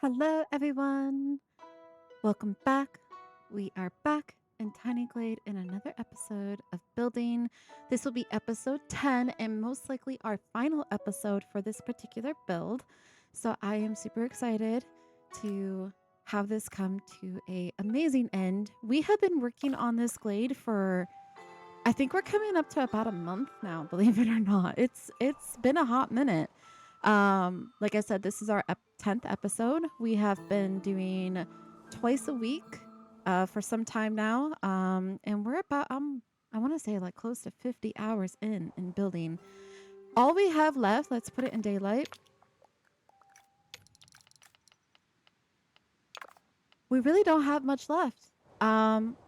Hello, everyone. Welcome back. We are back in Tiny Glade in another episode of building. This will be episode 10 and most likely our final episode for this particular build. So I am super excited to have this come to a amazing end. We have been working on this glade for I think we're coming up to about a month now, believe it or not. It's been a hot minute. Like I said, this is our 10th episode. We have been doing twice a week for some time now. And we're about I want to say like close to 50 hours in building. All we have left, let's put it in daylight. We really don't have much left.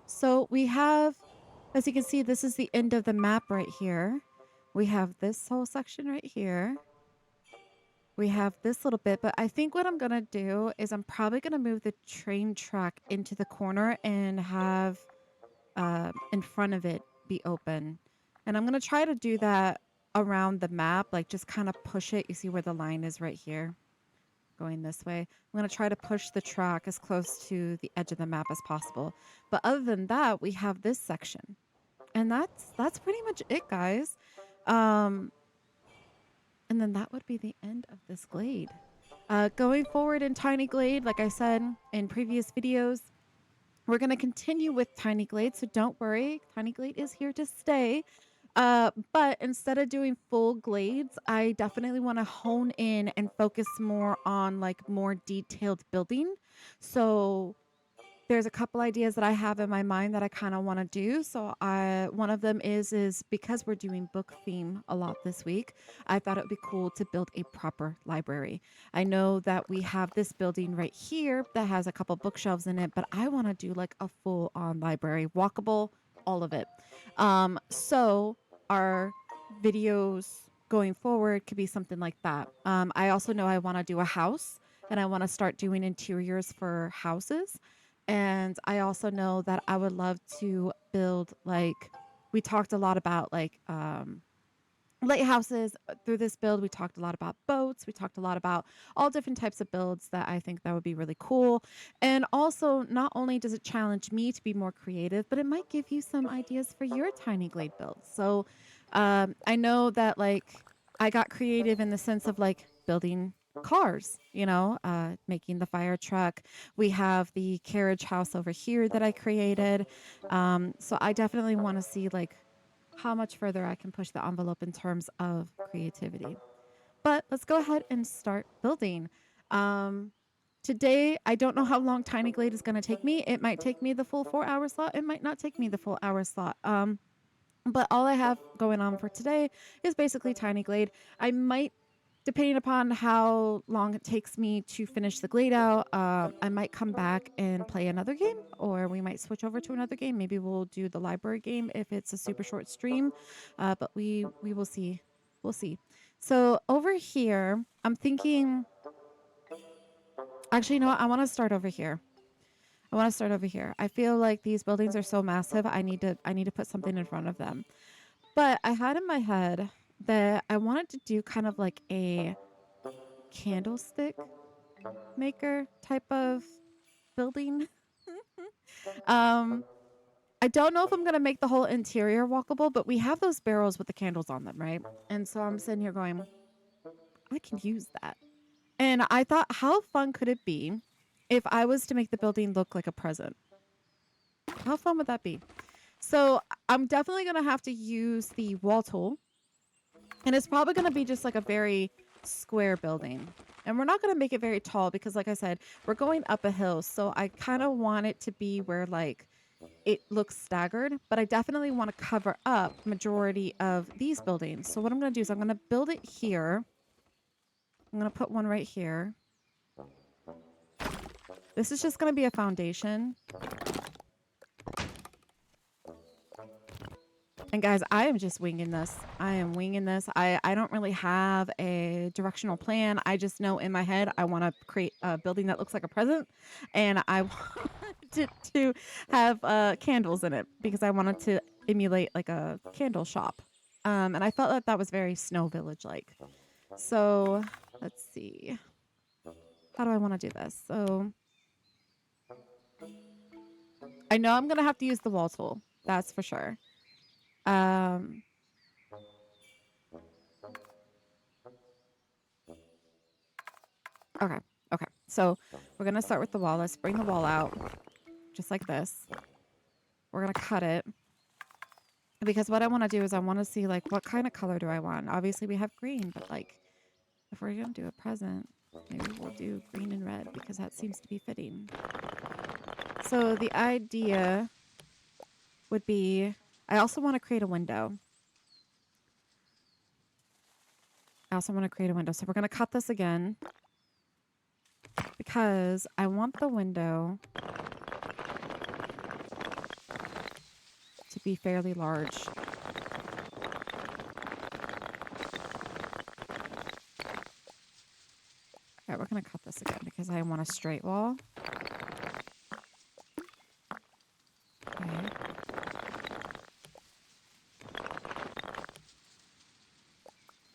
So we have, as you can see, this is the end of the map right here. We have this whole section right here. We have this little bit, but I think what I'm going to do is I'm probably going to move the train track into the corner and have in front of it be open. And I'm going to try to do that around the map, like just kind of push it. You see where the line is right here going this way. I'm going to try to push the track as close to the edge of the map as possible. But other than that, we have this section. And that's pretty much it, guys. Um, and then that would be the end of this glade. Going forward in Tiny Glade, like I said in previous videos, we're going to continue with Tiny Glade, so don't worry. Tiny Glade is here to stay. But instead of doing full glades, I definitely want to hone in and focus more on like more detailed building. So there's a couple ideas that I have in my mind that I kind of want to do. So one of them is because we're doing book theme a lot this week, I thought it would be cool to build a proper library. I know that we have this building right here that has a couple bookshelves in it, but I want to do like a full on library, walkable, all of it. So our videos going forward could be something like that. I also know I want to do a house and I want to start doing interiors for houses. And I also know that I would love to build like we talked a lot about like lighthouses through this build. We talked a lot about boats. We talked a lot about all different types of builds that I think that would be really cool. And also, not only does it challenge me to be more creative, but it might give you some ideas for your tiny glade builds. So I know that like I got creative in the sense of like building cars, making the fire truck. We have the carriage house over here that I created. So I definitely want to see like how much further I can push the envelope in terms of creativity. But let's go ahead and start building. Um, Today, I don't know how long Tiny Glade is going to take me. It might take me the full 4 hour slot. It might not take me the full hour slot. But all I have going on for today is basically Tiny Glade. I might, depending upon how long it takes me to finish the Glade out, I might come back and play another game, or we might switch over to another game. Maybe we'll do the library game if it's a super short stream, but we will see. We'll see. So over here, I'm thinking. Actually, you know what? I want to start over here. I want to start over here. I feel like these buildings are so massive. I need to put something in front of them. But I had in my head that I wanted to do kind of like a candlestick maker type of building. um, I don't know if I'm gonna make the whole interior walkable, but we have those barrels with the candles on them, right? And so I'm sitting here going, I can use that. And I thought, how fun could it be if I was to make the building look like a present? How fun would that be? So I'm definitely gonna have to use the wall tool. And it's probably going to be just like a very square building. And we're not going to make it very tall because, like I said, we're going up a hill. So I kind of want it to be where like it looks staggered, but I definitely want to cover up majority of these buildings. So what I'm going to do is I'm going to build it here. I'm going to put one right here. This is just going to be a foundation. And guys, I am just winging this. I am winging this. I don't really have a directional plan. I just know in my head I want to create a building that looks like a present, and I wanted to have candles in it because I wanted to emulate like a candle shop. And I felt that that was very Snow Village like. So let's see. how do I want to do this? So I know I'm going to have to use the wall tool. That's for sure. Um, okay. Okay. So we're going to start with the wall. Let's bring the wall out just like this. We're going to cut it because what I want to do is I want to see like what kind of color do I want? Obviously we have green, but like if we're going to do a present, maybe we'll do green and red because that seems to be fitting. So the idea would be I also want to create a window. So we're going to cut this again because I want the window to be fairly large. All right, we're going to cut this again because I want a straight wall. Okay.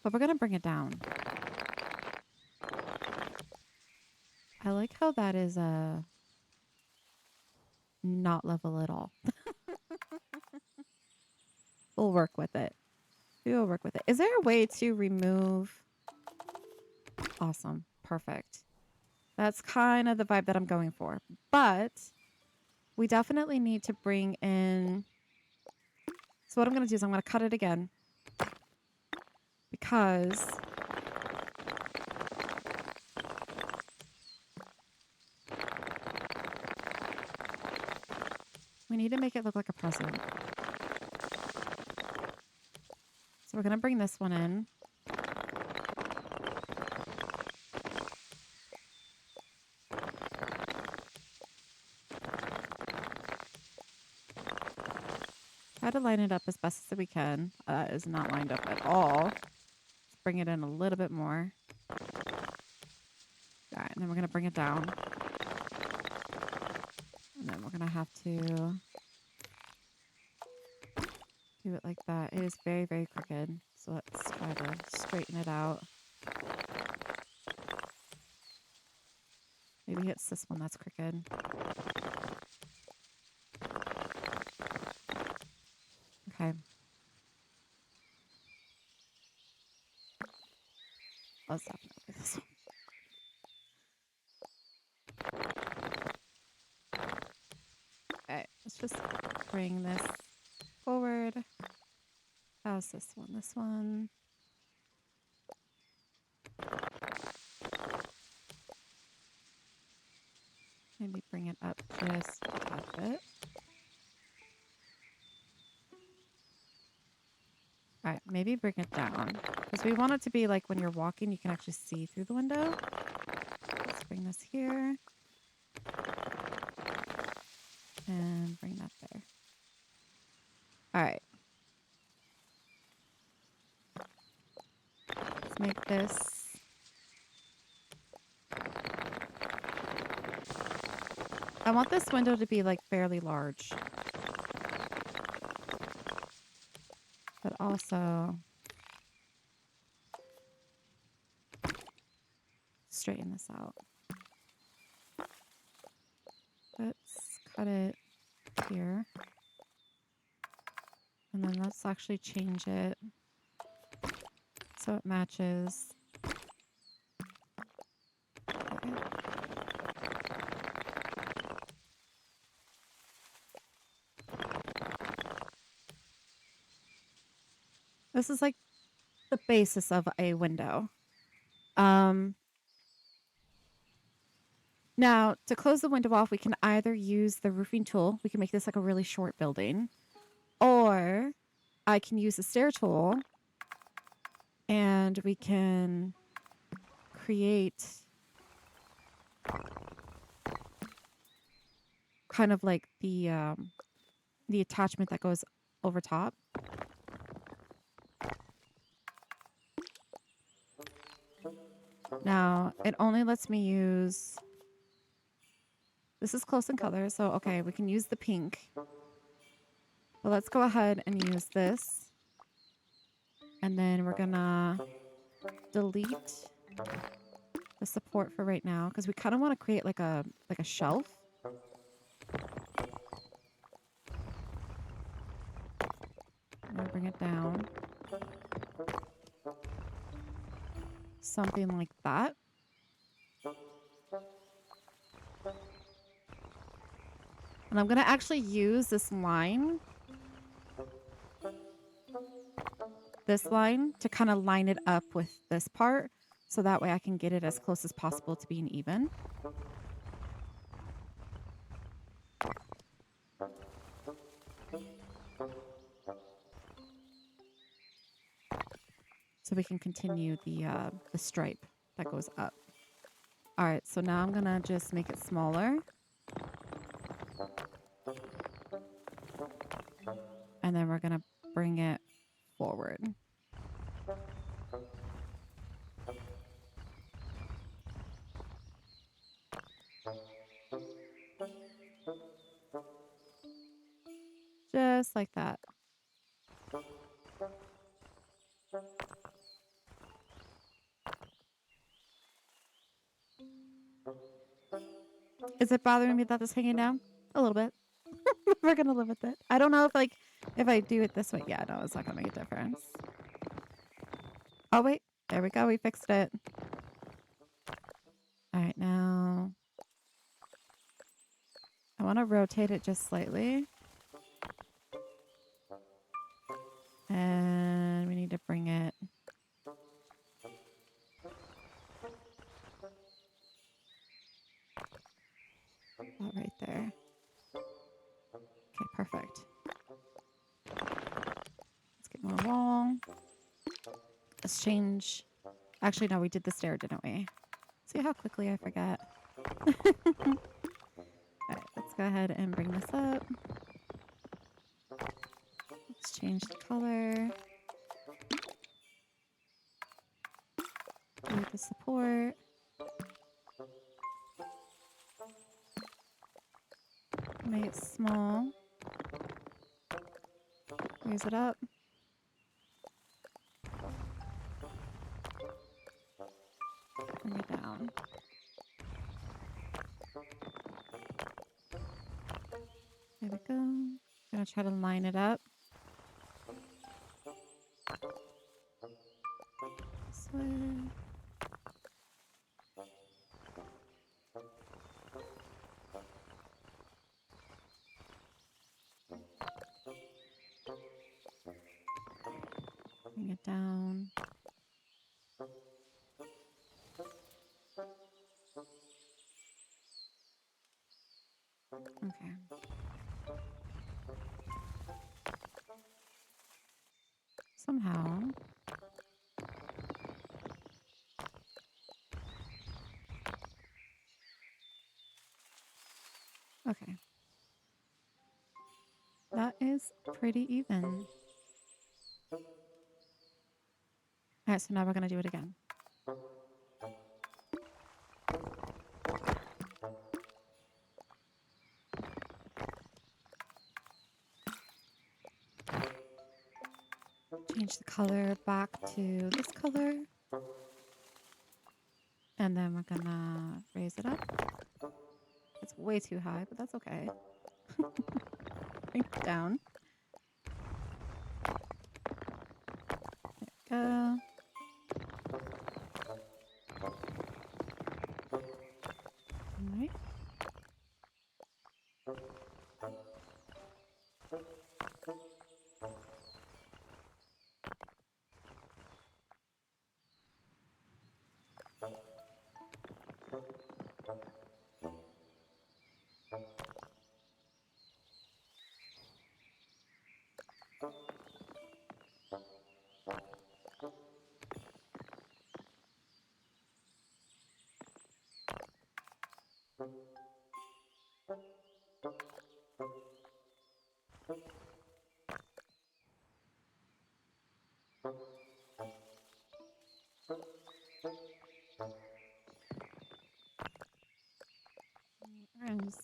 But we're going to bring it down. I like how that is not level at all. We'll work with it. We will work with it. Is there a way to remove? Awesome. Perfect. That's kind of the vibe that I'm going for. But we definitely need to bring in. So what I'm going to do is I'm going to cut it again because we need to make it look like a present. So we're going to bring this one in. Try to line it up as best as we can. That is not lined up at all. Let's bring it in a little bit more. All right, and then we're going to bring it down. And then we're going to have to do it like that. It is very, very crooked. So let's try to straighten it out. Maybe it's this one that's crooked. Okay. Let's definitely this one. Okay, let's just bring this forward. How's this one? This one. Maybe bring it up just a bit. All right, maybe bring it down. Because we want it to be like when you're walking, you can actually see through the window. Let's bring this here. And bring that there. All right. Let's make this. I want this window to be like fairly large. But also straighten this out. Let's cut it here. And then let's actually change it so it matches. Okay. This is like the basis of a window. Now, to close the window off, we can either use the roofing tool. We can make this like a really short building. Or I can use the stair tool and we can create kind of like the attachment that goes over top. Now, it only lets me use... This is close in color, so okay, we can use the pink. But let's go ahead and use this. And then we're gonna delete the support for right now because we kind of want to create like a shelf. I'm gonna bring it down. Something like that. And I'm gonna actually use this line to kind of line it up with this part. So that way I can get it as close as possible to being even. So we can continue the stripe that goes up. All right, so now I'm gonna just make it smaller. And then we're gonna bring it forward. Just like that. Is it bothering me that it's hanging down? A little bit. We're gonna live with it. I don't know if I do it this way. Yeah, no, it's not gonna make a difference. Oh wait, there we go. We fixed it. All right, now I want to rotate it just slightly. And we need to bring it about right there. Okay, perfect. Let's get more wall. Let's change. Actually, no, we did the stair, didn't we? See how quickly I forget. All right, let's go ahead and bring this up. Let's change the color. Move the support. Make it small. Raise it up. Bring it down. There we go. Gonna try to line it up. This way. Bring it down. Okay. Somehow. Okay. That is pretty even. All right, so now we're going to do it again. Change the color back to this color. And then we're going to raise it up. It's way too high, but that's okay. Bring it down. There we go. All right. And just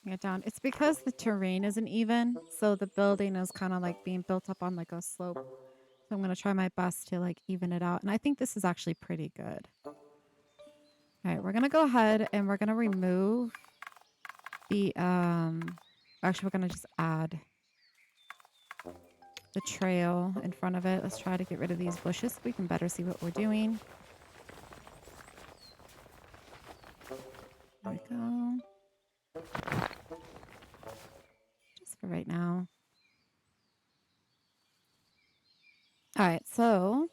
bring it down. It's because the terrain isn't even, so the building is kind of like being built up on like a slope. So I'm going to try my best to like even it out. And I think this is actually pretty good. All right, we're going to go ahead and we're going to remove the, actually, we're going to just add the trail in front of it. Let's try to get rid of these bushes so we can better see what we're doing. There we go. Just for right now. All right, so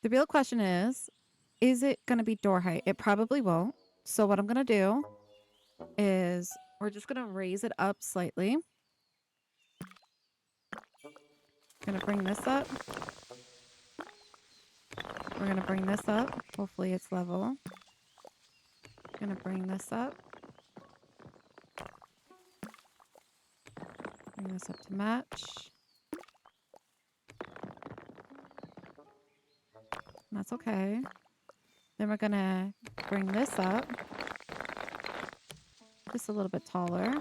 the real question is it going to be door height? It probably won't. So what I'm going to do is we're just going to raise it up slightly. Going to bring this up. We're going to bring this up. Hopefully it's level. Going to bring this up. Bring this up to match. That's okay. Then we're going to bring this up just a little bit taller.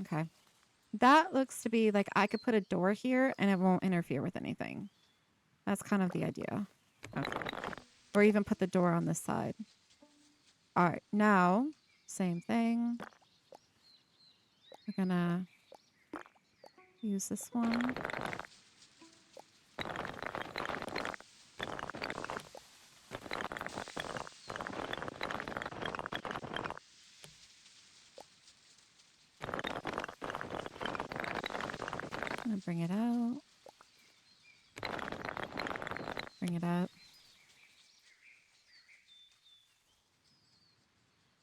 Okay. That looks to be like I could put a door here and it won't interfere with anything. That's kind of the idea. Okay. Or even put the door on this side. All right. Now, same thing. We're going to use this one. I'm going to bring it out. Bring it up.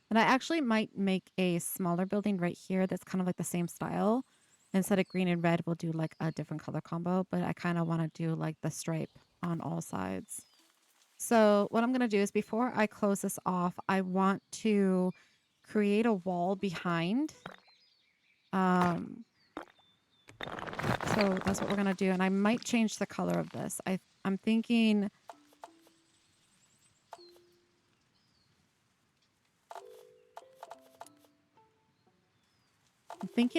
And I actually might make a smaller building right here that's kind of like the same style. Instead of green and red, we'll do like a different color combo. But I kind of want to do like the stripe on all sides. So what I'm going to do is before I close this off, I want to create a wall behind. So that's what we're going to do. And I might change the color of this. I'm thinking...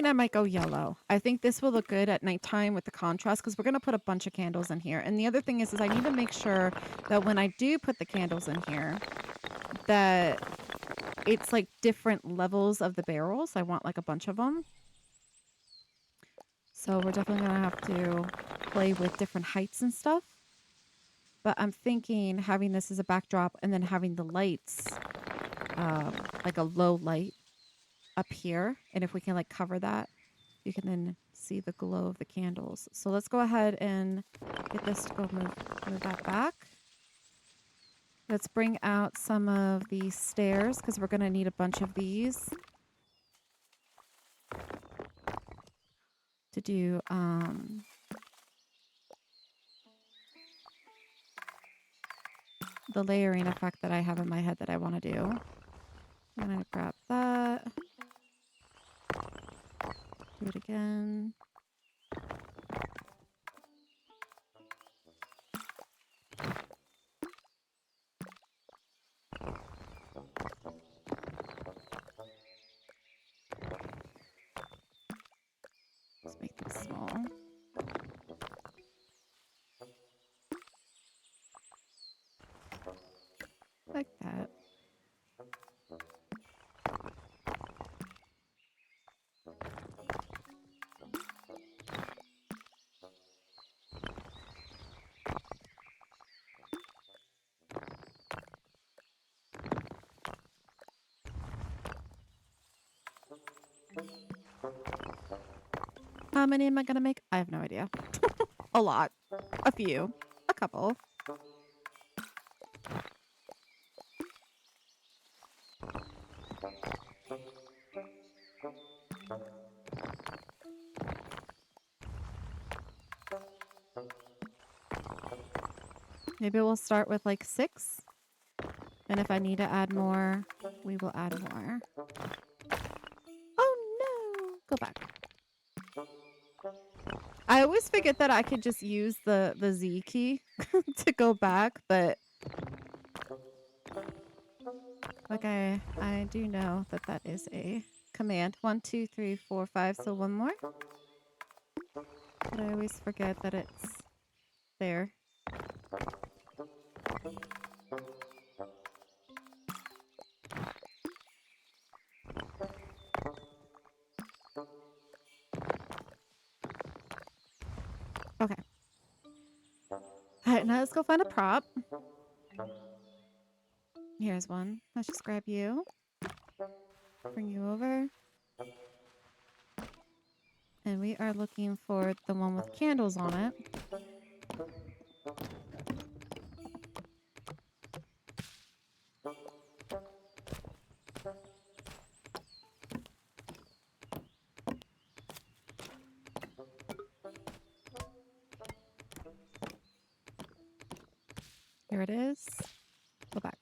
I might go yellow. I think this will look good at nighttime with the contrast because we're going to put a bunch of candles in here. And the other thing is I need to make sure that when I do put the candles in here, that it's like different levels of the barrels. I want like a bunch of them. So we're definitely going to have to play with different heights and stuff. But I'm thinking having this as a backdrop and then having the lights, like a low light up here. And if we can like cover that, you can then see the glow of the candles. So let's go ahead and get this to go move that back. Let's bring out some of these stairs because we're going to need a bunch of these to do the layering effect that I have in my head that I want to do. I'm going to grab that. Do it again. Let's make them small. Like that. How many am I going to make? I have no idea. A lot. A few. A couple. Maybe we'll start with like 6. And if I need to add more, we will add more. Oh no! Go back. I always forget that I could just use the Z key to go back, but Like I do know that that is a command. 1, 2, 3, 4, 5. So one more. But I always forget that it's there. Okay. All right, now let's go find a prop. Here's one. Let's just grab you. Bring you over. And we are looking for the one with candles on it. Here it is. Go back.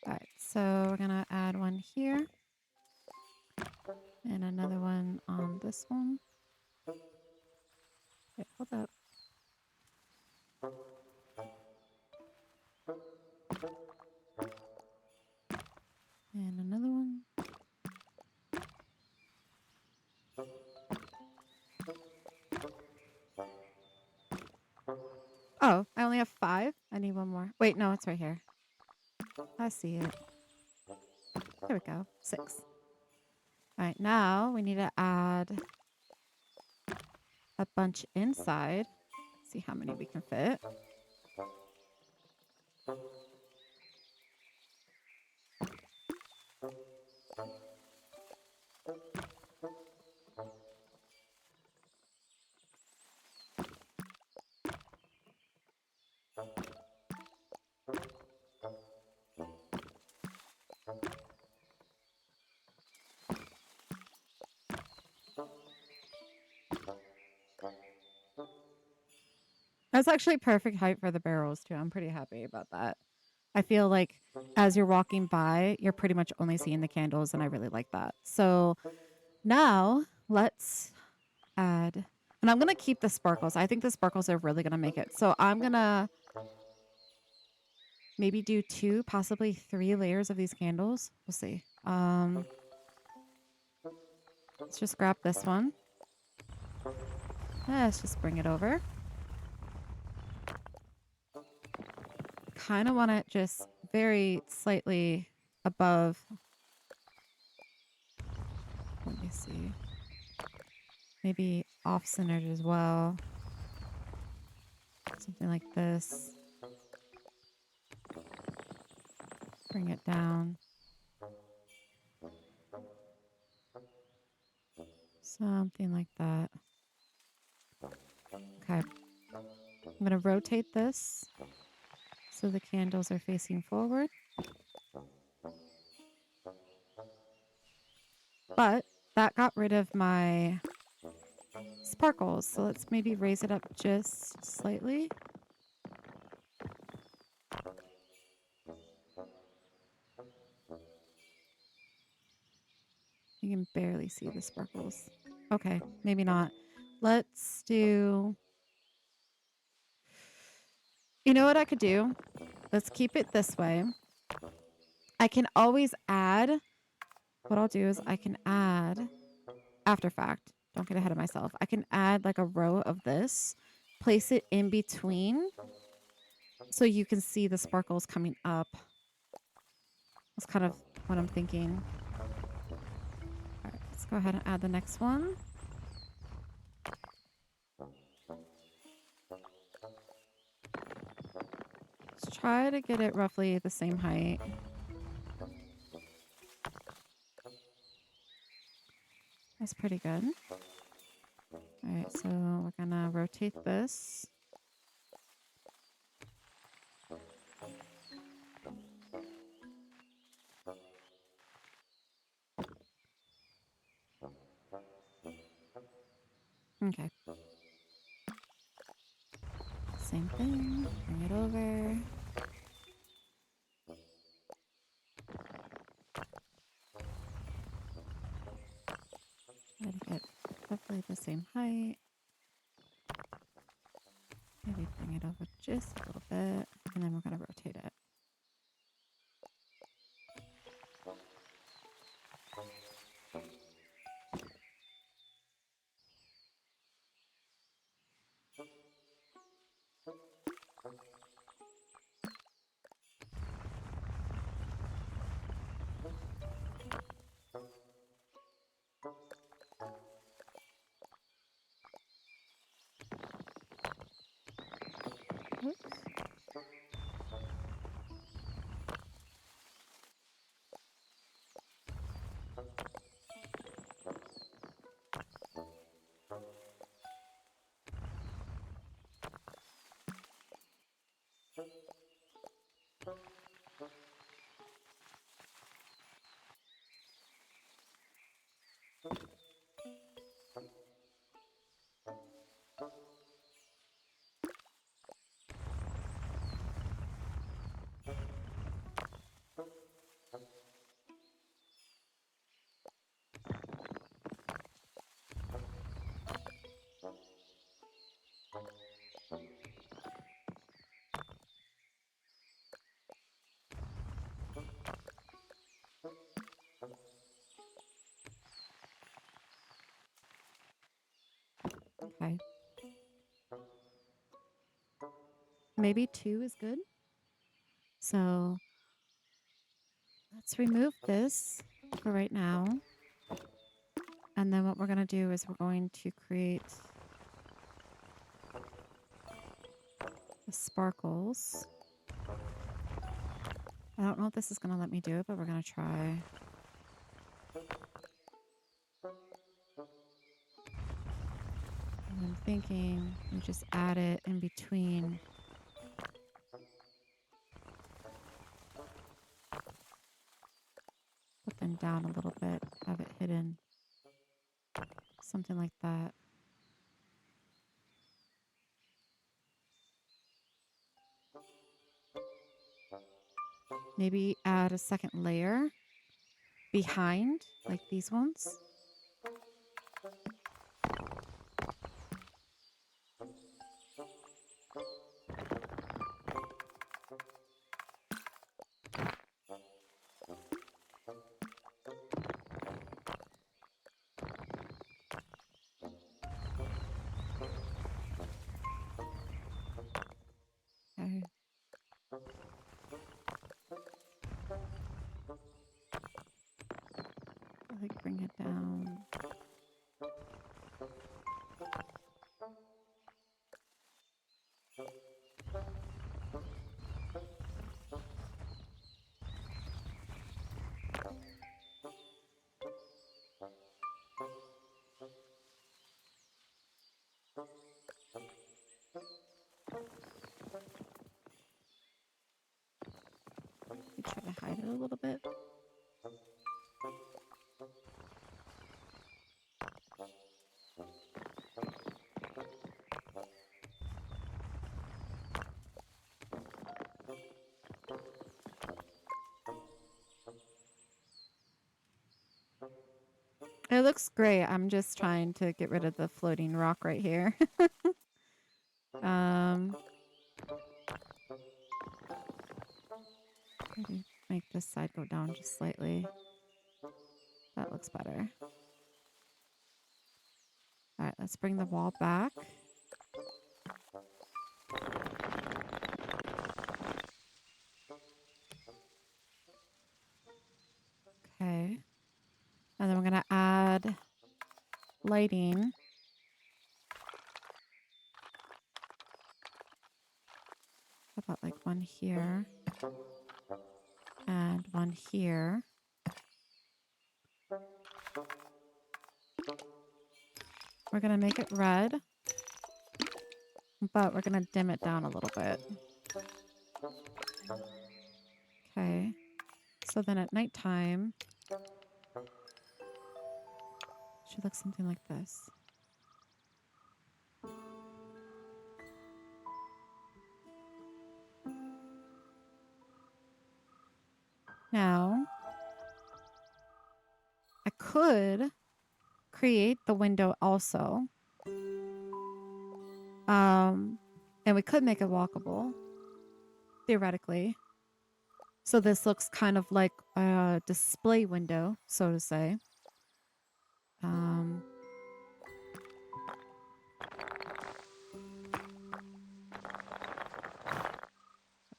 All right, so we're going to add one here. And another one on this one. Wait, hold up. And another one. Oh, I only have 5. I need one more. Wait, no, it's right here. I see it. There we go. 6. All right, now we need to add a bunch inside. See how many we can fit. That's actually perfect height for the barrels too. I'm pretty happy about that. I feel like as you're walking by, you're pretty much only seeing the candles, and I really like that. So now let's add, and I'm going to keep the sparkles. I think the sparkles are really going to make it. So I'm going to maybe do 2, possibly 3 layers of these candles. We'll see. Let's just grab this one. Let's just bring it over. Kind of want it just very slightly above. Let me see. Maybe off-centered as well. Something like this. Bring it down. Something like that. Okay. I'm going to rotate this so the candles are facing forward. But that got rid of my sparkles. So let's maybe raise it up just slightly. You can barely see the sparkles. Okay, maybe not. Let's do... You know what I could do? Let's keep it this way. I can always add... What I'll do is I can add... After fact, don't get ahead of myself. I can add like a row of this, place it in between so you can see the sparkles coming up. That's kind of what I'm thinking. All right, let's go ahead and add the next one. Let's try to get it roughly the same height. That's pretty good. All right, so we're gonna rotate this. Okay. Same thing. Bring it over. Try to get roughly the same height. Maybe bring it over just a little bit, and then we're gonna rotate it. Okay. Maybe 2 is good. So let's remove this for right now. And then what we're going to do is we're going to create the sparkles. I don't know if this is going to let me do it, but we're going to try. And I'm thinking we just add it in between. Put them down a little bit, have it hidden. Something like that. Maybe add a second layer behind, like these ones. Okay. Like bring it down. We try to hide it a little bit. It looks great. I'm just trying to get rid of the floating rock right here. Maybe make this side go down just slightly. That looks better. All right, let's bring the wall back. Okay. And then we're going to add lighting. How about like one here and one here? We're going to make it red, but we're going to dim it down a little bit. Okay. So then at nighttime, it should look something like this. Now, I could create the window also. And we could make it walkable, theoretically. So this looks kind of like a display window, so to say. If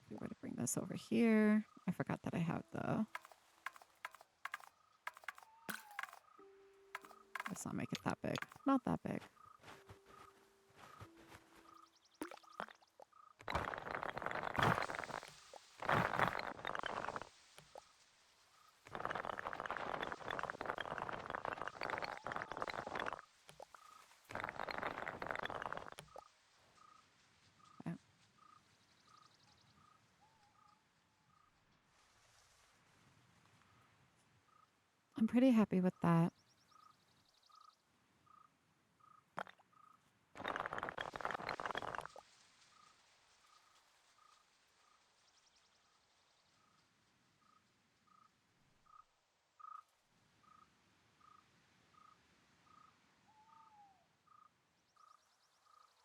we were to bring this over here, I forgot that I have the... Let's not make it that big. Not that big. Okay. I'm pretty happy with that.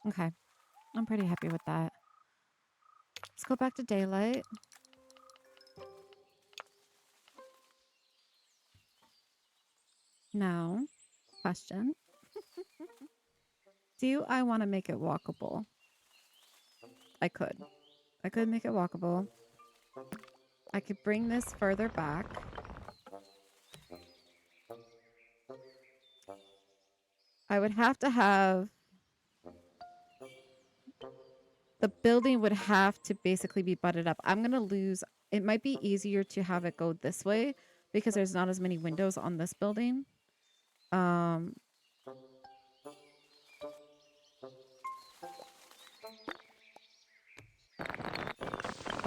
Okay. I'm pretty happy with that. Let's go back to daylight. Now, question. Do I want to make it walkable? I could. I could make it walkable. I could bring this further back. I would have to have the building would have to basically be butted up. I'm going to lose. It might be easier to have it go this way because there's not as many windows on this building. How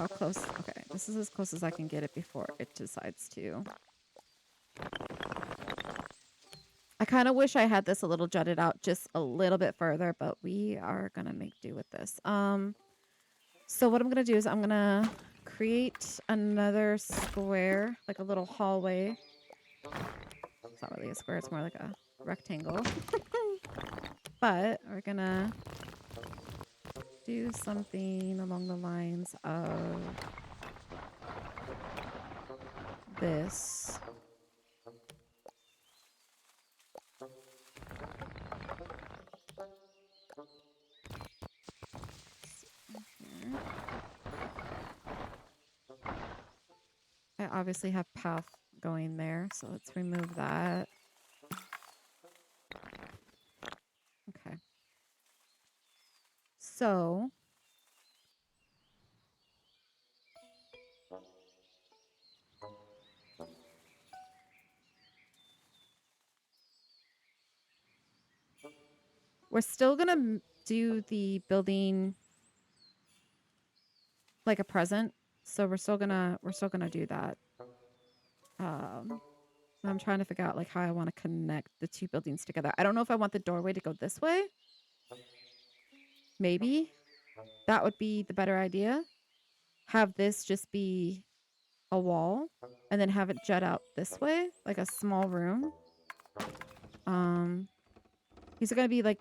close? Okay, this is as close as I can get it before it decides to. I kind of wish I had this a little jutted out just a little bit further, but we are going to make do with this. So what I'm going to do is I'm going to create another square, like a little hallway. It's not really a square, it's more like a rectangle. But we're going to do something along the lines of this. Here. I obviously have path going there, so let's remove that. Okay. So we're still gonna do the building like a present. So we're still gonna do that. I'm trying to figure out like how I want to connect the two buildings together. I don't know if I want the doorway to go this way. Maybe that would be the better idea. Have this just be a wall and then have it jut out this way, like a small room. These are gonna be like,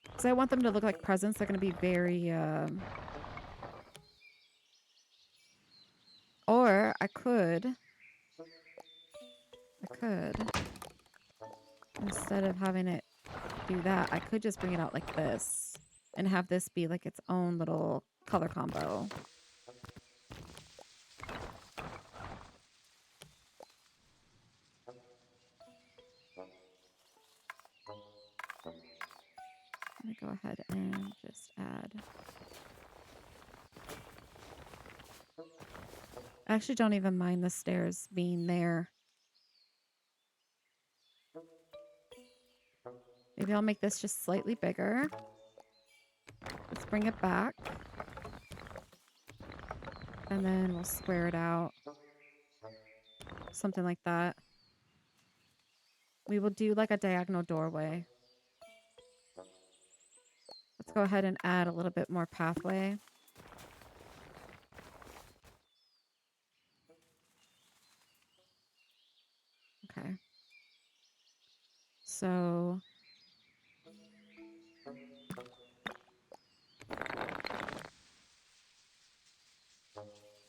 because I want them to look like presents. They're gonna be very or I could instead of having it do that, I could just bring it out like this and have this be like its own little color combo. Let me go ahead and just add. I actually don't even mind the stairs being there. Maybe I'll make this just slightly bigger. Let's bring it back. And then we'll square it out. Something like that. We will do like a diagonal doorway. Let's go ahead and add a little bit more pathway. Okay. So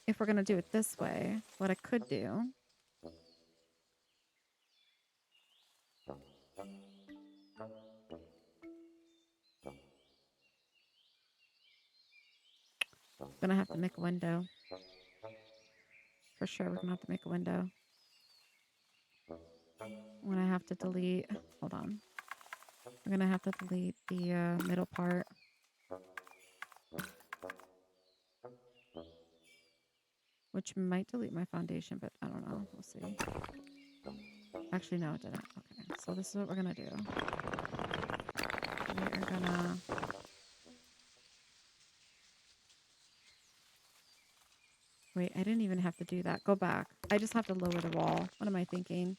if we're going to do it this way, what I could do gonna have to make a window. For sure, we're gonna have to make a window. I'm gonna have to delete. Hold on. We're gonna have to delete the middle part. Which might delete my foundation, but I don't know. We'll see. Actually, no, it didn't. Okay, so this is what we're gonna do. We are gonna Wait, I didn't even have to do that. Go back. I just have to lower the wall. What am I thinking?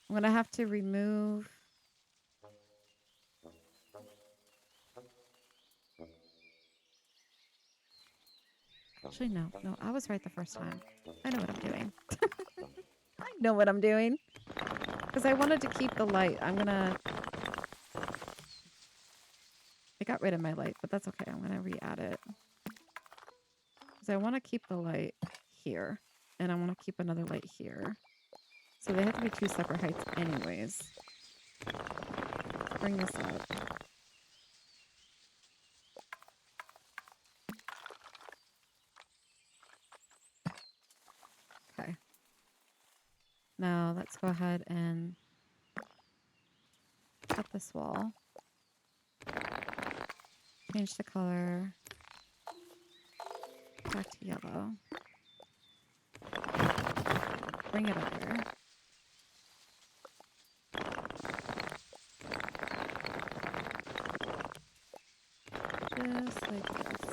I'm going to have to remove... Actually, no. No, I was right the first time. I know what I'm doing. I know what I'm doing. Because I wanted to keep the light. I'm going to... I got rid of my light, but that's okay. I'm going to re-add it. Because I want to keep the light here. And I want to keep another light here. So they have to be two separate heights anyways. Let's bring this up. Okay. Now let's go ahead and cut this wall. Change the color. Back to yellow. Bring it over. Just like this.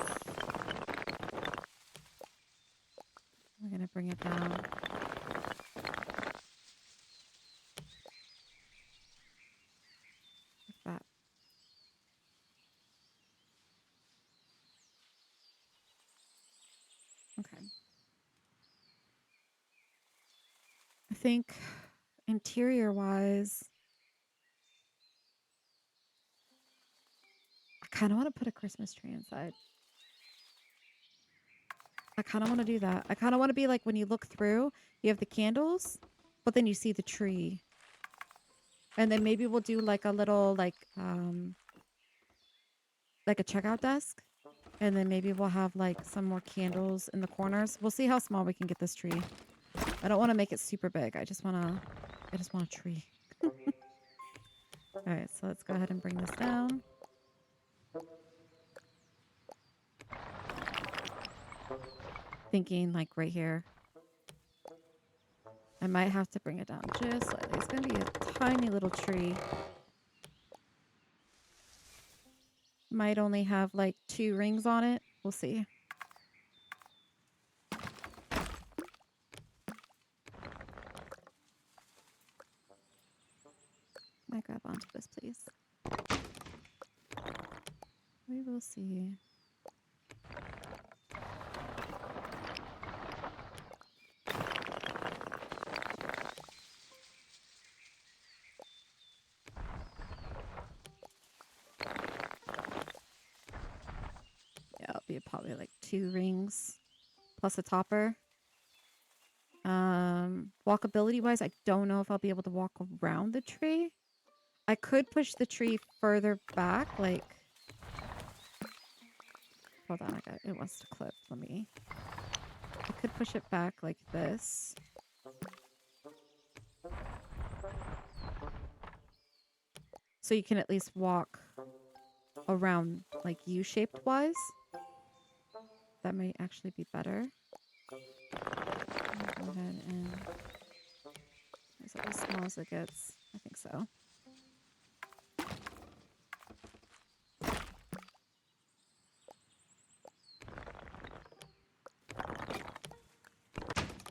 We're going to bring it down. Like that. Okay. I think interior wise, I kind of want to put a Christmas tree inside. I kind of want to do that. I kind of want to be like when you look through, you have the candles, but then you see the tree. And then maybe we'll do like a little like a checkout desk. And then maybe we'll have like some more candles in the corners. We'll see how small we can get this tree. I don't want to make it super big. I just want a tree. All right, so let's go ahead and bring this down. Thinking like right here. I might have to bring it down just slightly. It's going to be a tiny little tree. Might only have like 2 rings on it. We'll see. Can I grab onto this, please? We will see. Yeah, it'll be probably like 2 rings plus a topper. Walkability wise, I don't know if I'll be able to walk around the tree. I could push the tree further back, like... Hold on, it wants to clip. I could push it back like this. So you can at least walk around like U-shaped wise. That might actually be better. Go ahead and... Is that as small as it gets? I think so.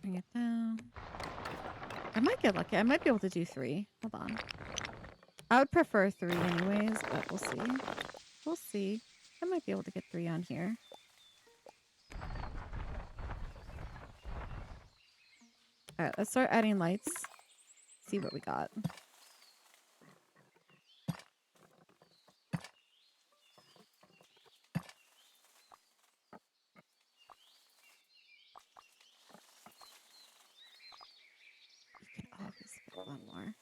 Bring it down. I might get lucky. I might be able to do 3. Hold on. I would prefer 3 anyways, but we'll see. We'll see. I might be able to get 3 on here. Alright, let's start adding lights. See what we got. You can always fit 1 more.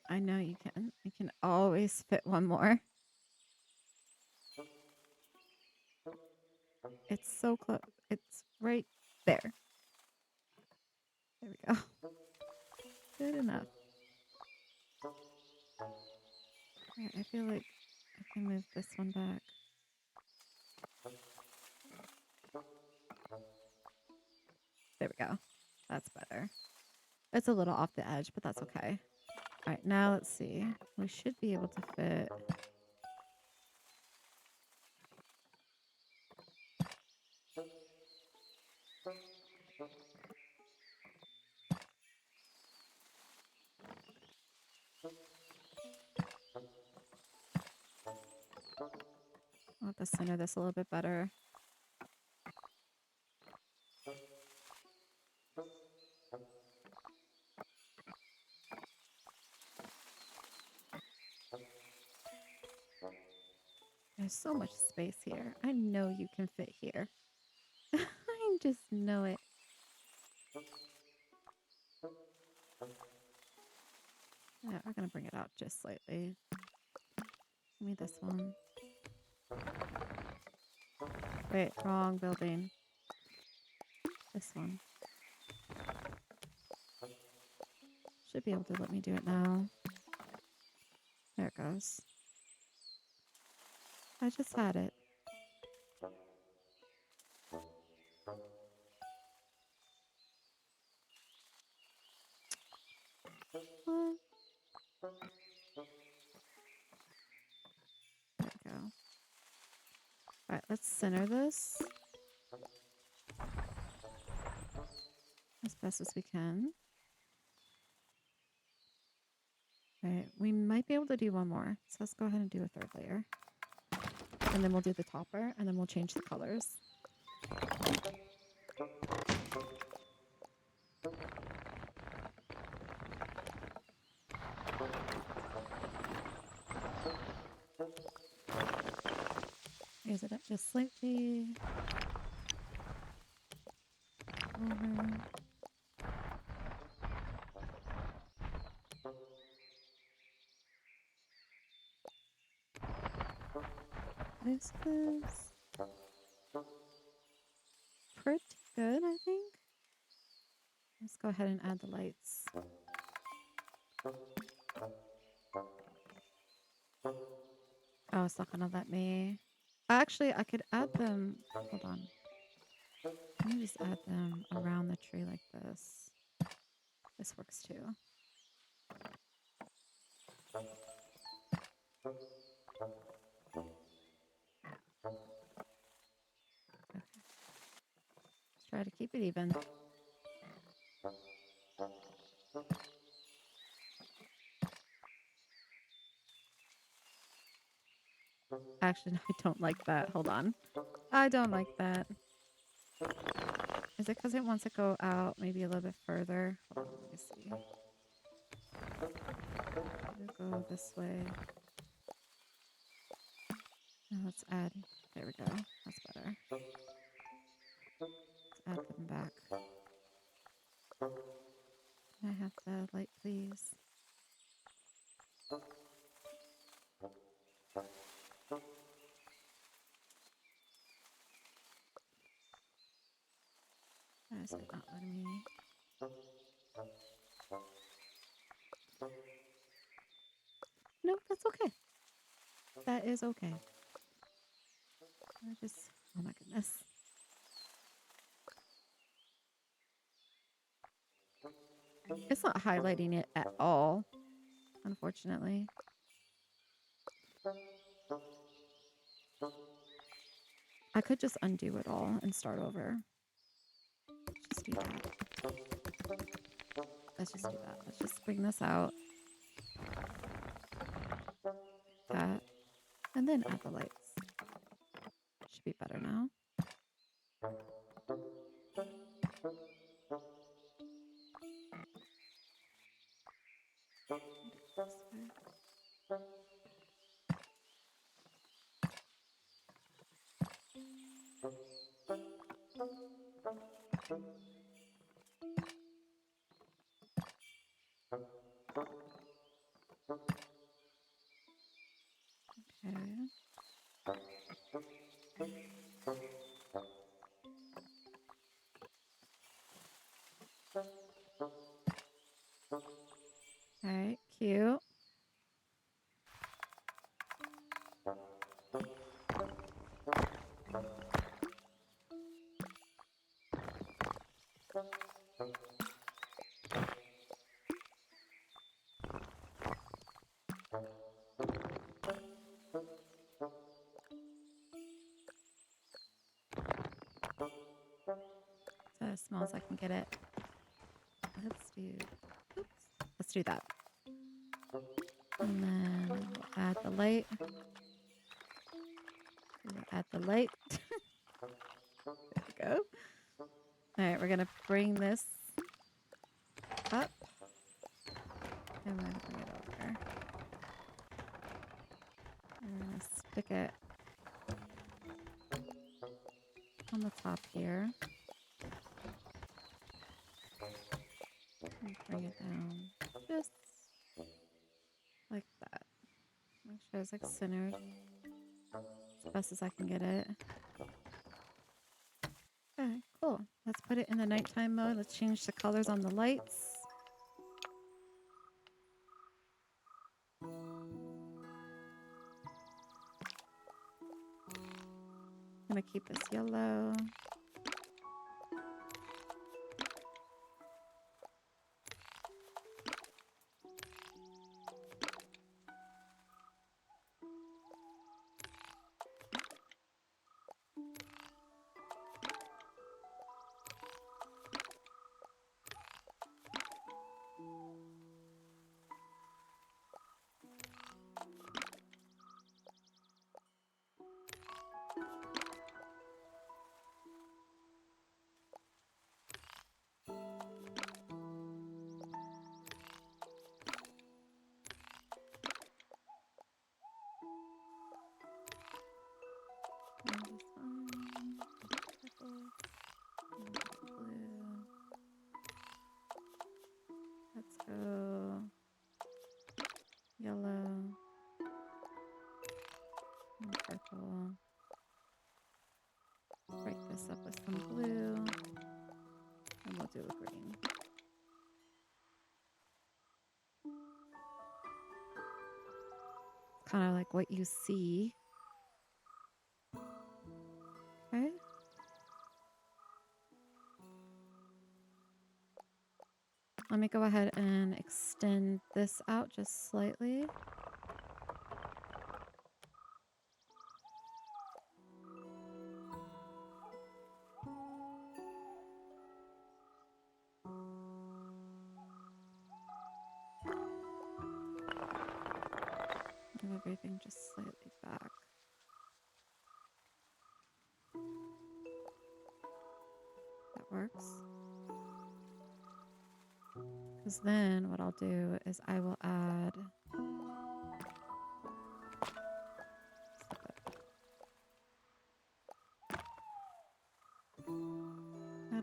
I know you can. You can always fit 1 more. It's so close. It's right there. There we go. Good enough. Alright, I feel like I can move this one back. There we go. That's better. It's a little off the edge, but that's okay. All right, now let's see. We should be able to fit... I'll have to center this a little bit better. There's so much space here. I know you can fit here. I just know it. Yeah, we're going to bring it out just slightly. Give me this one. Wait, wrong building. This one. Should be able to let me do it now. There it goes. I just had it. What? There we go. All right, let's center this as best as we can. All right, we might be able to do one more. So let's go ahead and do a third layer. And then we'll do the topper, and then we'll change the colors. Raise it up just slightly. Over. This is pretty good, I think. Let's go ahead and add the lights. Oh, it's not gonna let me. Actually, I could add them. Hold on. Let me just add them around the tree like this. This works too. Okay. Let's try to keep it even. Actually, I don't like that. Hold on. I don't like that. Is it because it wants to go out maybe a little bit further? Hold on, let me see. It'll go this way. Now let's add. There we go. That's better. Let's add them back. Can I have the light, please? Why is it not letting me? No, that's okay. That is okay. I just, oh my goodness. It's not highlighting it at all, unfortunately. I could just undo it all and start over. Let's just do that. Let's just do that. Let's just bring this out. That. And then add the lights. Should be better now. This way. Okay. All right, cute. as small as I can get it. Let's do, oops, let's do that. And then we'll add the light. We'll add the light. There we go. All right, we're going to bring this up. And we're going to bring it over. And we're going to stick it on the top here. And bring it down just like that. Make sure it's like centered as best as I can get it. Okay, cool. Let's put it in the nighttime mode. Let's change the colors on the lights. I'm gonna keep this yellow. And this one, purple, and blue. Let's go yellow and purple. Break this up with some blue, and we'll do a green. Kind of like what you see. Okay. Let me go ahead and extend this out just slightly. Move everything just slightly back. That works. Because then what I'll do is I will add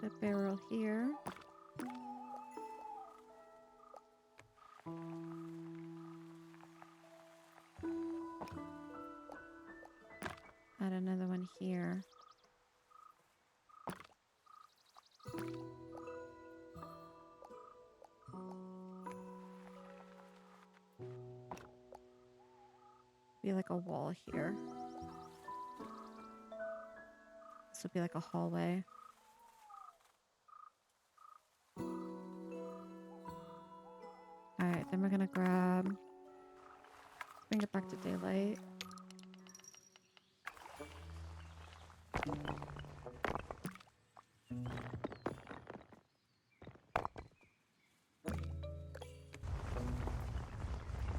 a barrel here. Add another one here. Be like a wall here. This would be like a hallway. All right, then we're gonna grab, let's bring it back to daylight.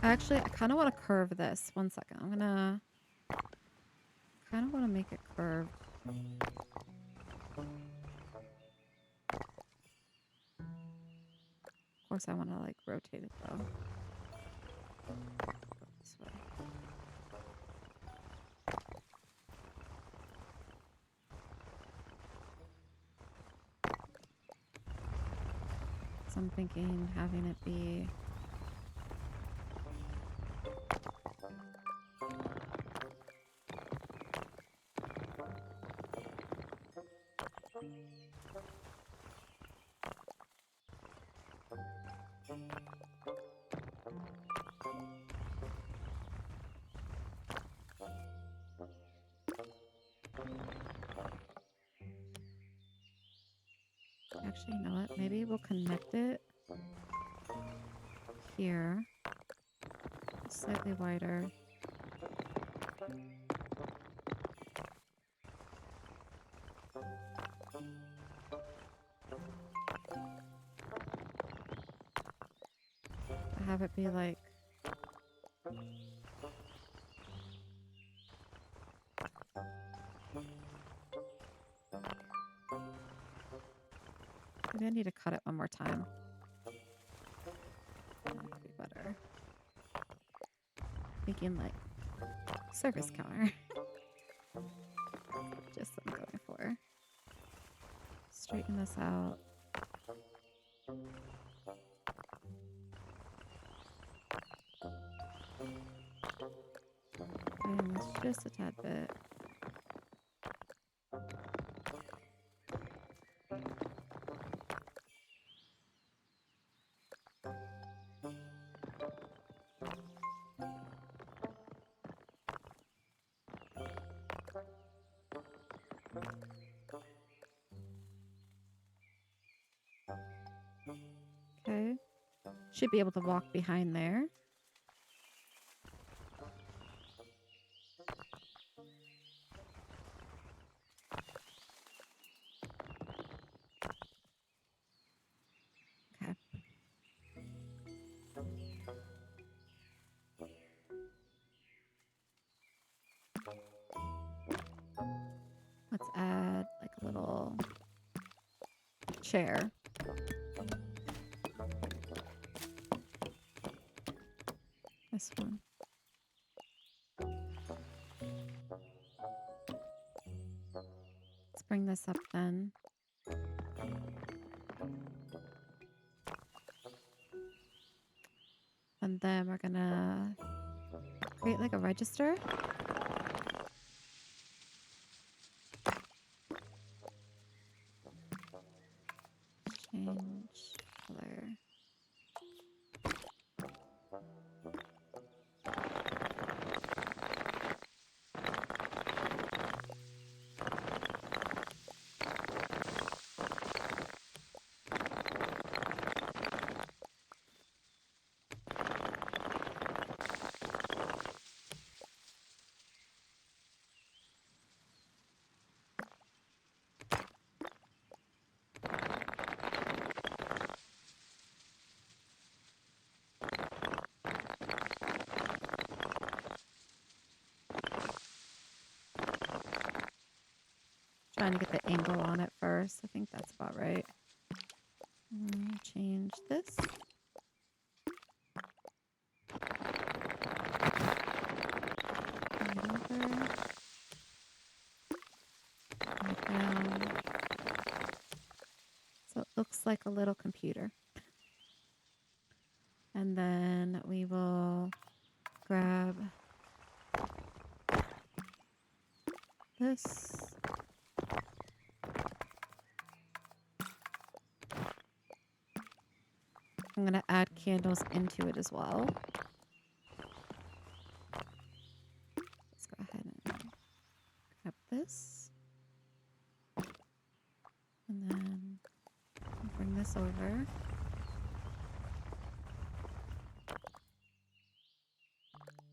Actually, I kind of want to curve this. One second. I'm gonna kind of want to make it curved. Of course, I want to like rotate it though. Go this way. So I'm thinking having it be actually, you know what? Maybe we'll connect it here. Slightly wider. have it be like... Maybe I need to cut it one more time. That could be better. Thinking like service counter. Just what I'm going for. Straighten this out. Tighten this just a tad bit. Okay. Should be able to walk behind there. Okay. Let's add like a little chair. This one. Let's bring this up then. And then we're gonna create like a register. Change color. Trying to get the angle on it first. I think that's about right. Change this. Bring it over. Bring it down. So it looks like a little computer. And then we will grab this. I'm going to add candles into it as well. Let's go ahead and grab this. And then bring this over.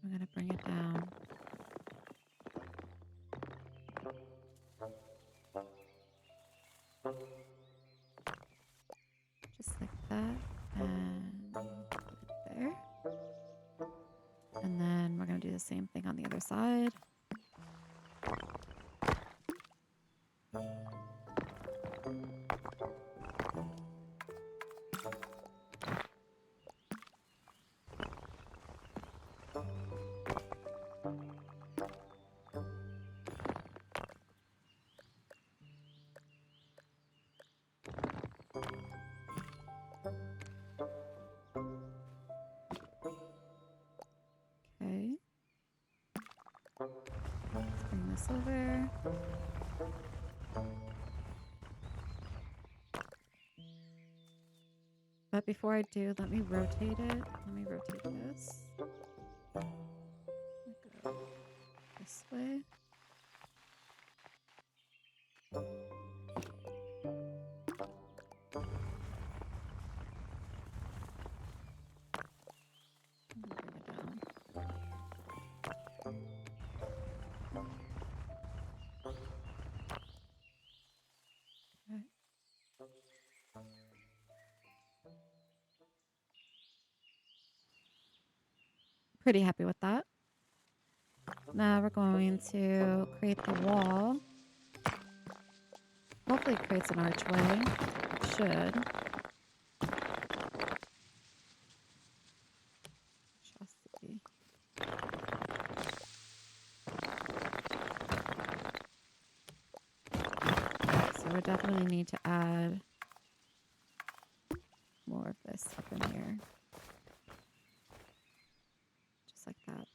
I'm going to bring it down. Just like that. And put it there. And then we're going to do the same thing on the other side. Okay. Let's bring this over. But before I do, let me rotate it. Let me rotate this. Go this way. And bring it down. Okay. Pretty happy with that. Now we're going to create the wall. Hopefully it creates an archway. It should. Chastity. So we definitely need to add more of this up in here. Just like that.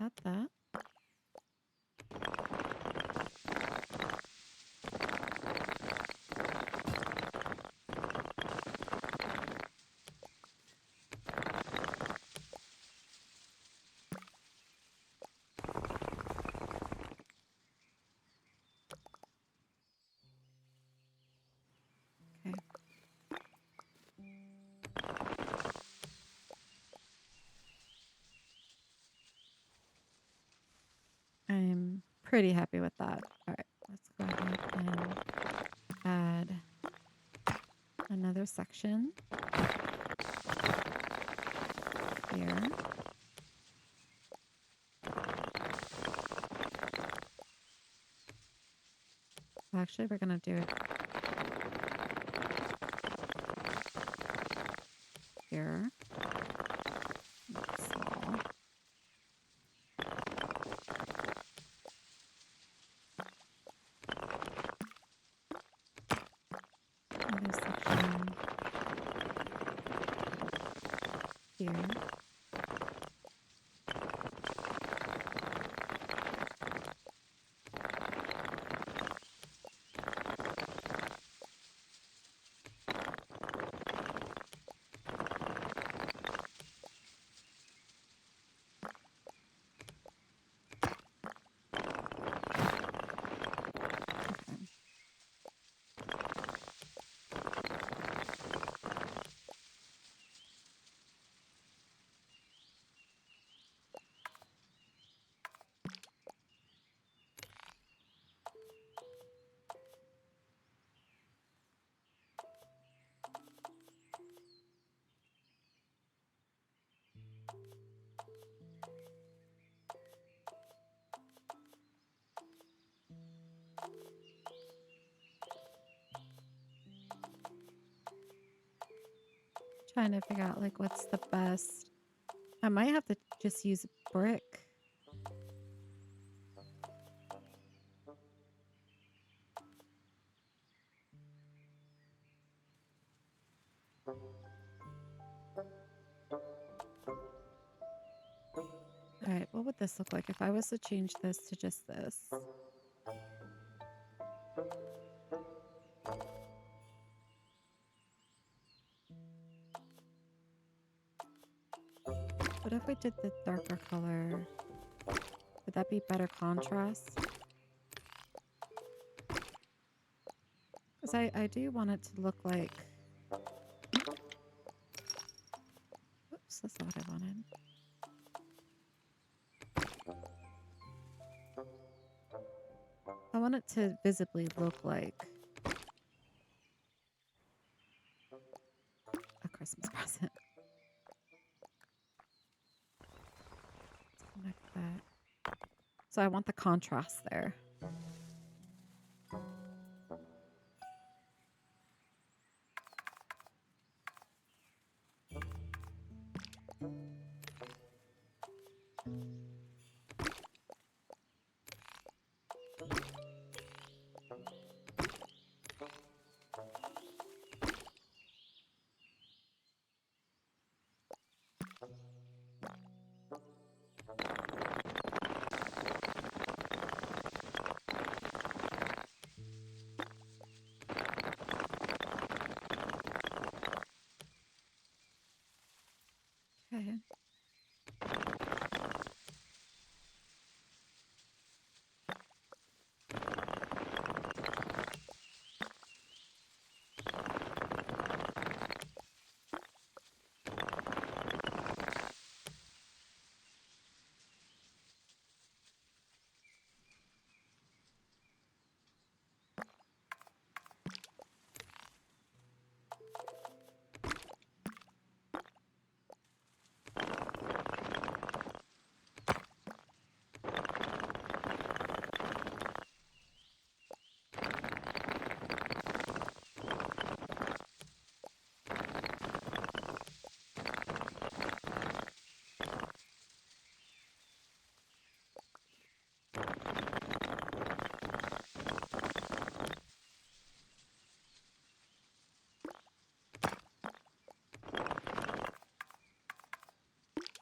Add that. Okay. I'm pretty happy with that. All right, let's go ahead and add another section here. Actually, we're going to do it here. That's small. Another section here. Okay. Trying to figure out like what's the best. I might have to just use brick. All right, what would this look like if I was to change this to just this? What if we did the darker color? Would that be better contrast? Because I do want it to look like... Oops, that's not what I wanted. I want it to visibly look like a Christmas present. Let's connect that. So I want the contrast there.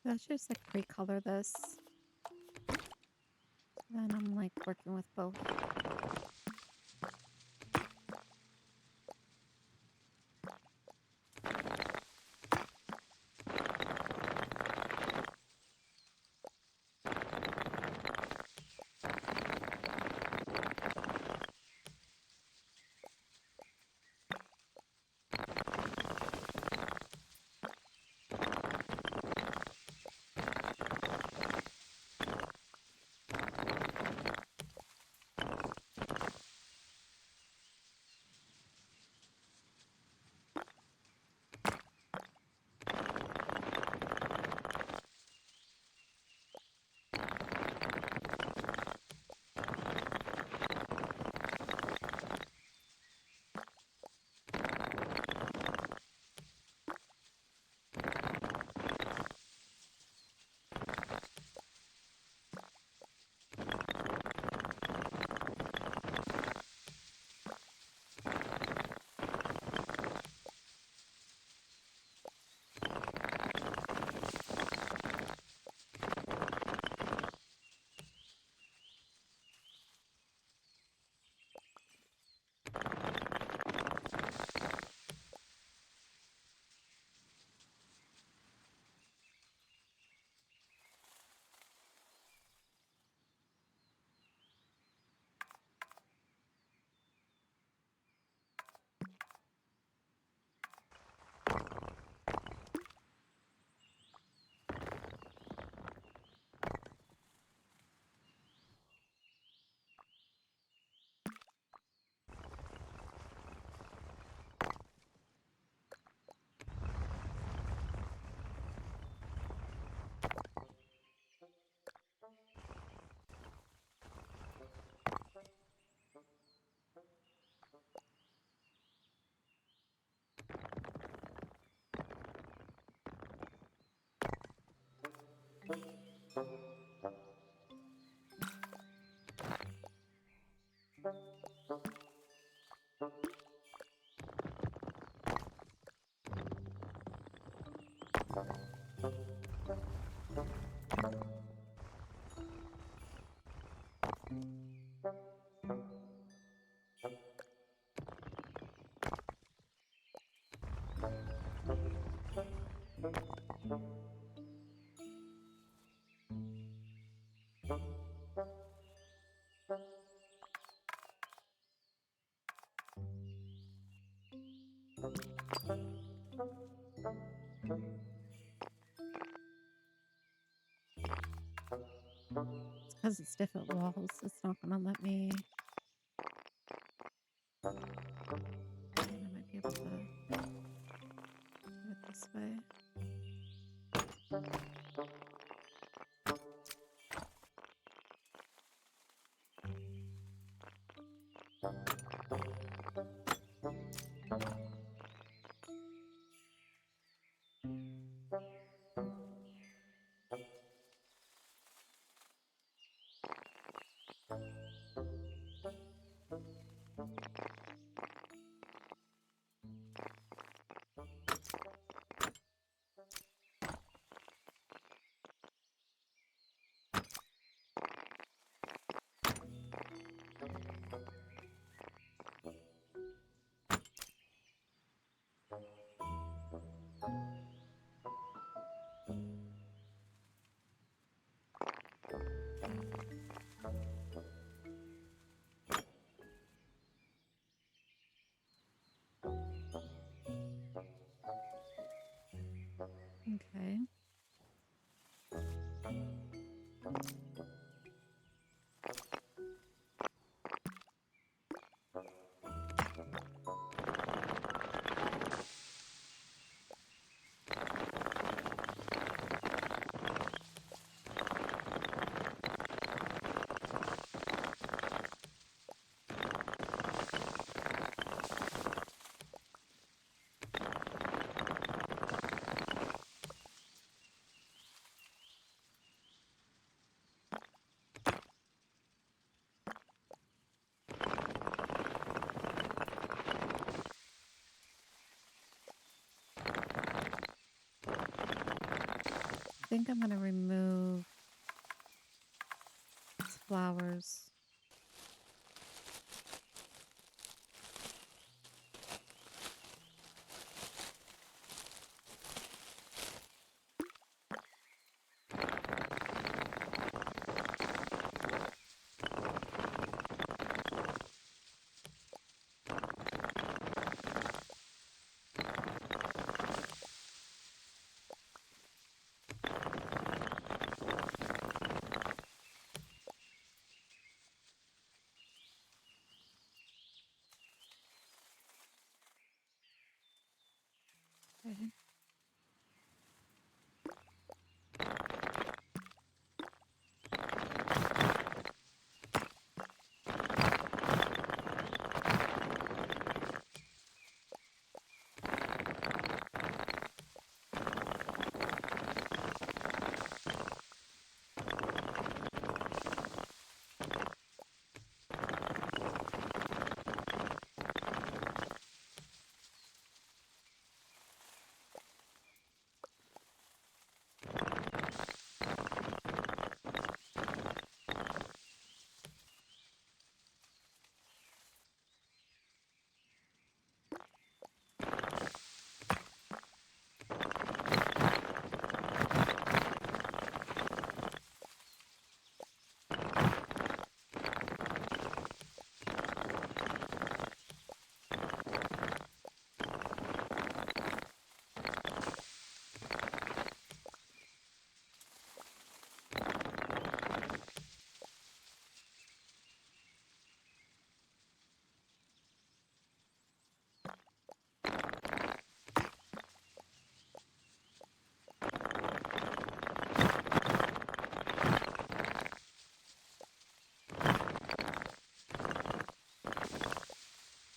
I should just like pre-color this. So then I'm like working with both. It's because it's different walls. It's not gonna let me. And I might be able to do it this way. think I'm gonna remove its flowers. Okay.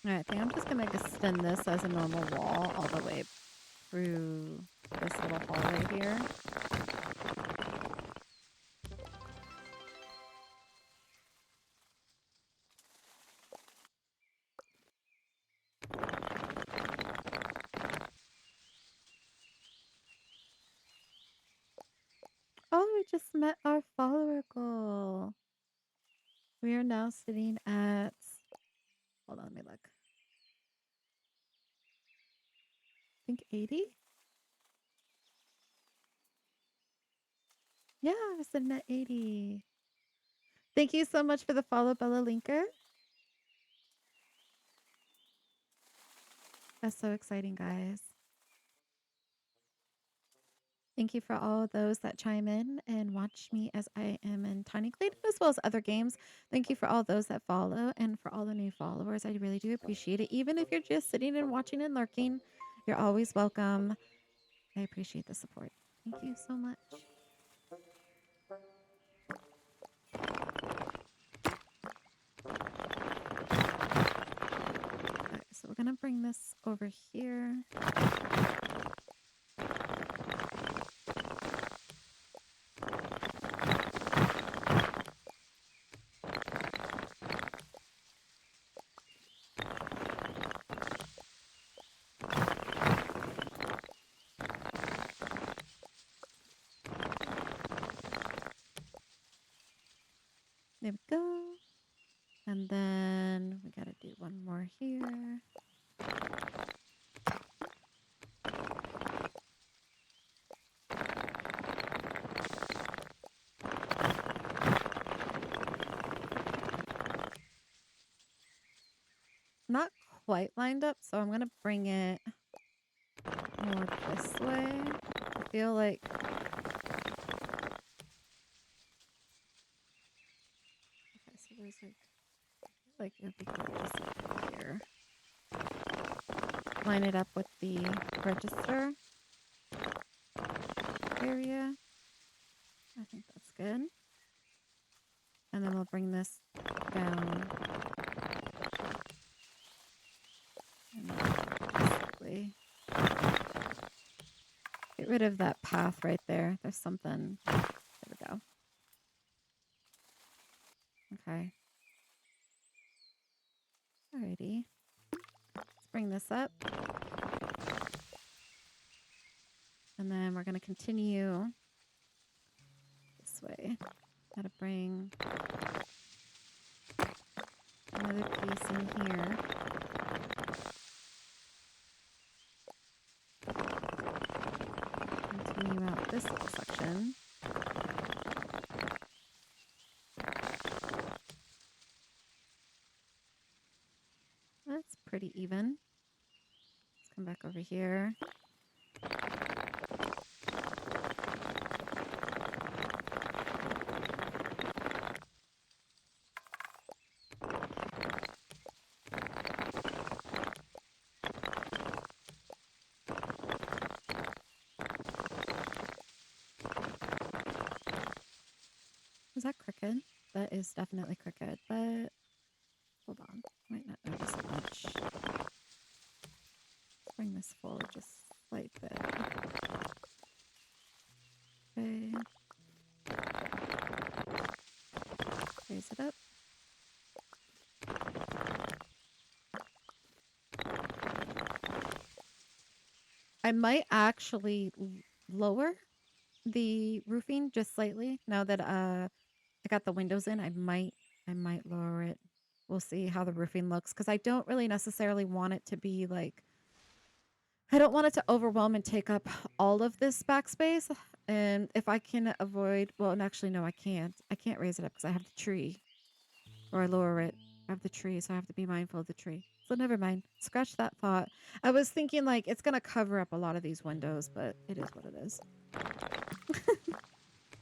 All right, I think I'm just gonna extend this as a normal wall all the way through this little hallway here. Oh, we just met our follower goal. We are now sitting at, hold on, let me look. I think 80? Yeah, we're sitting at 80. Thank you so much for the follow, Bella Linker. That's so exciting, guys. Thank you for all those that chime in and watch me as I am in Tiny Glade as well as other games. Thank you for all those that follow and for all the new followers. I really do appreciate it. Even if you're just sitting and watching and lurking, you're always welcome. I appreciate the support. Thank you so much. Okay, so we're going to bring this over here. There we go. And then we got to do one more here. Not quite lined up, so I'm going to bring it more this way. I feel like okay, so there's like it would be good just like here. Line it up with the register area. I think that's good. And then we'll bring this down. And basically get rid of that path right there. There's something. There we go. Okay. Alrighty. Let's bring this up. And then we're going to continue this way. Gotta bring another piece in here. Continue out this little section. That's pretty even. Let's come back over here. Is that crooked? That is definitely crooked, but hold on. Might not notice it much. Let's bring this forward just a slight bit. Okay. Raise it up. I might actually lower the roofing just slightly now that I got the windows in. I might lower it. We'll see how the roofing looks because I don't really necessarily want it to be like I don't want it to overwhelm and take up all of this backspace. And if I can avoid, well, and actually no, I can't. I can't raise it up because I have the tree, or I lower it. I have the tree, so I have to be mindful of the tree. So never mind. Scratch that thought. I was thinking like it's gonna cover up a lot of these windows, but it is what it is.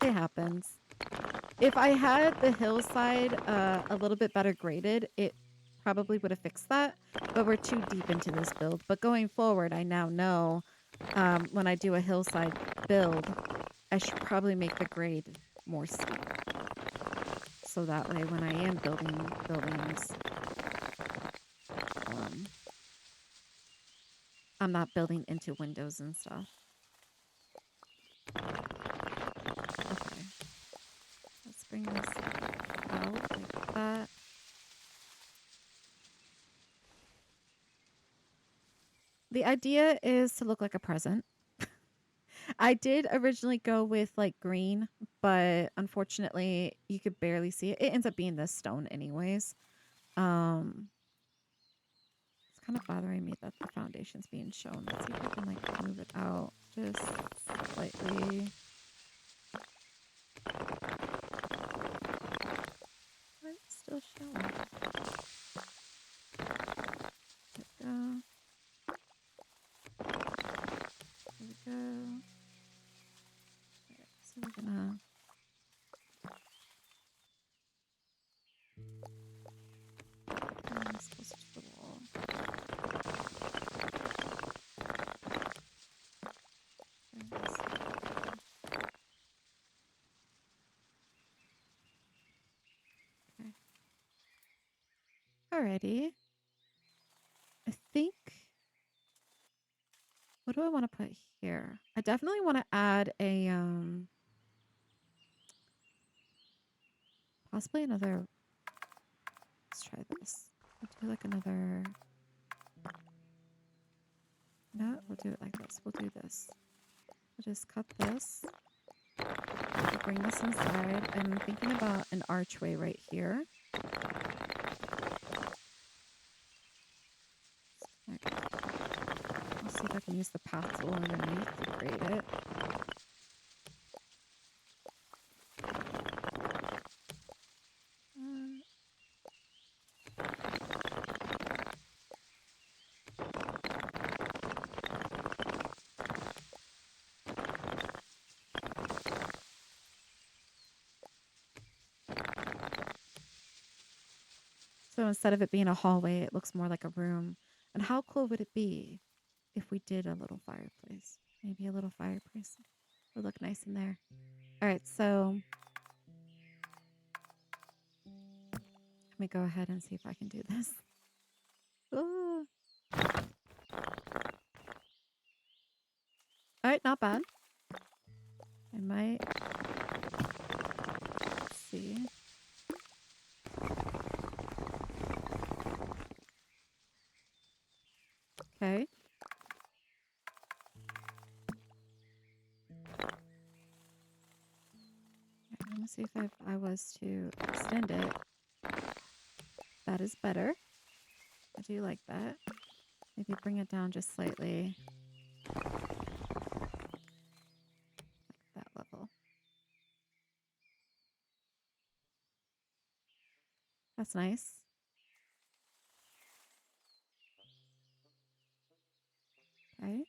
It happens. If I had the hillside a little bit better graded, it probably would have fixed that. But we're too deep into this build. But going forward, I now know when I do a hillside build, I should probably make the grade more steep. So that way when I am building buildings, I'm not building into windows and stuff. Okay. Let's bring this out like that. The idea is to look like a present. I did originally go with like green, but unfortunately you could barely see it. It ends up being this stone anyways. It's kind of bothering me that the foundation's being shown. Let's see if I can like move it out just slightly. But it's still showing. There we go. There we go. Alright, so we're gonna bring this closer to the wall. Bring this okay. Alrighty. I think what do I want to put here? I definitely want to add a possibly another. Let's try this. We'll do like another. No, we'll do it like this. We'll do this. We'll just cut this. We'll bring this inside. I'm thinking about an archway right here. I'll see if I can use the path tool underneath to grade it. So instead of it being a hallway, it looks more like a room. And how cool would it be if we did a little fireplace? Maybe a little fireplace would look nice in there. All right, so let me go ahead and see if I can do this. Ooh. All right, not bad. I might. Let's see. Okay. see if I was to extend it. That is better. I do like that. Maybe bring it down just slightly. Like that level. That's nice. Okay.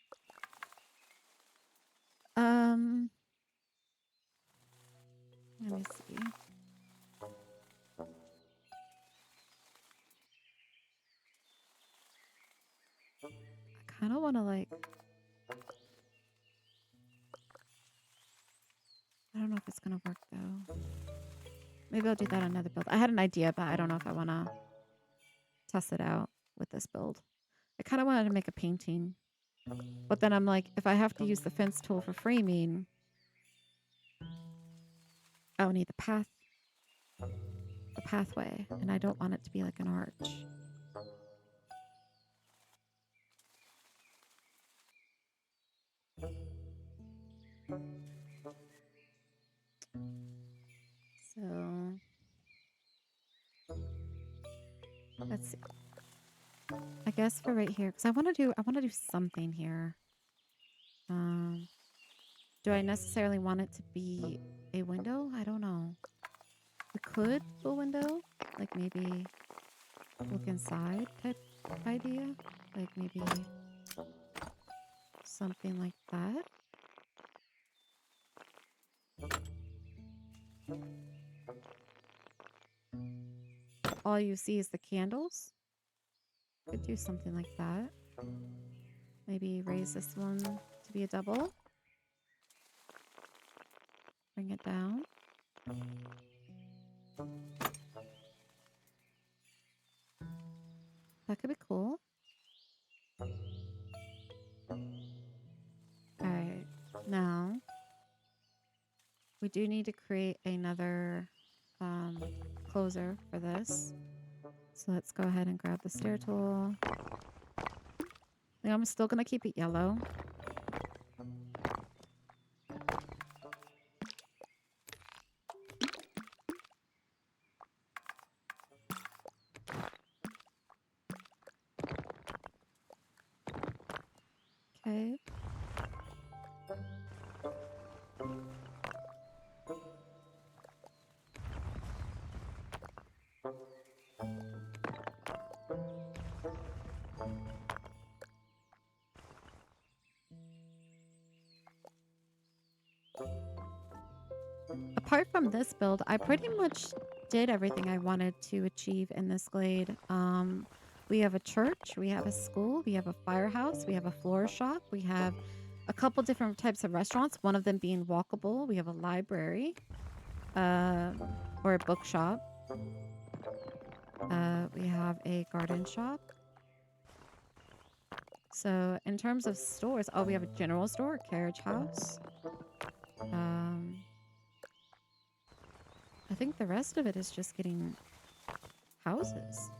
Let me see. I kind of want to like, I don't know if it's going to work though. Maybe I'll do that on another build. I had an idea, but I don't know if I want to test it out with this build. I kind of wanted to make a painting, but then I'm like, if I have to use the fence tool for framing, I'll need the pathway, and I don't want it to be like an arch. So let's see. I guess for right here, because I want to do something here. Do I necessarily want it to be a window? I don't know. We could do a window, like maybe look inside type idea, like maybe something like that. All you see is the candles. Could do something like that. Maybe raise this one to be a double. Bring it down. That could be cool. Alright. Now, we do need to create another closer for this. So let's go ahead and grab the stair tool. I'm still going to keep it yellow. Okay. Apart from this build, I pretty much did everything I wanted to achieve in this glade. We have a church, we have a school, we have a firehouse, we have a floor shop, we have a couple different types of restaurants, one of them being walkable. We have a library, or a bookshop. We have a garden shop. So in terms of stores, oh, we have a general store, a carriage house. I think the rest of it is just getting houses.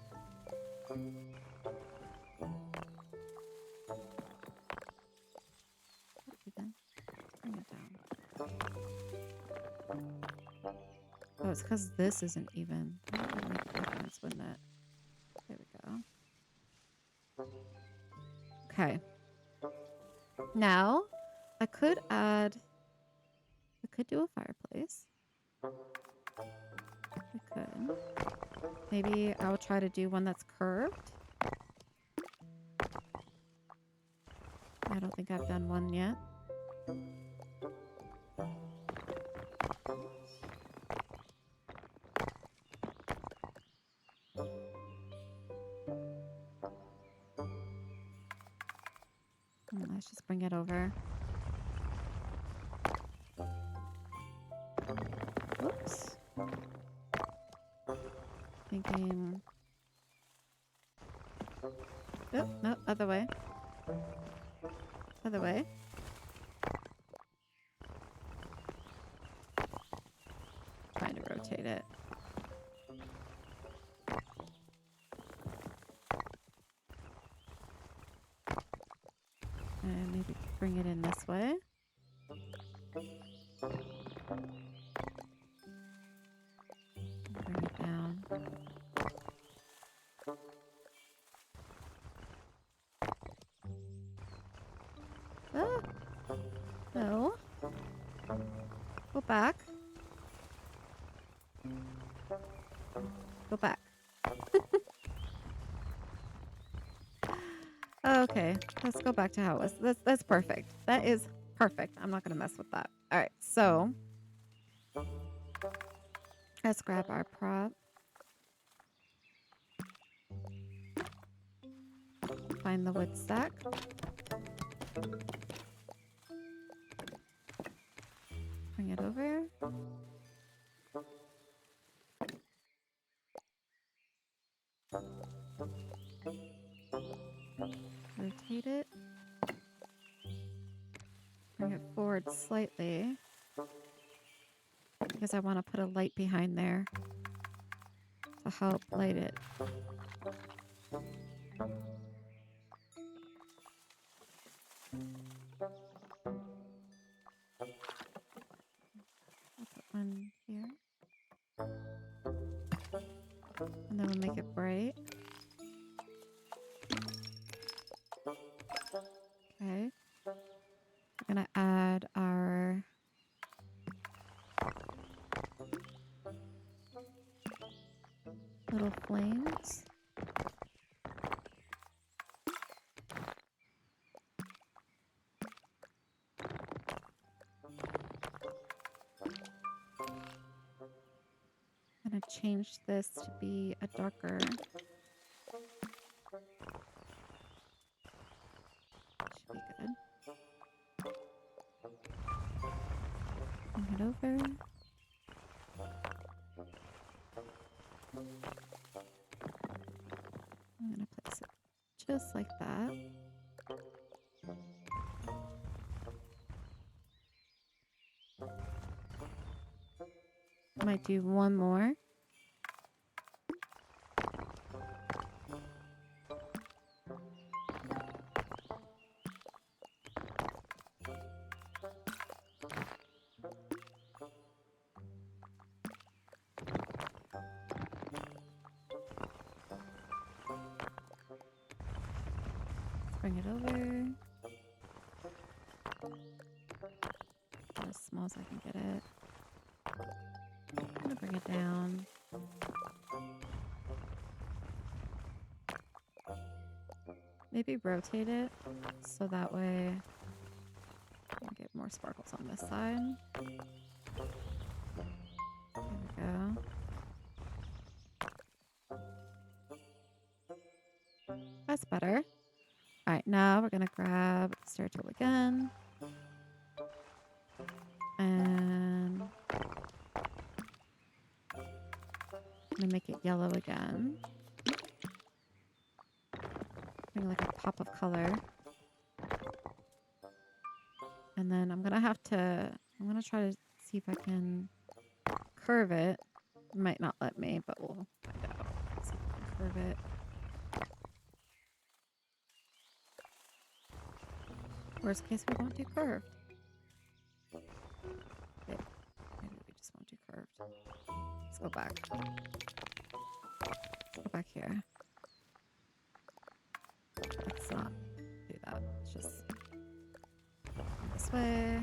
Even bring it down. Oh, it's because this isn't even. That would make a difference, wouldn't it? There we go. Okay. Now, I could do a fireplace. We could. Maybe I'll try to do one that's curved. I don't think I've done one yet. Let's just bring it over. Oops. Thinking. Oh, no, other way. Other way. Trying to rotate it. And maybe bring it in this way. back. Go back. Okay, let's go back to how it was. That's perfect. That is perfect. I'm not gonna mess with that. All right, so let's grab our prop. Find the wood stack. Bring it over. Rotate it. Bring it forward slightly because I want to put a light behind there to help light it. I'll put one here. And then we'll make it bright. Okay. We're going to add our little flames. I'm going to change this to be a darker. Should be good. Bring it over. I'm going to place it just like that. Might do one more. Bring it over. As small as I can get it. I'm gonna bring it down. Maybe rotate it so that way I can get more sparkles on this side. There we go. That's better. All right, now we're gonna grab the stair tool again. And I'm gonna make it yellow again. Bring like a pop of color. And then I'm gonna try to see if I can curve it. It might not let me, but we'll find out. See if I can curve it. Worst case, we won't do curved. Okay. Maybe we just won't do curved. Let's go back. Let's go back here. Let's not do that. Let's just go this way.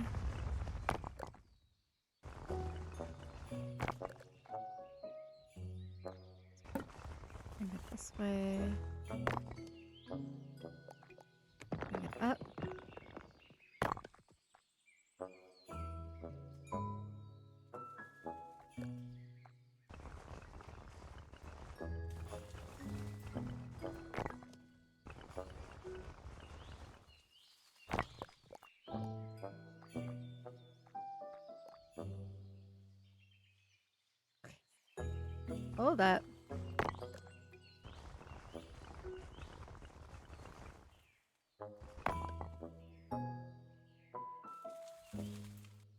Bring it this way. Bring it up. Hold that.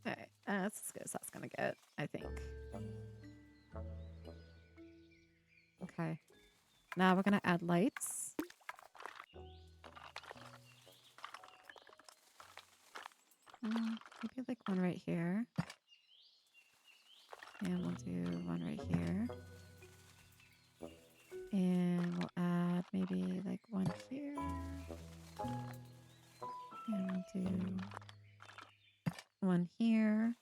Okay, that's as good as that's gonna get, I think. Okay, now we're gonna add lights. Maybe like one right here. And we'll do one right here. And we'll add maybe like one here. And we'll do one here.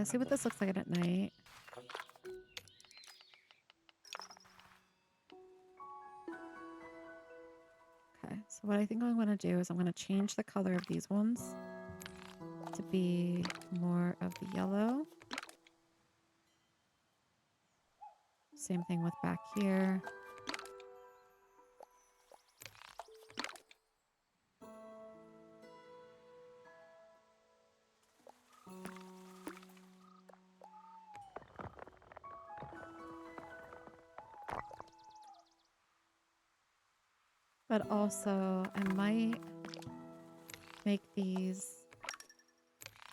Let's see what this looks like at night. Okay, so what I think I'm going to do is I'm going to change the color of these ones to be more of the yellow. Same thing with back here. But also, I might make these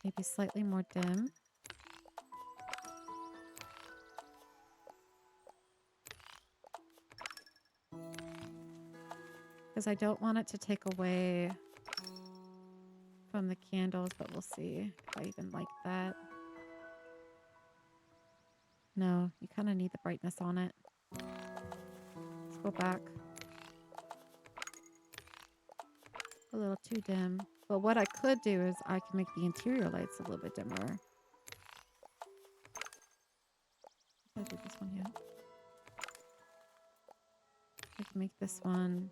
maybe slightly more dim. Because I don't want it to take away from the candles, but we'll see if I even like that. No, you kind of need the brightness on it. Let's go back. A little too dim. But what I could do is I can make the interior lights a little bit dimmer. I did this one yet. I can make this one.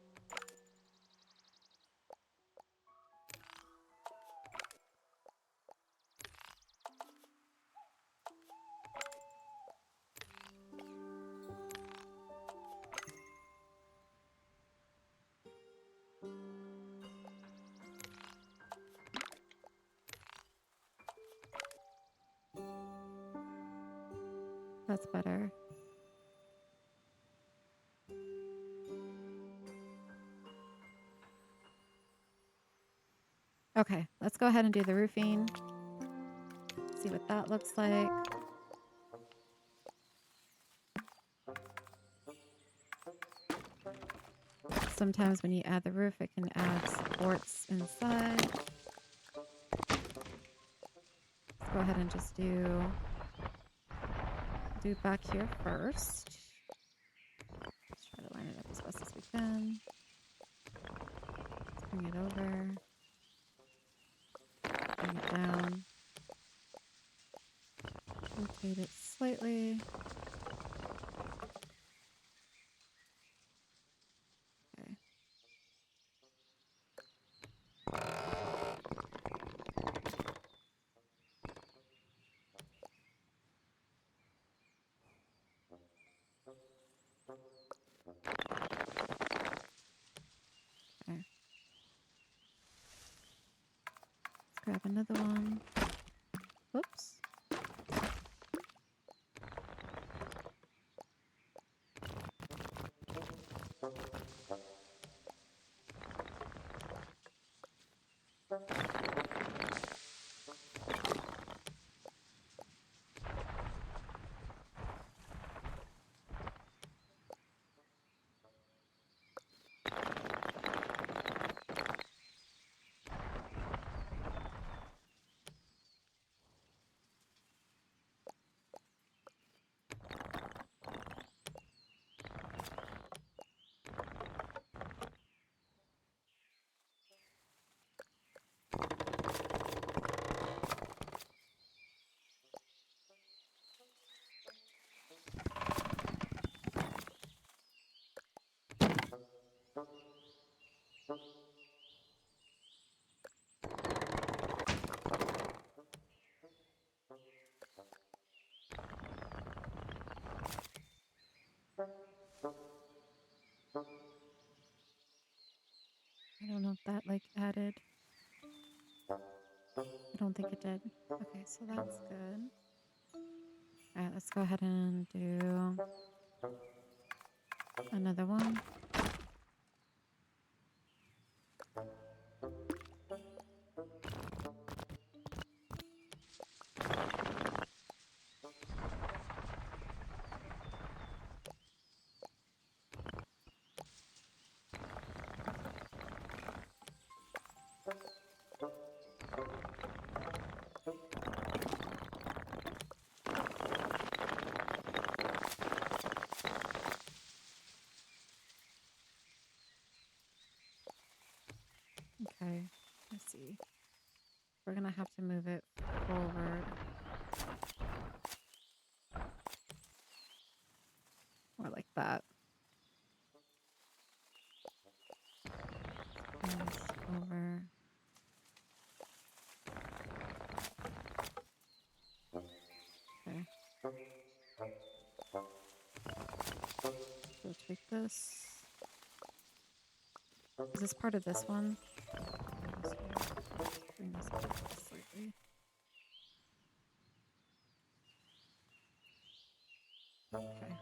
That's better. Okay, let's go ahead and do the roofing. See what that looks like. Sometimes when you add the roof, it can add supports inside. Let's go ahead and just do back here first. Let's try to line it up as best as we can. Let's bring it over. Bring it down. Rotate it slightly. Okay. Okay. Let's grab another one. Whoops. I don't know if that added. I don't think it did. Okay, so that's good. All right, let's go ahead and do another one. Okay, let's see. We're gonna have to move it forward. More like that. Bring this over. Okay. Rotate this. Is this part of this one? So bring this back slightly. Okay.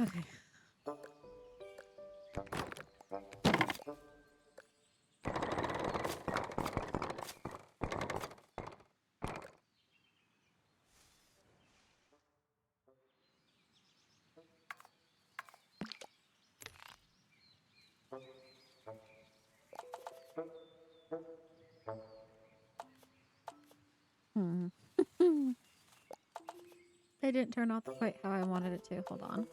Okay. Hmm. It didn't turn out quite how I wanted it to. Hold on.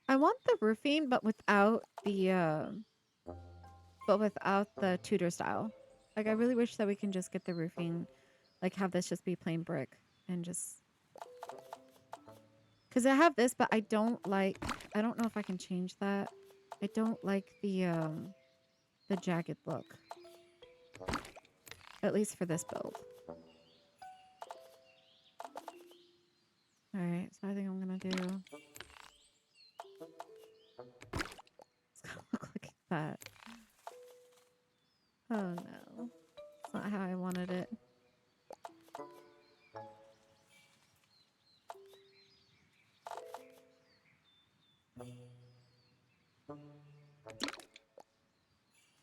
I want the roofing, but without the Tudor style. Like, I really wish that we can just get the roofing, like have this just be plain brick and just because I have this, but I don't know if I can change that. I don't like the jagged look, at least for this build. All right, so I think I'm gonna do. It's gonna look like that. Oh no, it's not how I wanted it.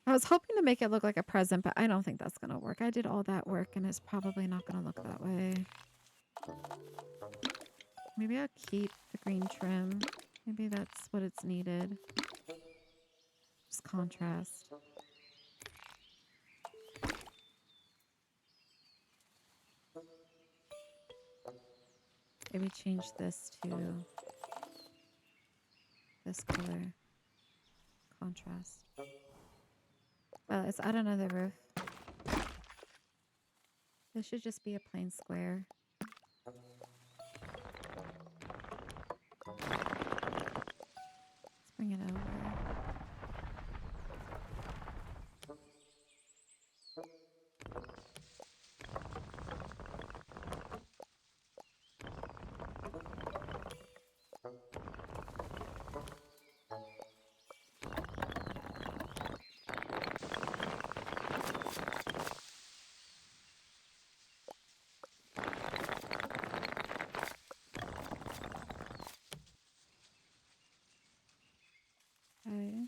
I was hoping to make it look like a present, but I don't think that's gonna work. I did all that work and it's probably not gonna look that way. Maybe I'll keep the green trim. Maybe that's what it's needed. Just contrast. Maybe change this to this color. Contrast. Let's add another roof. This should just be a plain square. Let's bring it over. Okay.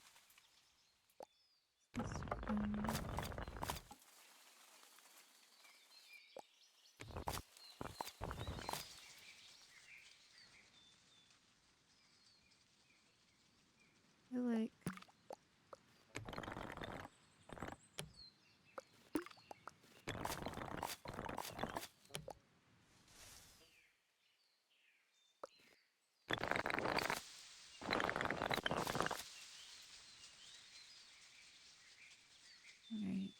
I like. Alright.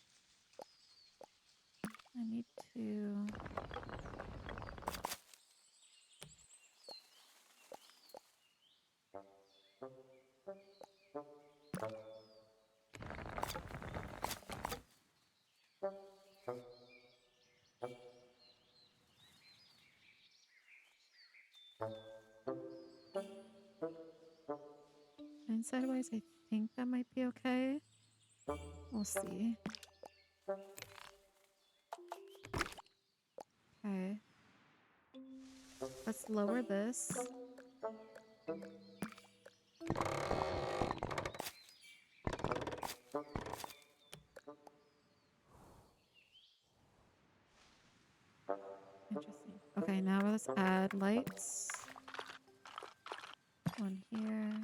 I need to. And sideways, I think that might be okay. We'll see. Okay. Let's lower this. Interesting. Okay, now let's add lights. One here.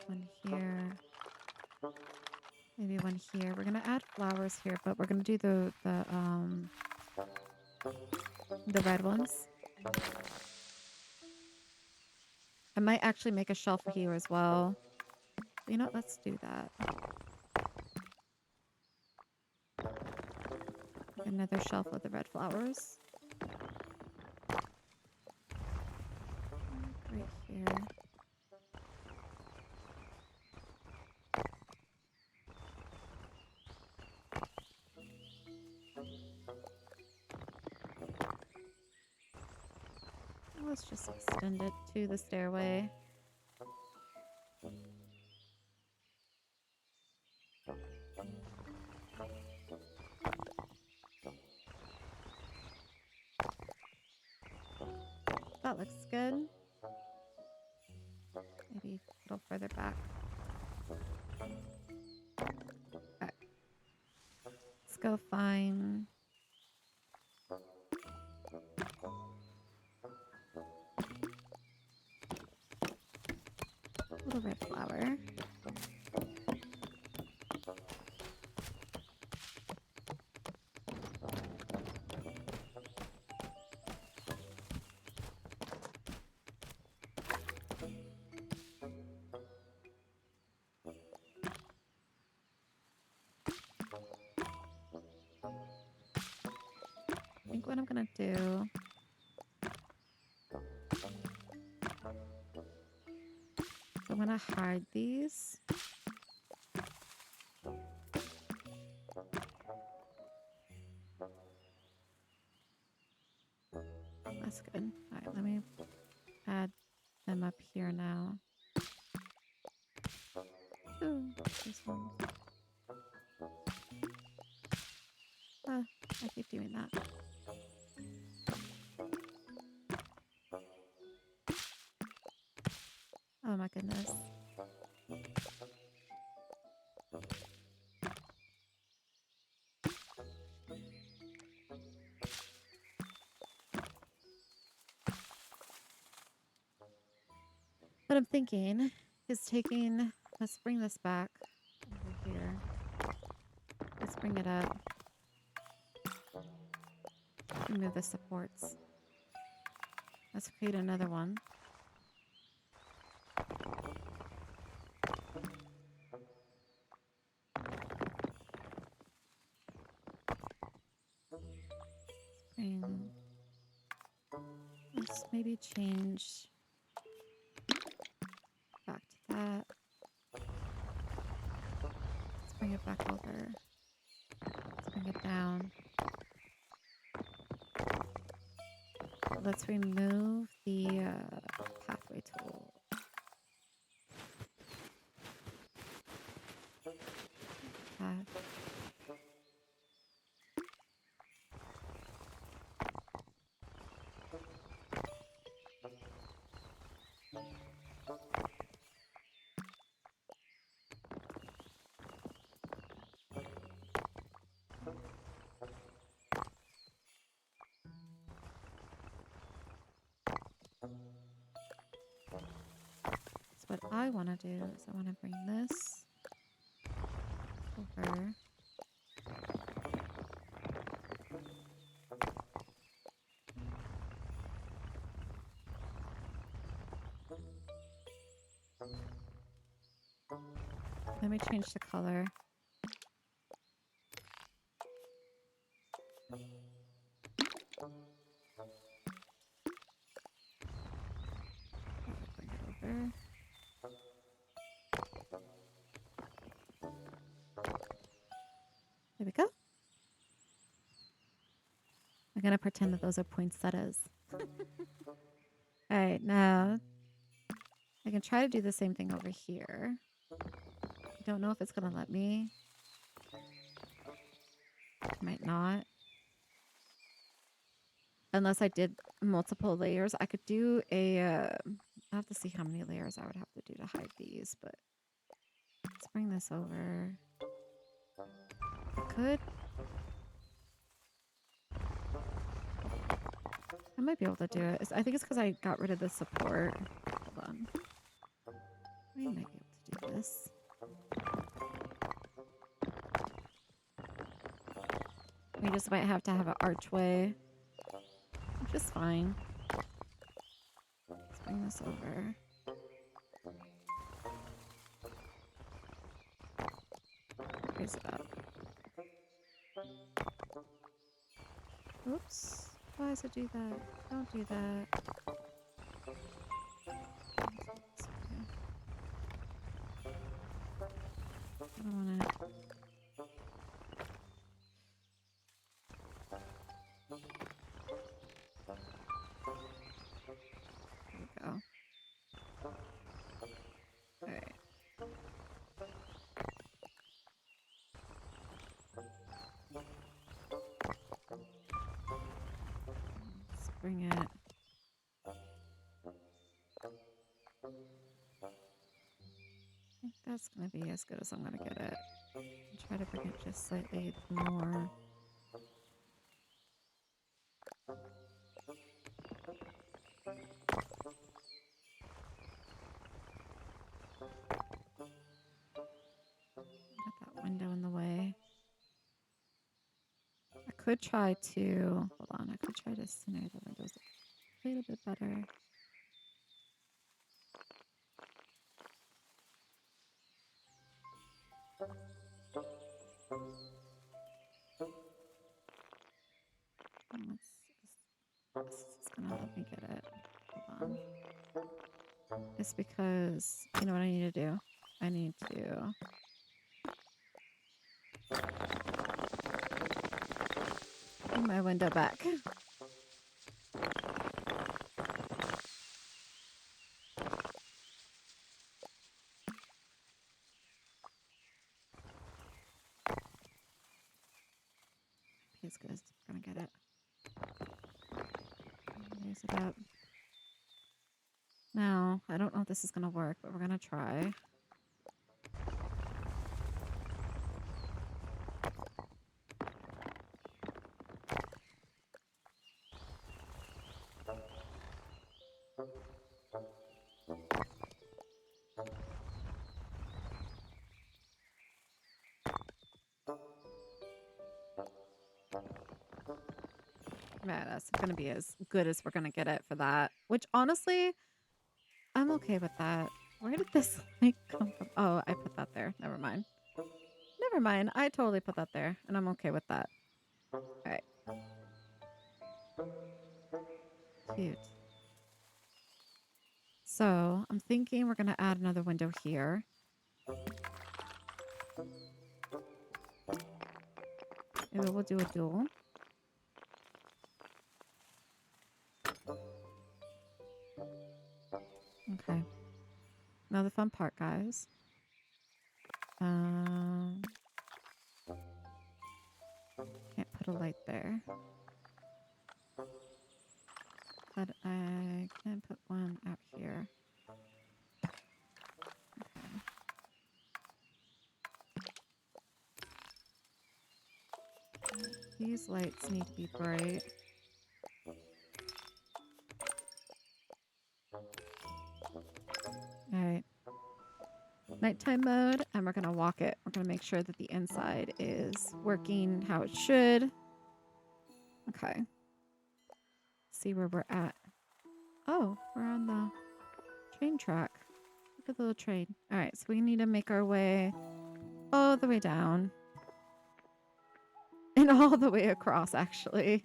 One here. Maybe one here. We're gonna add flowers here, but we're gonna do the red ones. I might actually make a shelf here as well. You know, let's do that. Another shelf with the red flowers. Right here. Let's just extend it to the stairway. That looks good. Maybe a little further back. Okay. Let's go find a little red flower. I think what I'm gonna do is I'm gonna hide these. That's good. All right, let me add them up here now. Ooh, this one. I keep doing that. Oh my goodness. What I'm thinking is taking, let's bring this back over here. Let's bring it up. Remove the supports. Let's create another one. Let's maybe change back to that. Let's bring it back over. Let's bring it down. Let's remove the pathway tool. Path. So what I want to do is I want to bring this over. Let me change the color. Bring it over. There we go. I'm going to pretend that those are poinsettias. All right, now I can try to do the same thing over here. I don't know if it's going to let me. It might not. Unless I did multiple layers. I could do a... I have to see how many layers I would have to do to hide these, but let's bring this over. I could. I might be able to do it. I think it's because I got rid of the support. Hold on. We might be able to do this. We just might have to have an archway, which is fine. Let's bring this over. Raise it up. Oops. Why does it do that? Don't do that. It's okay. I don't want it. There we go. All right. Let's bring it. I think that's going to be as good as I'm going to get it. I'll try to bring it just slightly more. Got that window in the way. I could try to, hold on, I could try to center the windows a little bit better. This is gonna let me get it. Hold on. It's because, you know what I need to do? I need to bring my window back. Be as good as we're gonna get it. Raise it up. Now, I don't know if this is gonna work, but we're gonna try. Yeah, that's gonna be as good as we're gonna get it for that. Which honestly, I'm okay with that. Where did this light come from? Oh, I put that there. Never mind. Never mind. I totally put that there, and I'm okay with that. All right. Cute. So I'm thinking we're gonna add another window here. Maybe we'll do a dual. Okay. Now the fun part, guys. Can't put a light there. But I can put one out here. Okay. These lights need to be bright. All right. Nighttime mode, and we're going to walk it. We're going to make sure that the inside is working how it should. Okay. See where we're at. Oh, we're on the train track. Look at the little train. All right, so we need to make our way all the way down. And all the way across, actually.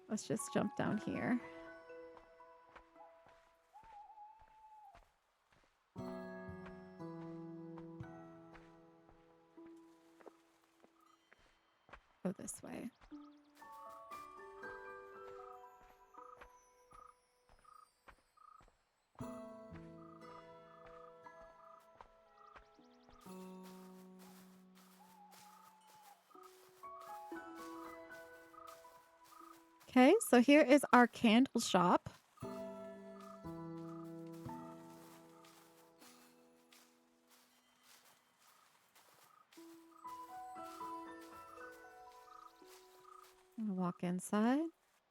Let's just jump down here. Go this way. Okay, so here is our candle shop. I'm gonna walk inside.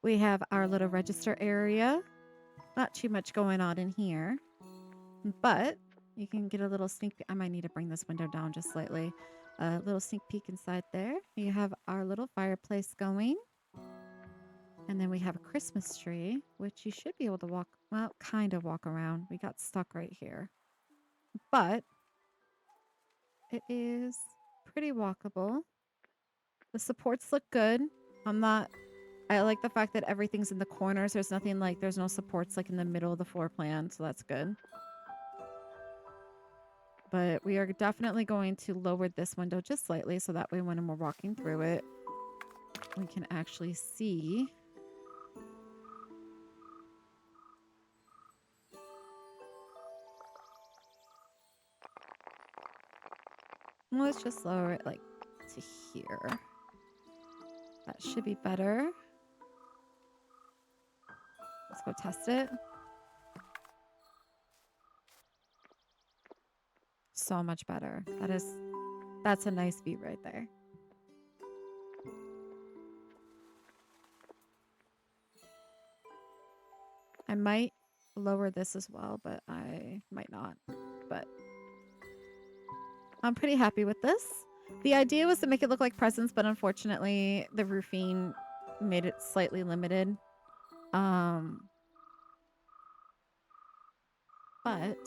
We have our little register area. Not too much going on in here, but you can get a little sneak peek. I might need to bring this window down just slightly. a little sneak peek inside there. You have our little fireplace going. And then we have a Christmas tree, which you should be able to walk, well, kind of walk around. We got stuck right here. But it is pretty walkable. The supports look good. I like the fact that everything's in the corners. There's nothing like, there's no supports like in the middle of the floor plan. So that's good. But we are definitely going to lower this window just slightly. So that way when we're walking through it, we can actually see. Let's just lower it like to here. That should be better. Let's go test it. So much better. That's a nice view right there. I might lower this as well, but I might not. But I'm pretty happy with this. The idea was to make it look like presents, but unfortunately the roofing made it slightly limited. But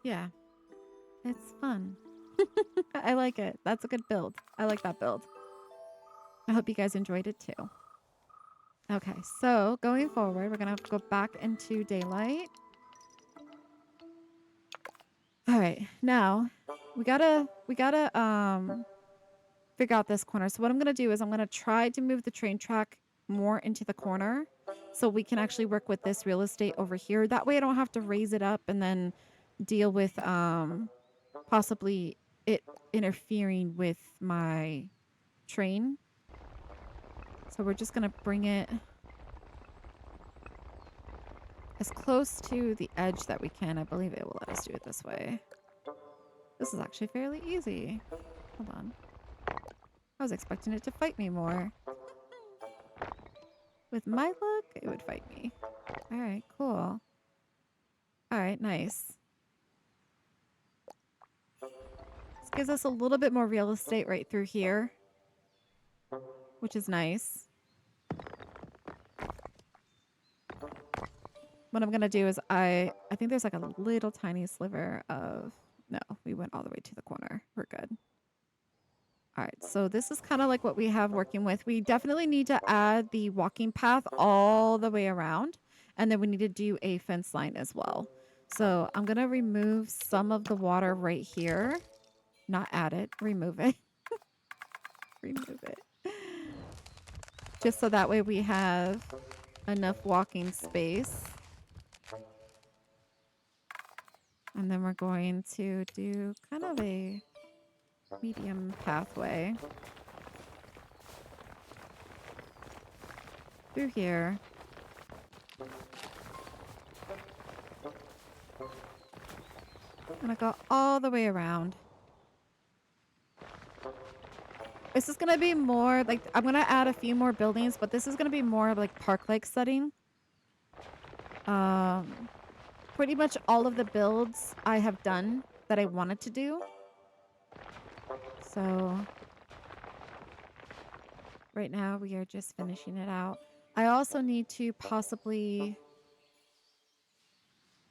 yeah, it's fun. I like it. That's a good build. I like that build. I hope you guys enjoyed it too. Okay, so going forward, we're gonna have to go back into daylight. All right, now we gotta figure out this corner. So what I'm gonna do is I'm gonna try to move the train track more into the corner so we can actually work with this real estate over here. That way I don't have to raise it up and then deal with possibly it interfering with my train. So we're just gonna bring it as close to the edge that we can. I believe it will let us do it this way. This is actually fairly easy. Hold on. I was expecting it to fight me more. With my luck, it would fight me. All right, cool. All right, nice. This gives us a little bit more real estate right through here, which is nice. What I'm going to do is I think there's like a little tiny sliver of... No, we went all the way to the corner. We're good. All right, so this is kind of like what we have working with. We definitely need to add the walking path all the way around. And then we need to do a fence line as well. So I'm going to remove some of the water right here. Not add it, remove it. Remove it. Just so that way we have enough walking space. And then we're going to do kind of a medium pathway through here. And I go all the way around. This is going to be more like, I'm going to add a few more buildings, but this is going to be more of like park-like setting. Pretty much all of the builds I have done that I wanted to do. So right now we are just finishing it out. I also need to possibly...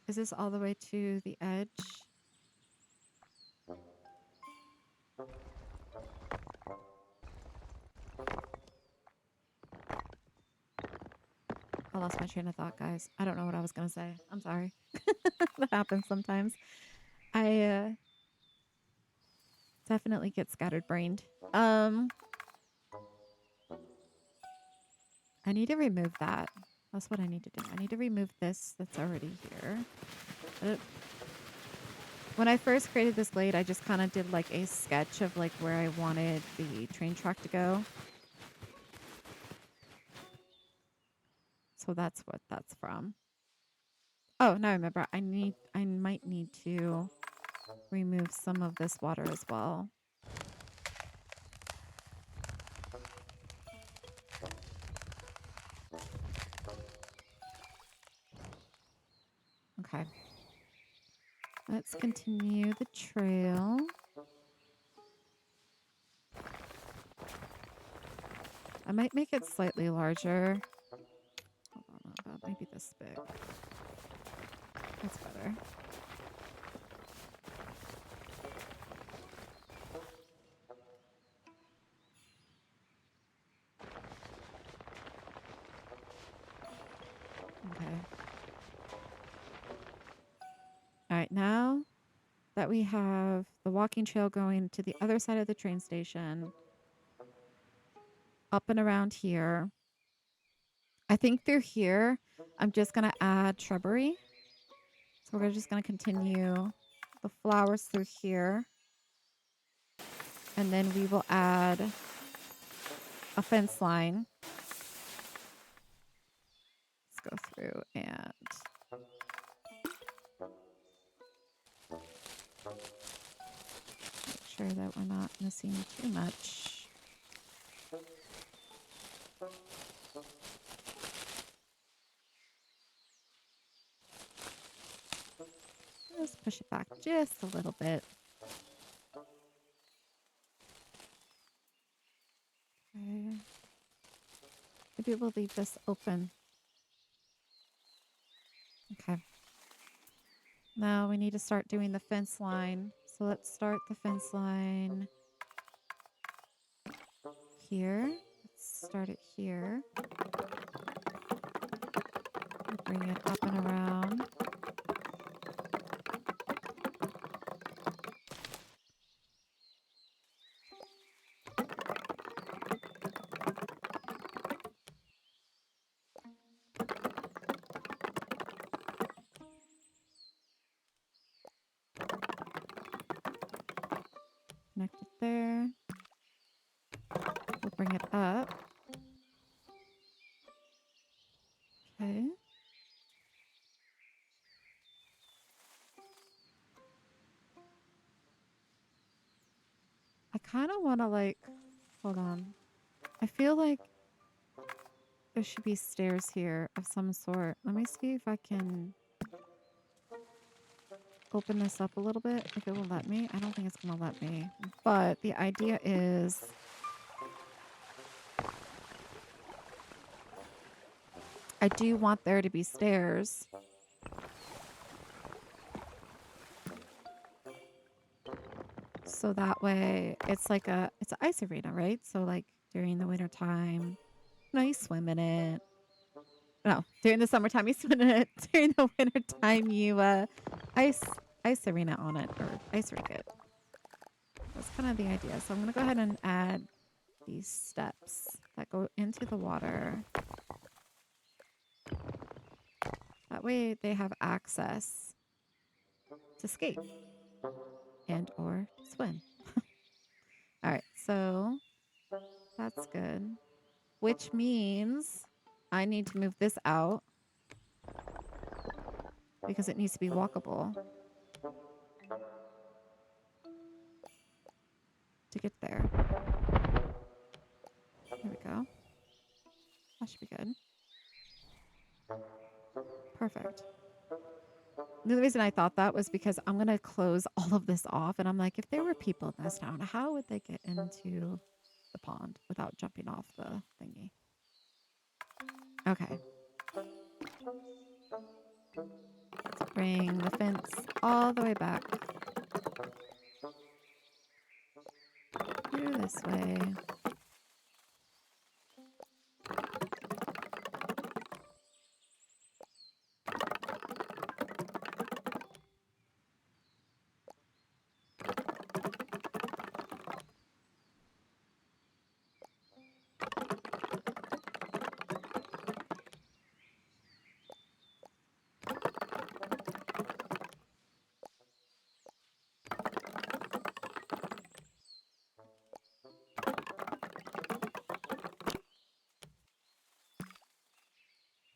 Is this all the way to the edge? I lost my train of thought, guys. I don't know what I was going to say. I'm sorry. That happens sometimes. I definitely get scattered brained. I need to remove that. That's what I need to do. I need to remove this that's already here. When I first created this glade, I just kind of did like a sketch of like where I wanted the train track to go. So that's what that's from. Oh, now I remember. I might need to remove some of this water as well. Okay. Let's continue the trail. I might make it slightly larger. Hold on, about maybe this big. That's better. Okay. All right, now that we have the walking trail going to the other side of the train station, up and around here, I think through here, I'm just going to add shrubbery. So we're just going to continue the flowers through here. And then we will add a fence line. Let's go through and make sure that we're not missing too much. Let's push it back just a little bit. Okay. Maybe we'll leave this open. Okay. Now we need to start doing the fence line. So let's start the fence line here. Let's start it here. Bring it up and around. Connect it there. We'll bring it up. Okay. I kind of want to hold on. I feel like there should be stairs here of some sort. Let me see if I can open this up a little bit. If it will let me. I don't think it's going to let me. But the idea is I do want there to be stairs. So that way it's like it's an ice arena, right? So like during the winter time, you swim in it. No, during the summertime you swim in it. During the winter time you ice ice arena on it or ice rink it. That's kind of the idea. So I'm gonna go ahead and add these steps that go into the water. That way they have access to skate and or swim. All right, so that's good. Which means I need to move this out because it needs to be walkable to get there. There we go. That should be good. Perfect. The reason I thought that was because I'm going to close all of this off. And I'm like, if there were people in this town, how would they get into the pond without jumping off the thingy? Okay. Let's bring the fence all the way back through this way.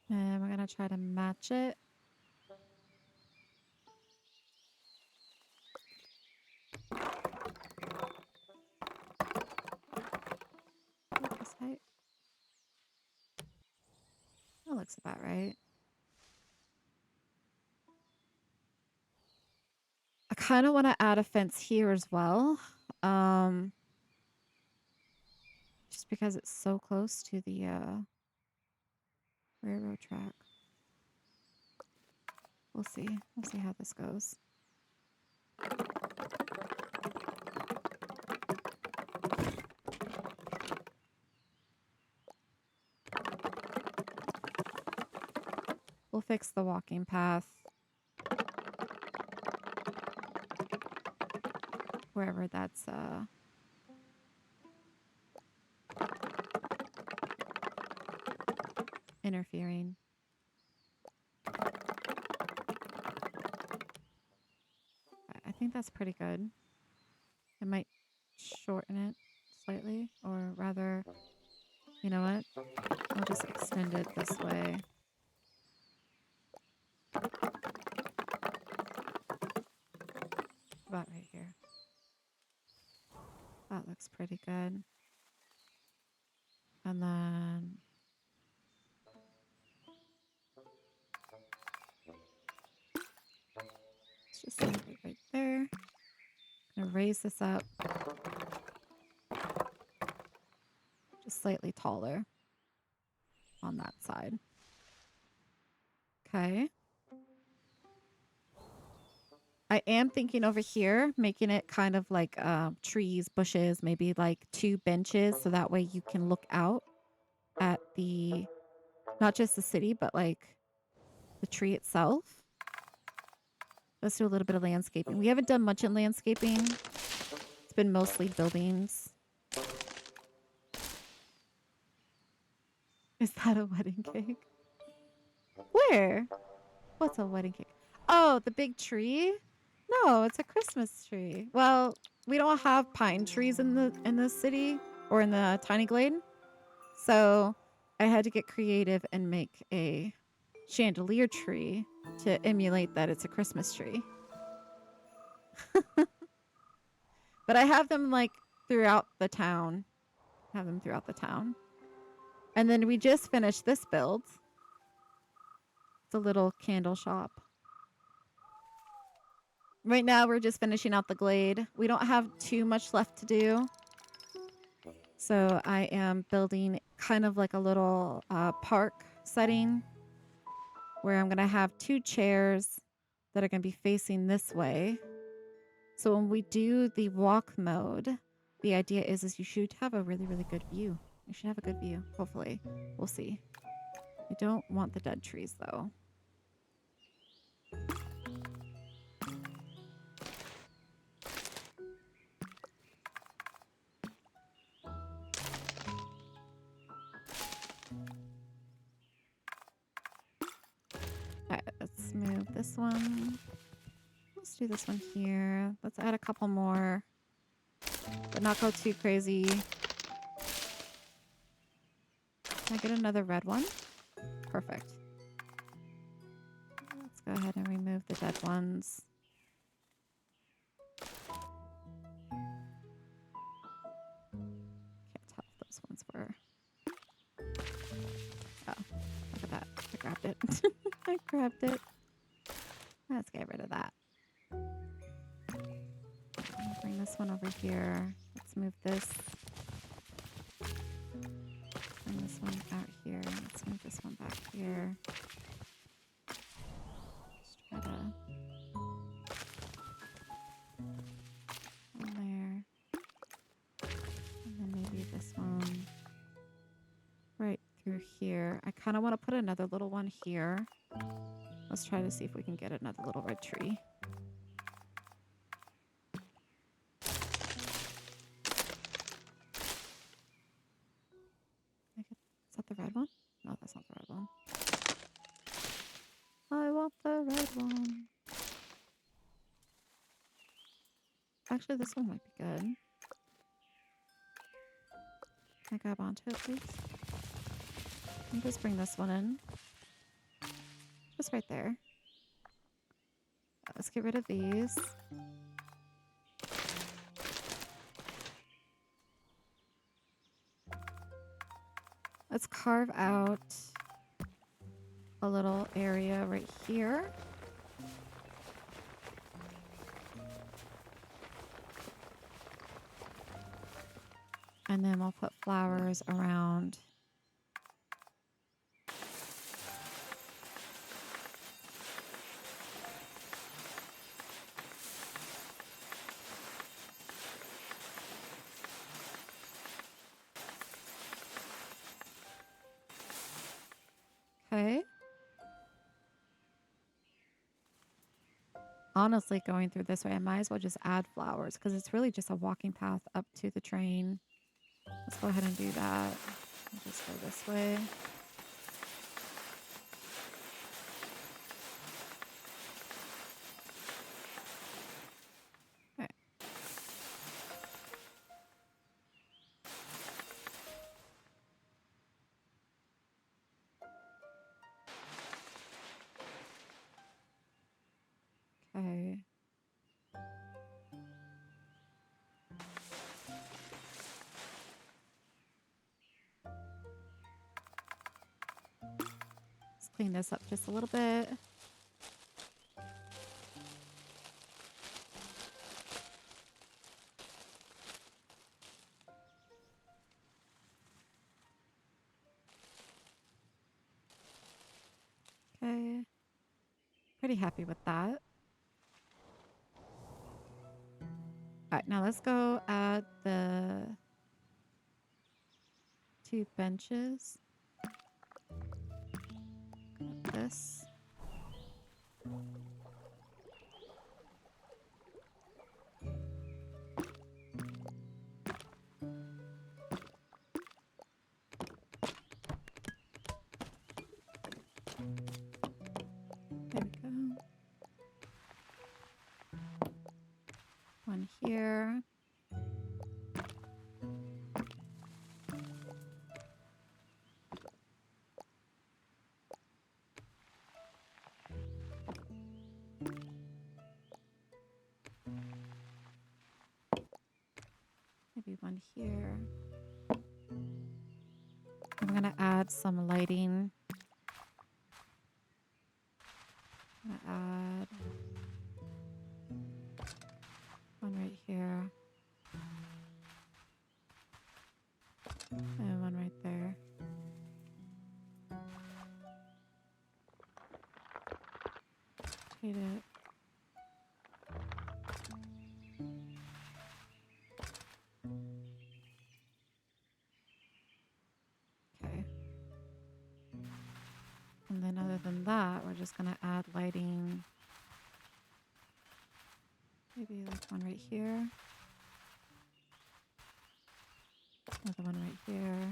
And we're going to try to match it. This height. That looks about right. I kind of want to add a fence here as well. just because it's so close to the railroad track. We'll see. We'll see how this goes. We'll fix the walking path wherever that's interfering. I think that's pretty good. I might shorten it slightly, or rather, you know what? I'll just extend it this way. About right here. That looks pretty good. And then let's just leave it right there. I'm gonna raise this up just slightly taller on that side. Okay. I am thinking over here, making it kind of like trees, bushes, maybe like 2 benches. So that way you can look out at the, not just the city, but like the tree itself. Let's do a little bit of landscaping. We haven't done much in landscaping. It's been mostly buildings. Is that a wedding cake? Where? What's a wedding cake? Oh, the big tree? No, it's a Christmas tree. Well, we don't have pine trees in the city or in the tiny glade. So I had to get creative and make a chandelier tree to emulate that it's a Christmas tree. But I have them like throughout the town. And then we just finished this build. It's a little candle shop. Right now we're just finishing out the glade. We don't have too much left to do. So I am building kind of like a little park setting where I'm going to have 2 chairs that are going to be facing this way. So when we do the walk mode, the idea is you should have a really, really good view. You should have a good view, hopefully. We'll see. I don't want the dead trees, though. Alright, let's move this one. Let's do this one here. Let's add a couple more, but not go too crazy. Can I get another red one? Perfect. Let's go ahead and remove the dead ones. Can't tell if those ones were. Oh, look at that. I grabbed it. I grabbed it. Let's get rid of that. I'll bring this one over here. Let's move this. Bring this one out here. Let's move this one back here. Just try to... One there. And then maybe this one right through here. I kind of want to put another little one here. Let's try to see if we can get another little red tree. Is that the red one? No, that's not the red one. I want the red one. Actually, this one might be good. Can I grab onto it, please? Let me just bring this one in. Just right there. Let's get rid of these. Let's carve out a little area right here. And then we'll put flowers around. Okay. Honestly, going through this way, I might as well just add flowers because it's really just a walking path up to the train. Let's go ahead and do that. I'll just go this way. Okay. Okay. Let's clean this up just a little bit. Okay. Pretty happy with that. All right, now let's go add the 2 benches. Like this. There we go. One here. Maybe one here. I'm going to add some lighting. I'm going to add one right here. And one right there. Rotate it. Okay. And then other than that, we're just going to add lighting. Maybe like one right here. Another one right here.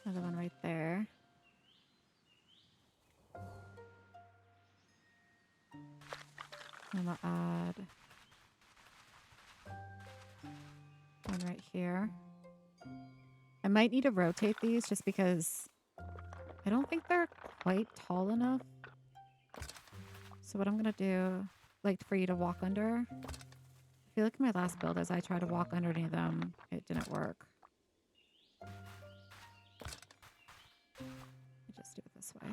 Another one right there. And we'll add one right here. I might need to rotate these just because I don't think they're quite tall enough. So what I'm going to do, like for you to walk under, I feel like in my last build as I tried to walk underneath them, it didn't work. I just do it this way.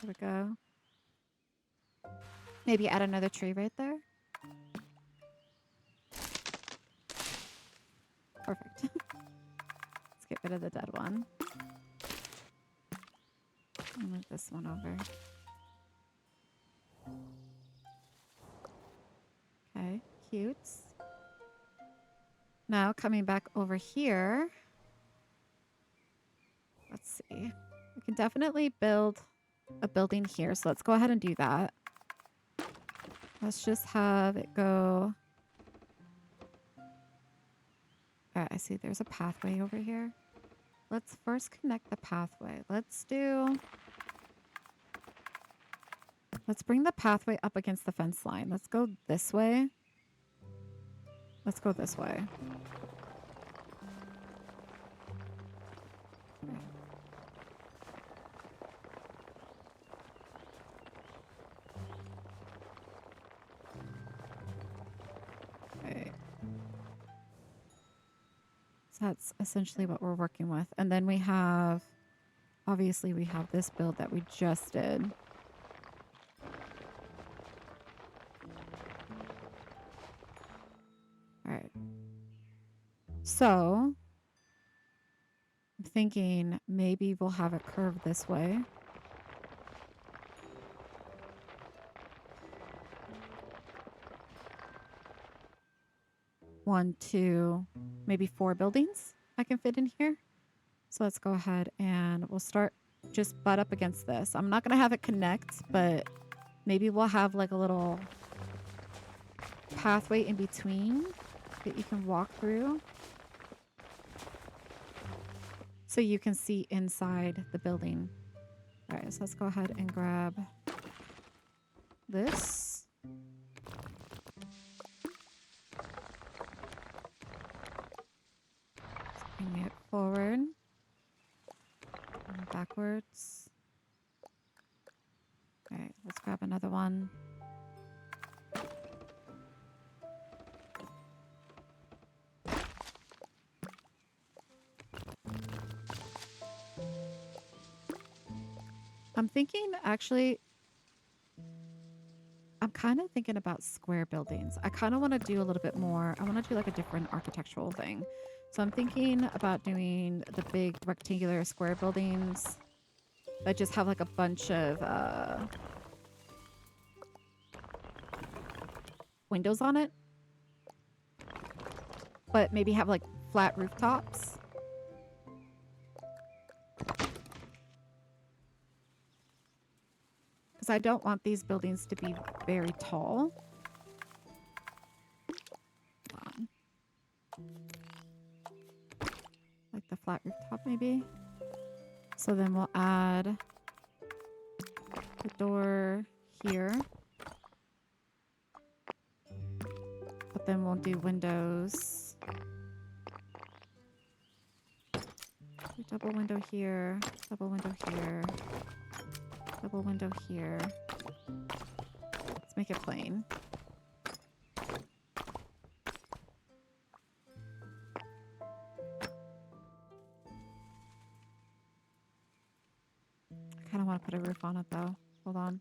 There we go. Maybe add another tree right there. Perfect. Let's get rid of the dead one. And move this one over. Okay, cute. Now coming back over here. Let's see. We can definitely build a building here. So let's go ahead and do that. Let's just have it go. All right, I see there's a pathway over here. Let's first connect the pathway. Let's bring the pathway up against the fence line. Let's go this way. Let's go this way. So that's essentially what we're working with. And then obviously we have this build that we just did. All right. So I'm thinking maybe we'll have it curved this way. One, two, maybe 4 buildings I can fit in here. So let's go ahead and we'll start just butt up against this. I'm not going to have it connect, but maybe we'll have like a little pathway in between that you can walk through. So you can see inside the building. All right, so let's go ahead and grab this. Let's bring it forward and backwards. All right, let's grab another one. I'm thinking actually I'm kind of thinking about square buildings. I kind of want to do a little bit more. I want to do like a different architectural thing. So I'm thinking about doing the big rectangular square buildings that just have like a bunch of windows on it, but maybe have like flat rooftops. Because I don't want these buildings to be very tall. Like the flat rooftop maybe. So then we'll add the door here. But then we'll do windows. Do double window here, double window here, double window here. Let's make it plain. I kind of want to put a roof on it though. Hold on.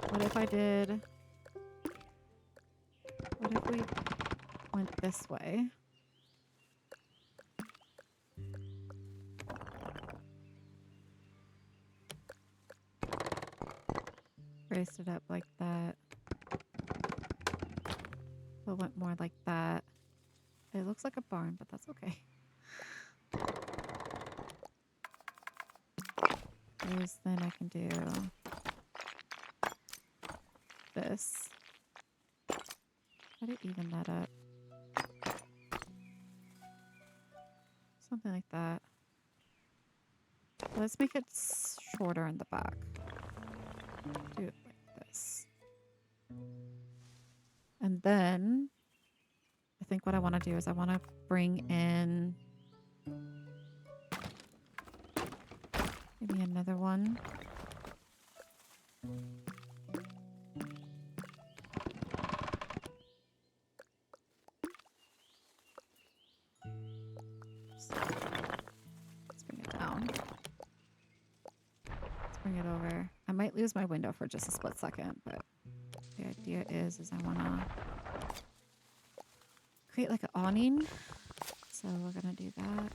What if we went this way? Raised it up like that. But went more like that. It looks like a barn, but that's okay. Then I can do this. Try to even that up. Something like that. Let's make it shorter in the back. Do it like this. And then I think what I want to do is I want to bring in maybe another one. Let's bring it down. Let's bring it over. I might lose my window for just a split second, but the idea is I want to create like an awning. So we're going to do that.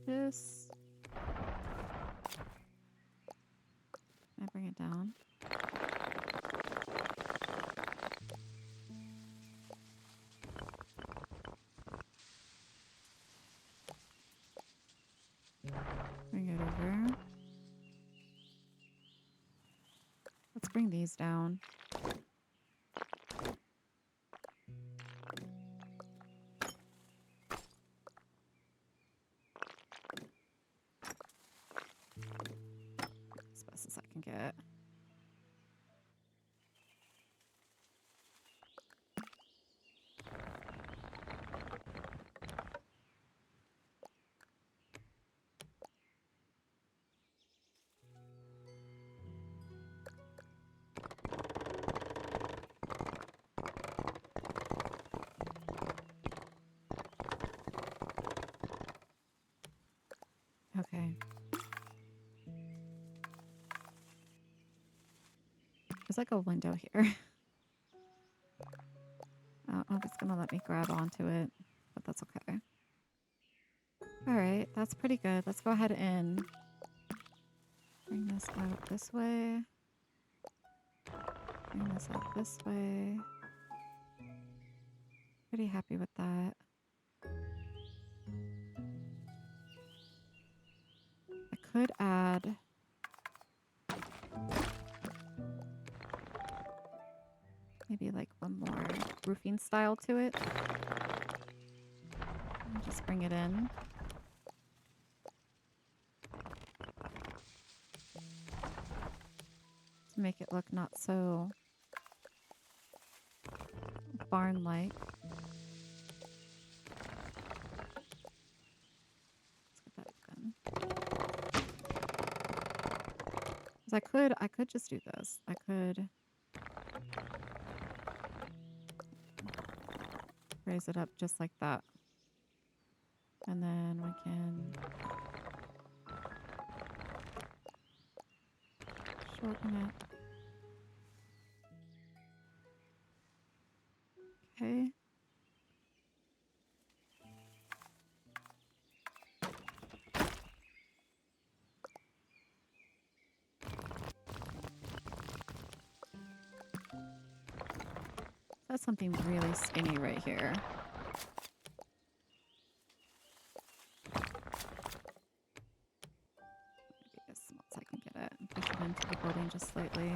This. Can I bring it down? Bring it over. Let's bring these down. As best as I can get. There's like a window here. I don't know if it's gonna let me grab onto it, but that's okay. All right, that's pretty good. Let's go ahead and bring this out this way. Bring this out this way. Pretty happy with that. I could add maybe like one more roofing style to it. And just bring it in. To make it look not so barn-like. Let's get that even. 'Cause I could just do this. I could raise it up just like that. And then we can shorten it. Okay. That's something really skinny right here. Maybe as small as I can get it and push it into the building just slightly.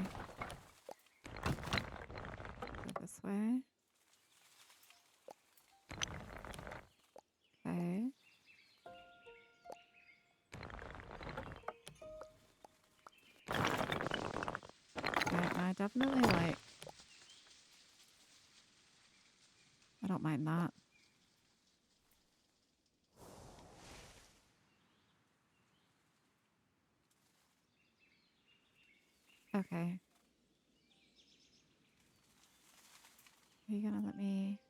Go this way. Okay. Okay, I definitely like... I don't mind that. Okay. Are you gonna let me...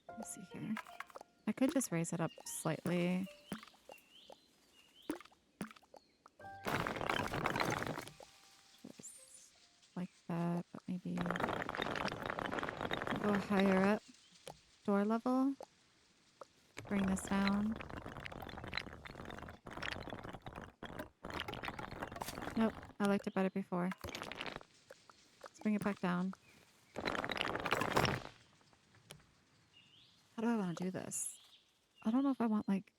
Let's see here. I could just raise it up slightly. Just like that, but maybe go higher up. Door level. Bring this down. Nope, I liked it better before. Let's bring it back down. How do I want to do this? I don't know if I want like...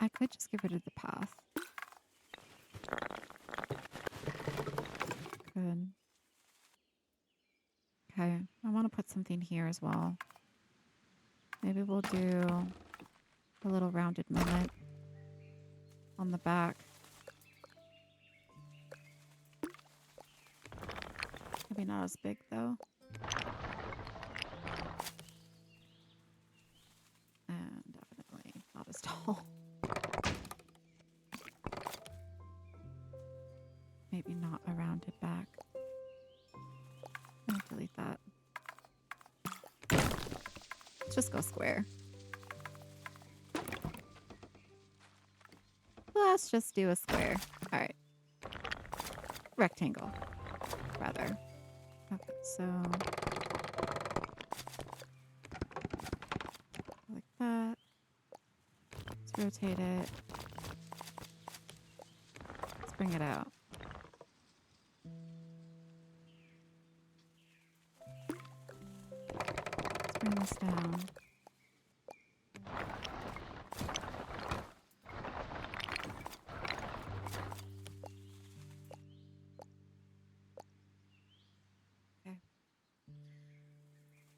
I could just get rid of the path. Good. Okay, I want to put something here as well. Maybe we'll do a little rounded mullet on the back. Maybe not as big though. And definitely not as tall. Maybe not a rounded back. I'm gonna delete that. Let's just go square. Let's just do a square. All right. Rectangle, rather. Okay, so like that. Let's rotate it. Let's bring it out. Let's bring this down. Okay.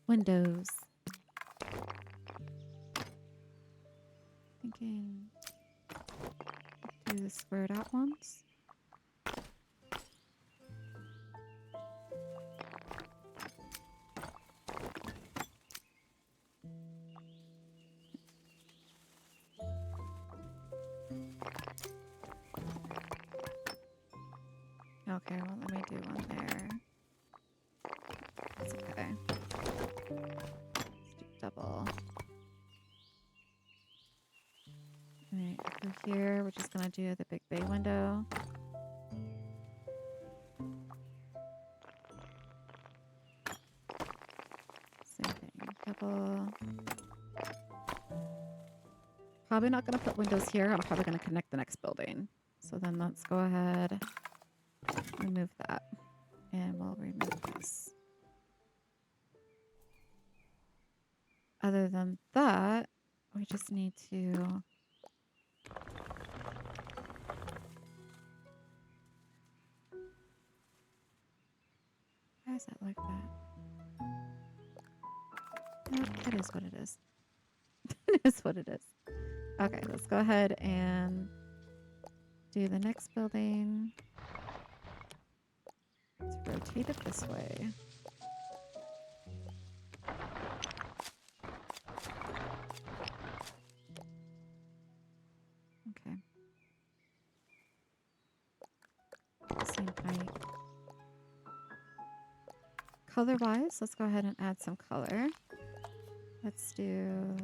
Windows. Thinking do the squared out ones. Okay, well, let me do one there. That's okay. Let's do double. Alright, So here, we're just going to do the big bay window. Same thing. Double. Probably not going to put windows here. I'm probably going to connect the next building. So then let's go ahead, remove that. And we'll remove this. Other than that, we just need to... Why is that like that? Nope, it is what it is. It is what it is. Okay, let's go ahead and do the next building. Let's rotate it this way. Okay. Same height. Color-wise, let's go ahead and add some color. Let's do...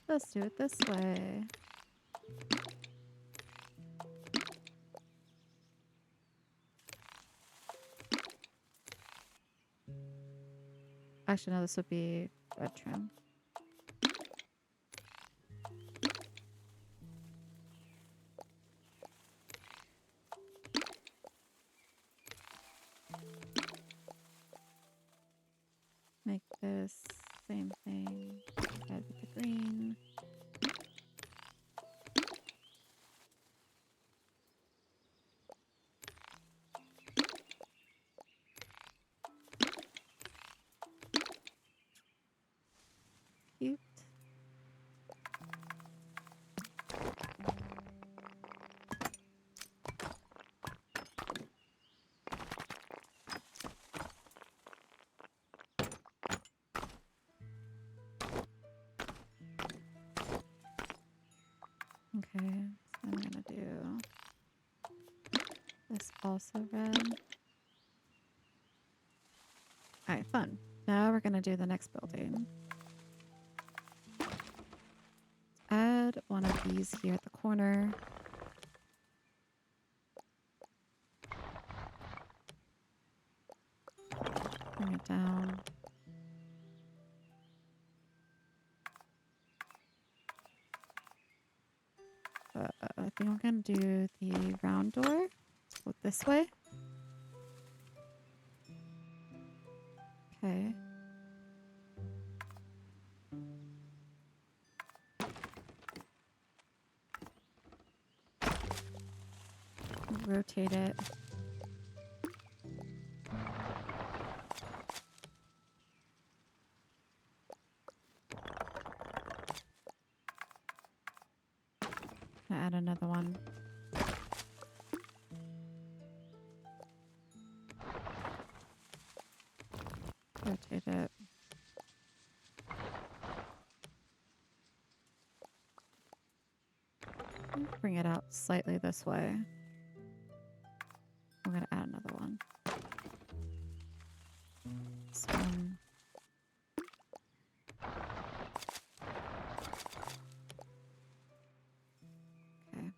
Let's do it this way. Actually, no, this would be red trim. Make this same thing. Add with the green. Cute. Okay, so I'm gonna do this also red. Alright, fun. Now we're gonna do the next building. Add one of these here at the corner. Bring it down. I think I'm gonna do the round door. Look this way. Okay. Rotate it. Add another one. Rotate it. Bring it out slightly this way. I'm going to add another one. This one. Okay.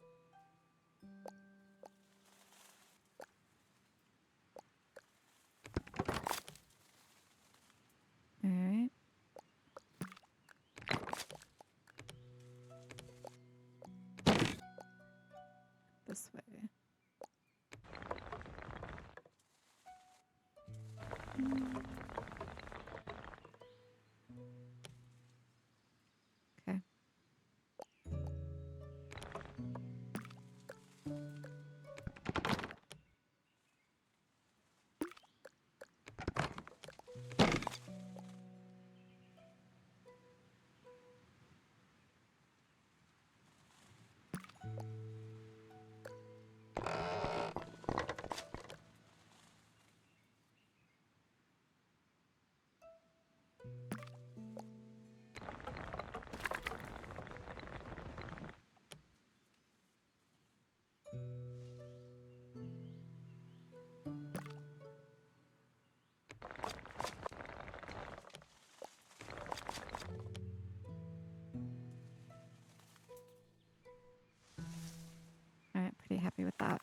All right. This way. Okay. happy with that.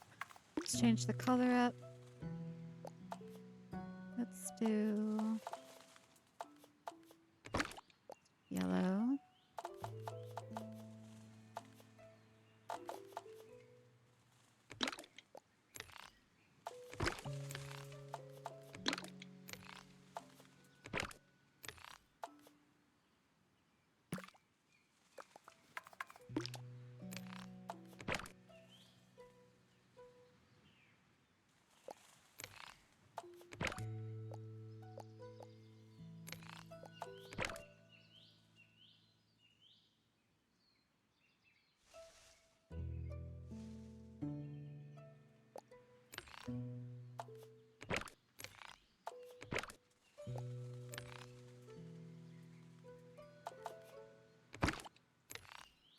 Let's change the color up. Let's do yellow.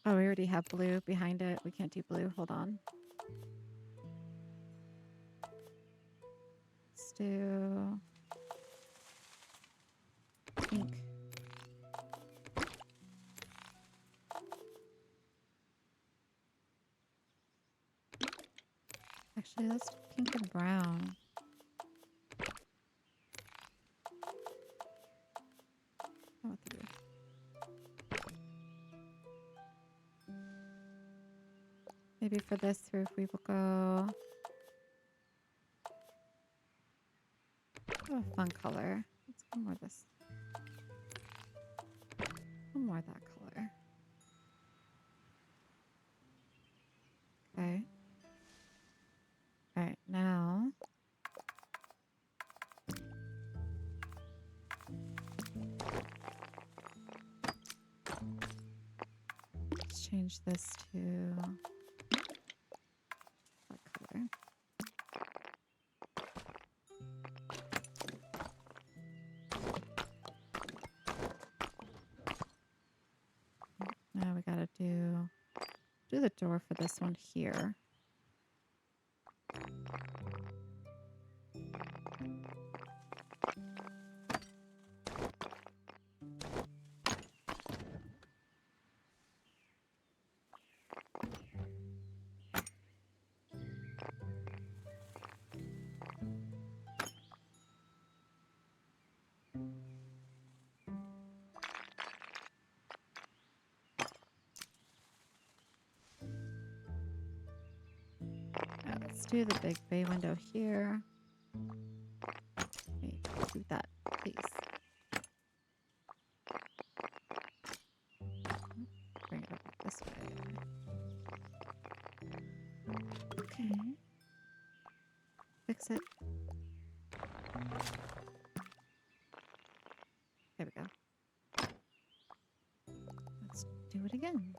Oh, we already have blue behind it. We can't do blue. Hold on. Let's do pink. Actually, let's do pink and brown. How about the roof? Maybe for this roof, we will go a fun color. Let's go more this. One more that color. Okay. All right, now let's change this to that color. Now we gotta do the door for this one here. Let's do the big bay window here. Wait, do that, please. Bring it over this way. Okay. Fix it. There we go. Let's do it again.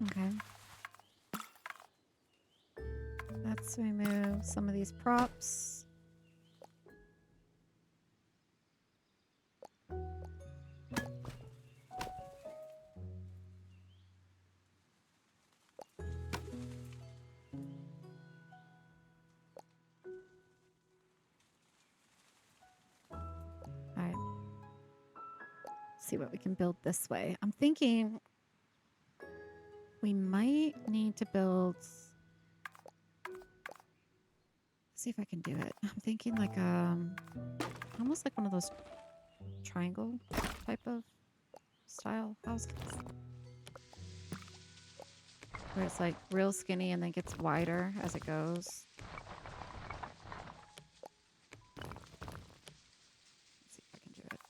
Okay. Let's remove some of these props. All right. See what we can build this way. I'm thinking we might need to build See if I can do it. I'm thinking like almost like one of those triangle type of style houses where it's like real skinny and then gets wider as it goes. Let's see if I can do it.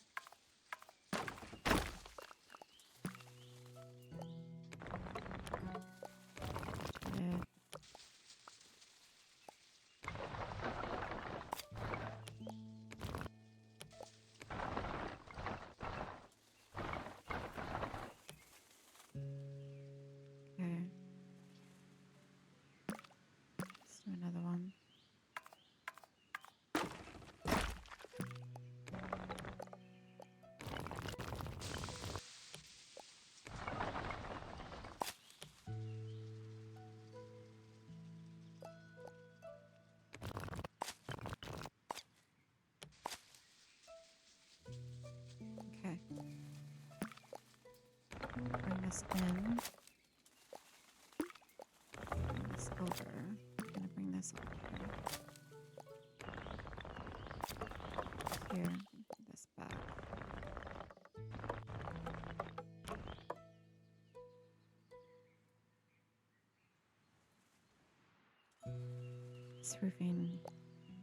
Yeah. Okay. Let's do another one. Okay. Bring this in. Bring this over. I'm gonna bring this over here. Bring this back. This roofing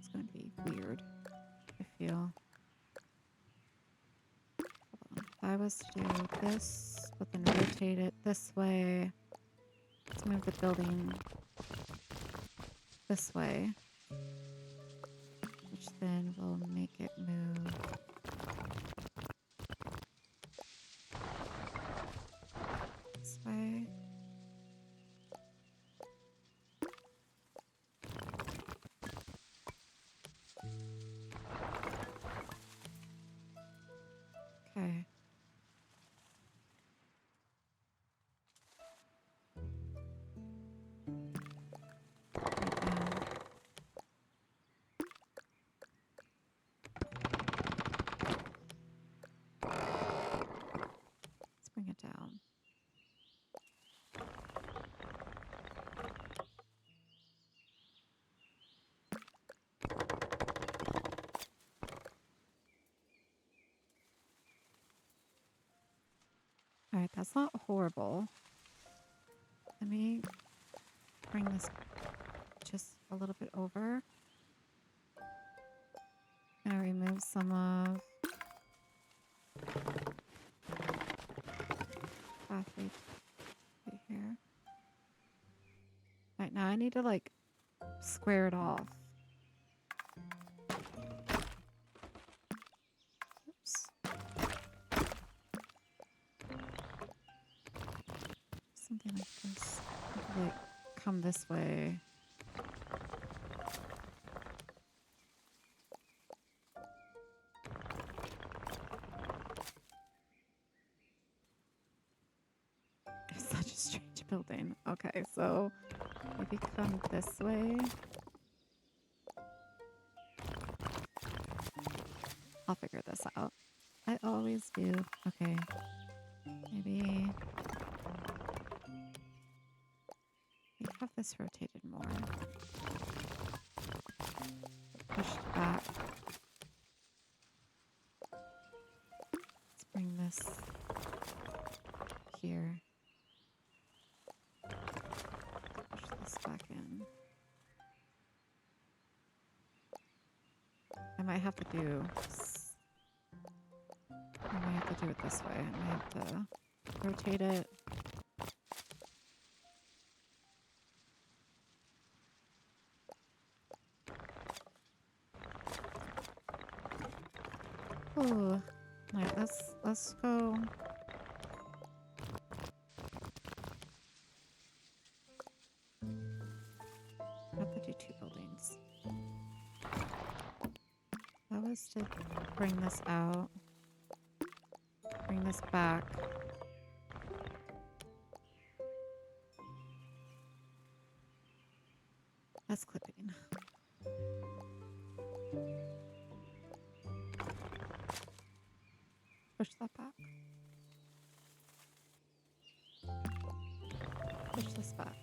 is going to be weird, I feel. Hold on. If I was to do this, but then rotate it this way, let's move the building this way, which then will make it move this way. Okay. Right down. Let's bring it down. All right, that's not horrible. Let me bring this just a little bit over. Gonna remove some of pathway right here. All right, now I need to like square it off. Oops. Something like this. Like come this way. It's such a strange building. Okay, so maybe come this way. I'll figure this out. I always do. Okay. Maybe have this rotated more. Pushed back. Let's bring this here. Push this back in. I might have to do it this way. I might have to rotate it. Oh, right, let's go. I have to do 2 buildings. That was to bring this out. Bring this back. That's clipping. Push that back. Push this back.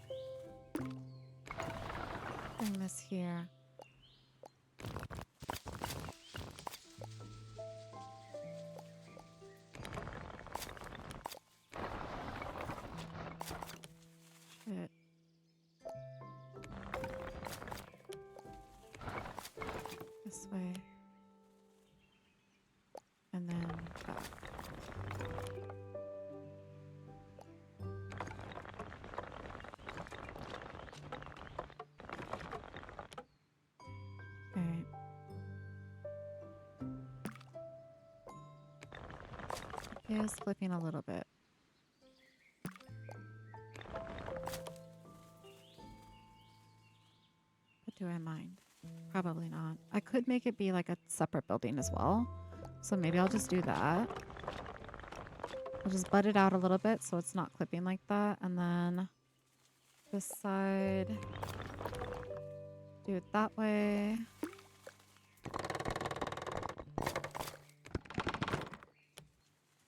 Bring this here. Shit. This way. And then back. Alright. It is flipping a little bit. But do I mind? Probably not. I could make it be like a separate building as well. So maybe I'll just do that. I'll just butt it out a little bit so it's not clipping like that. And then this side, do it that way.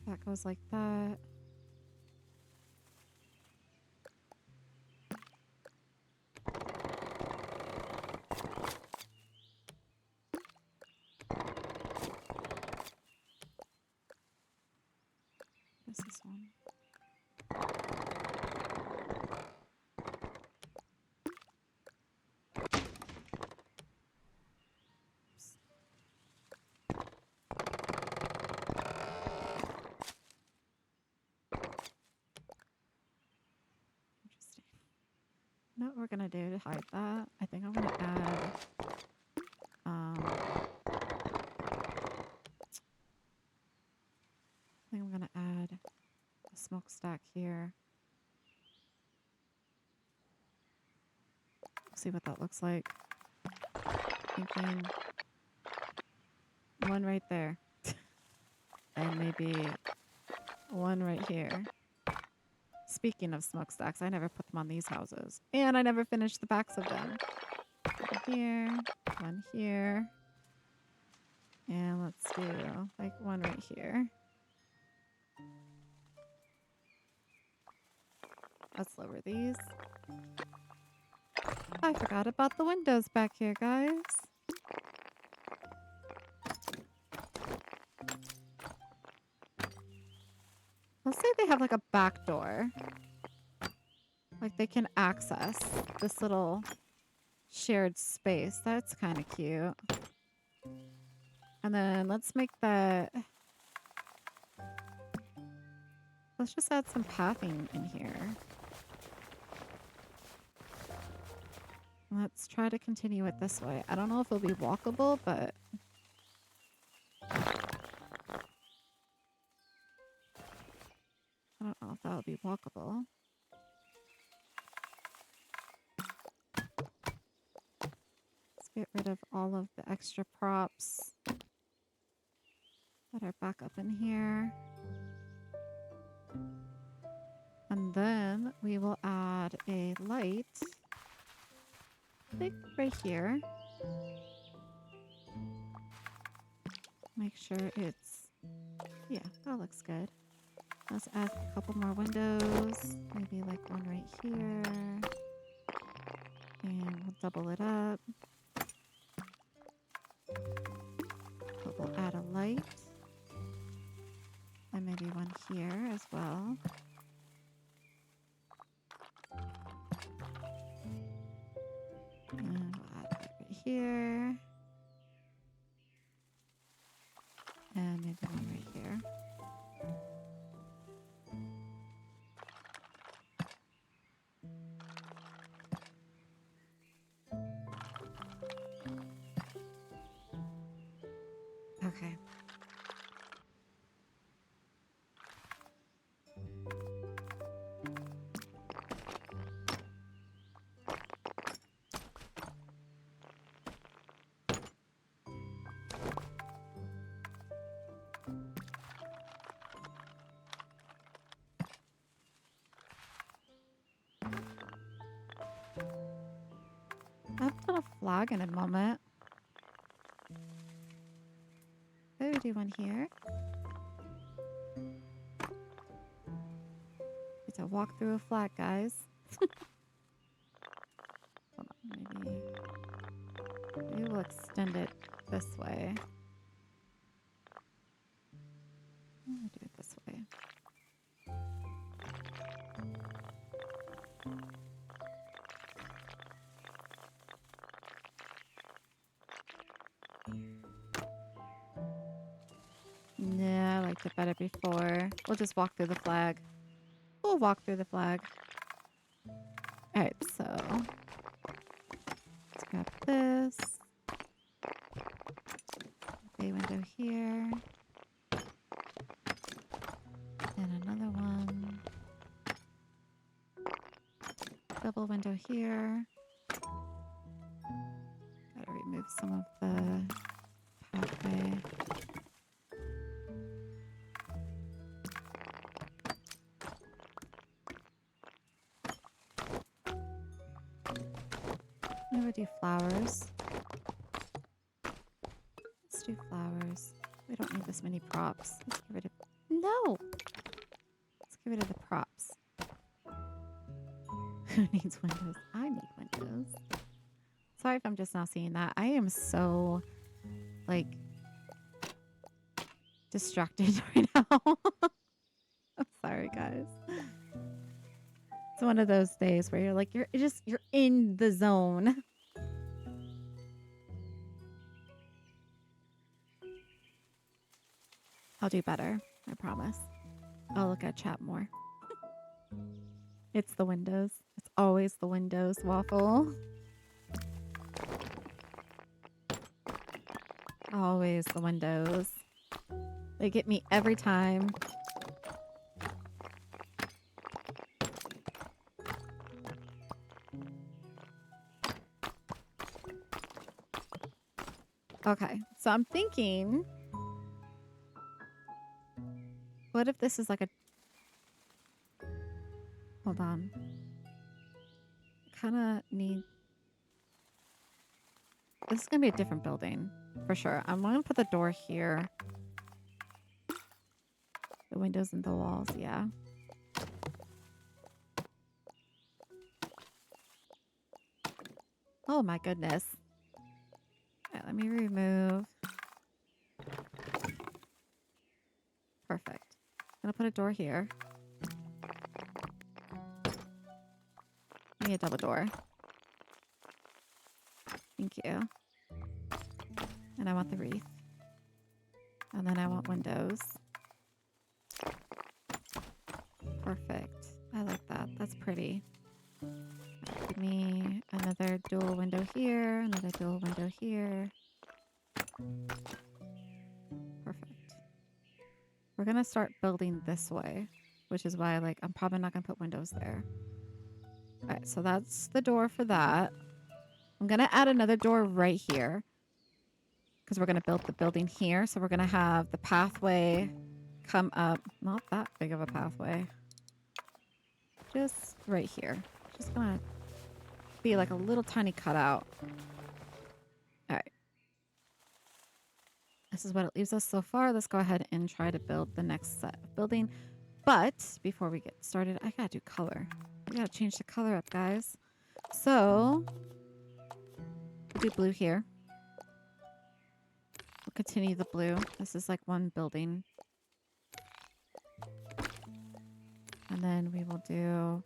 That goes like that. What's this one? Oops. Interesting. You know what we're gonna do to hide that? I think I'm gonna add I think I'm gonna add a smokestack here. See what that looks like. Thinking one right there. And maybe one right here. Speaking of smokestacks, I never put them on these houses. And I never finished the backs of them. One here, one here. And let's do like one right here. Let's lower these. I forgot about the windows back here, guys. Let's say they have like a back door. Like they can access this little shared space. That's kind of cute. And then let's make that... Let's just add some pathing in here. Let's try to continue it this way. I don't know if it'll be walkable, but... I don't know if that'll be walkable. Let's get rid of all of the extra props that are back up in here. And then we will add a light, like right here. Make sure it's, yeah, that looks good. Let's add a couple more windows, maybe like one right here. And we'll double it up. But we'll add a light. And maybe one here as well. And we'll add that right here. And maybe one right here. Okay. I'll put a flag in a moment. Maybe do one here. It's a walk through a flag, guys. Hold on, maybe we'll extend it this way. I'm gonna do it this way. Yeah, I liked it better before. We'll just walk through the flag. We'll walk through the flag. All right, so let's grab this. Bay window here. And another one. Double window here. Gotta remove some of the pathway. I'm gonna do flowers. Let's do flowers. We don't need this many props. Let's get rid of... No! Let's get rid of the props. Who needs windows? I need windows. Sorry if I'm just now seeing that. I am so, like, distracted right now. I'm sorry, guys. It's one of those days where you're like, you're in the zone. I'll do better. I promise. I'll look at chat more. It's the windows. It's always the windows, Waffle. Always the windows. They get me every time. Okay, so I'm thinking, what if this is like a... Hold on. Kind of need... This is going to be a different building, for sure. I'm going to put the door here. The windows and the walls, yeah. Oh my goodness. All right, let me remove. Perfect. I'm going to put a door here. Give me a double door. Thank you. And I want the wreath. And then I want windows. Perfect. I like that. That's pretty. Give me another dual window here. Another dual window here. Perfect. We're going to start building this way, which is why I'm probably not going to put windows there. All right, so that's the door for that. I'm going to add another door right here because we're going to build the building here. So we're going to have the pathway come up. Not that big of a pathway. Just right here. Just going to be like a little tiny cutout. All right. This is what it leaves us so far. Let's go ahead and try to build the next set of building. But before we get started, I got to do color. We got to change the color up, guys. So we'll do blue here. We'll continue the blue. This is like one building. And then we will do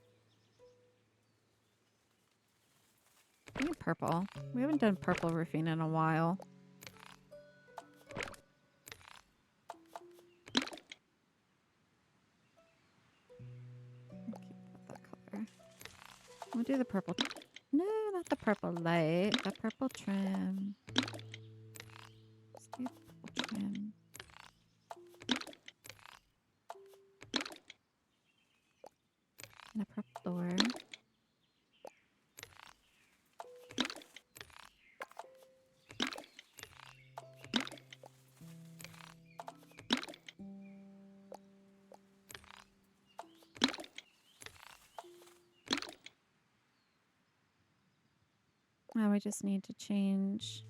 maybe purple. We haven't done purple roofing in a while. Keep that color. We'll do the purple. No, not the purple light. The purple trim. Let's do purple trim. And a purple door. Now we just need to change.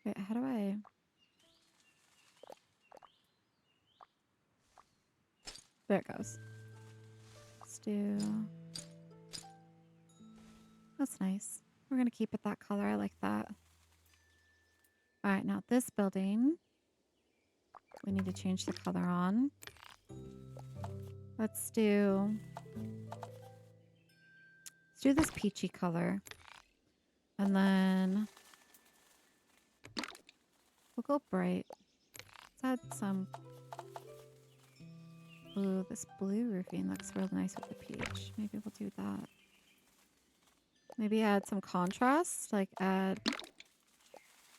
Wait, how do I? There it goes. Let's do That's nice. We're going to keep it that color. I like that. All right, now this building, we need to change the color on. Let's do this peachy color. And then we'll go bright. Let's add some. Ooh, this blue roofing looks real nice with the peach. Maybe we'll do that. Maybe add some contrast, like add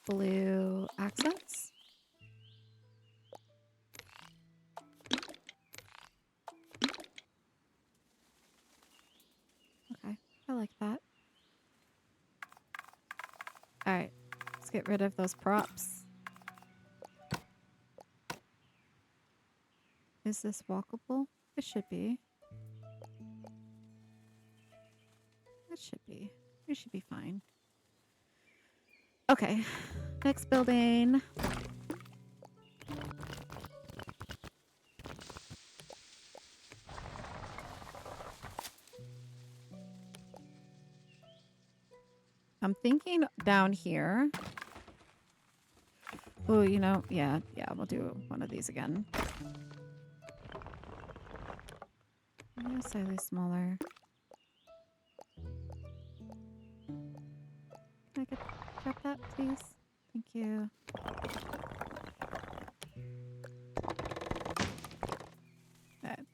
blue accents. Okay, I like that. All right, let's get rid of those props. Is this walkable? It should be. It should be. We should be fine. Okay, next building. I'm thinking down here. Oh, you know, yeah, we'll do one of these again. I'm gonna slightly smaller. Can I grab that, please? Thank you.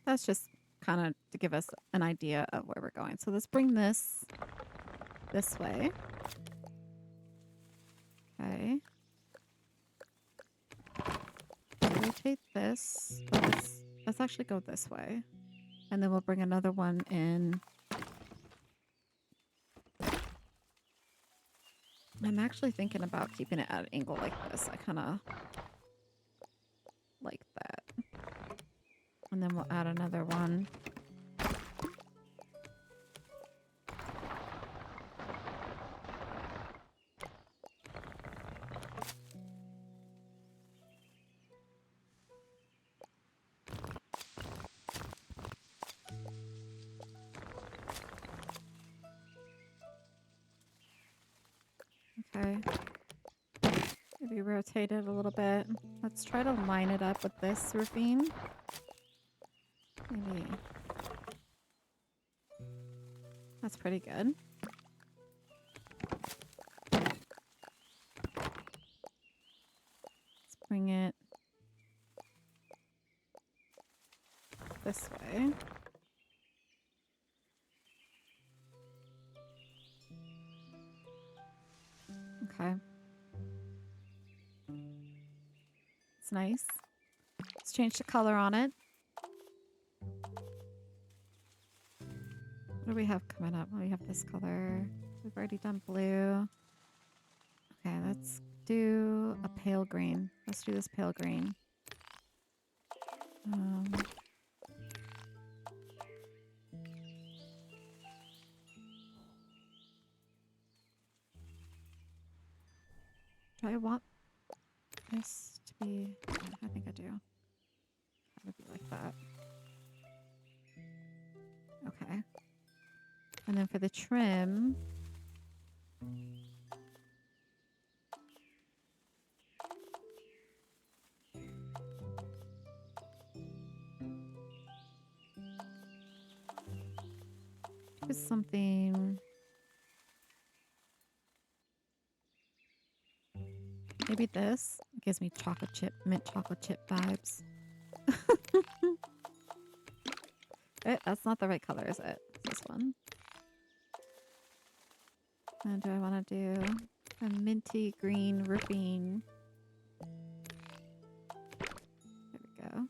That's just kind of to give us an idea of where we're going. So let's bring this way. Okay. Rotate this. Oh, let's actually go this way. And then we'll bring another one in. I'm actually thinking about keeping it at an angle like this. I kind of like that. And then we'll add another one. Okay. Maybe rotate it a little bit. Let's try to line it up with this roofing. Maybe. That's pretty good. Let's bring it this way. Okay. It's nice. Let's change the color on it. What do we have coming up? Well, we have this color. We've already done blue. Okay, let's do a pale green. Let's do this pale green. Do I want this to be... I think I do. That would be like that. Okay. And then for the trim... do something... Maybe this. It gives me chocolate chip, mint chocolate chip vibes. That's not the right color, is it? It's this one. And do I want to do a minty green roofing? There we go.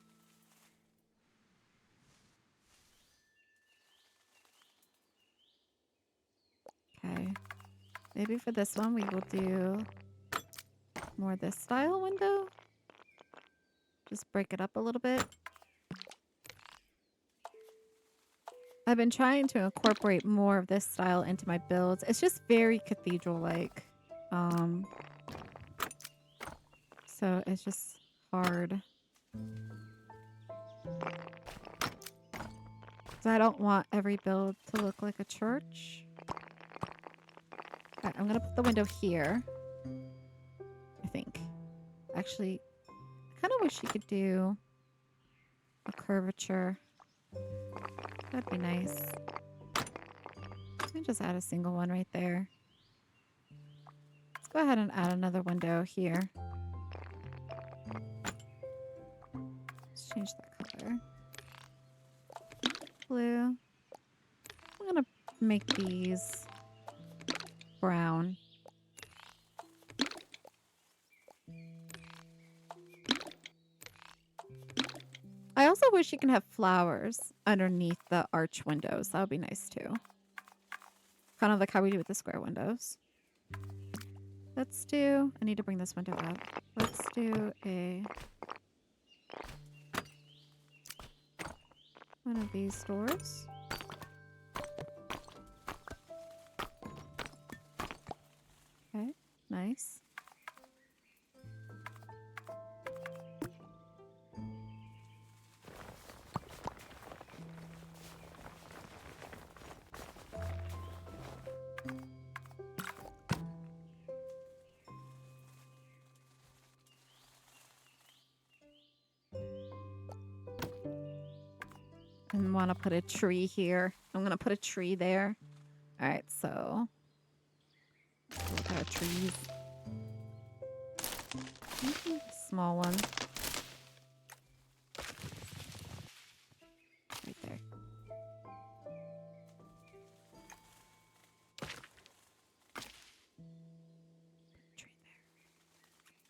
Okay. Maybe for this one we will do more this style window. Just break it up a little bit. I've been trying to incorporate more of this style into my builds. It's just very cathedral-like. So it's just hard. So I don't want every build to look like a church. Okay, I'm gonna put the window here. I think. Actually, I kind of wish you could do a curvature. That'd be nice. Let me just add a single one right there. Let's go ahead and add another window here. Let's change that color. Blue. I'm gonna make these brown. I also wish you can have flowers underneath the arch windows. That would be nice too. Kind of like how we do with the square windows. Let's do, I need to bring this window up. Let's do one of these doors. Okay, nice. And want to put a tree here. I'm going to put a tree there. All right, so look at our trees. Small one. Right there. Tree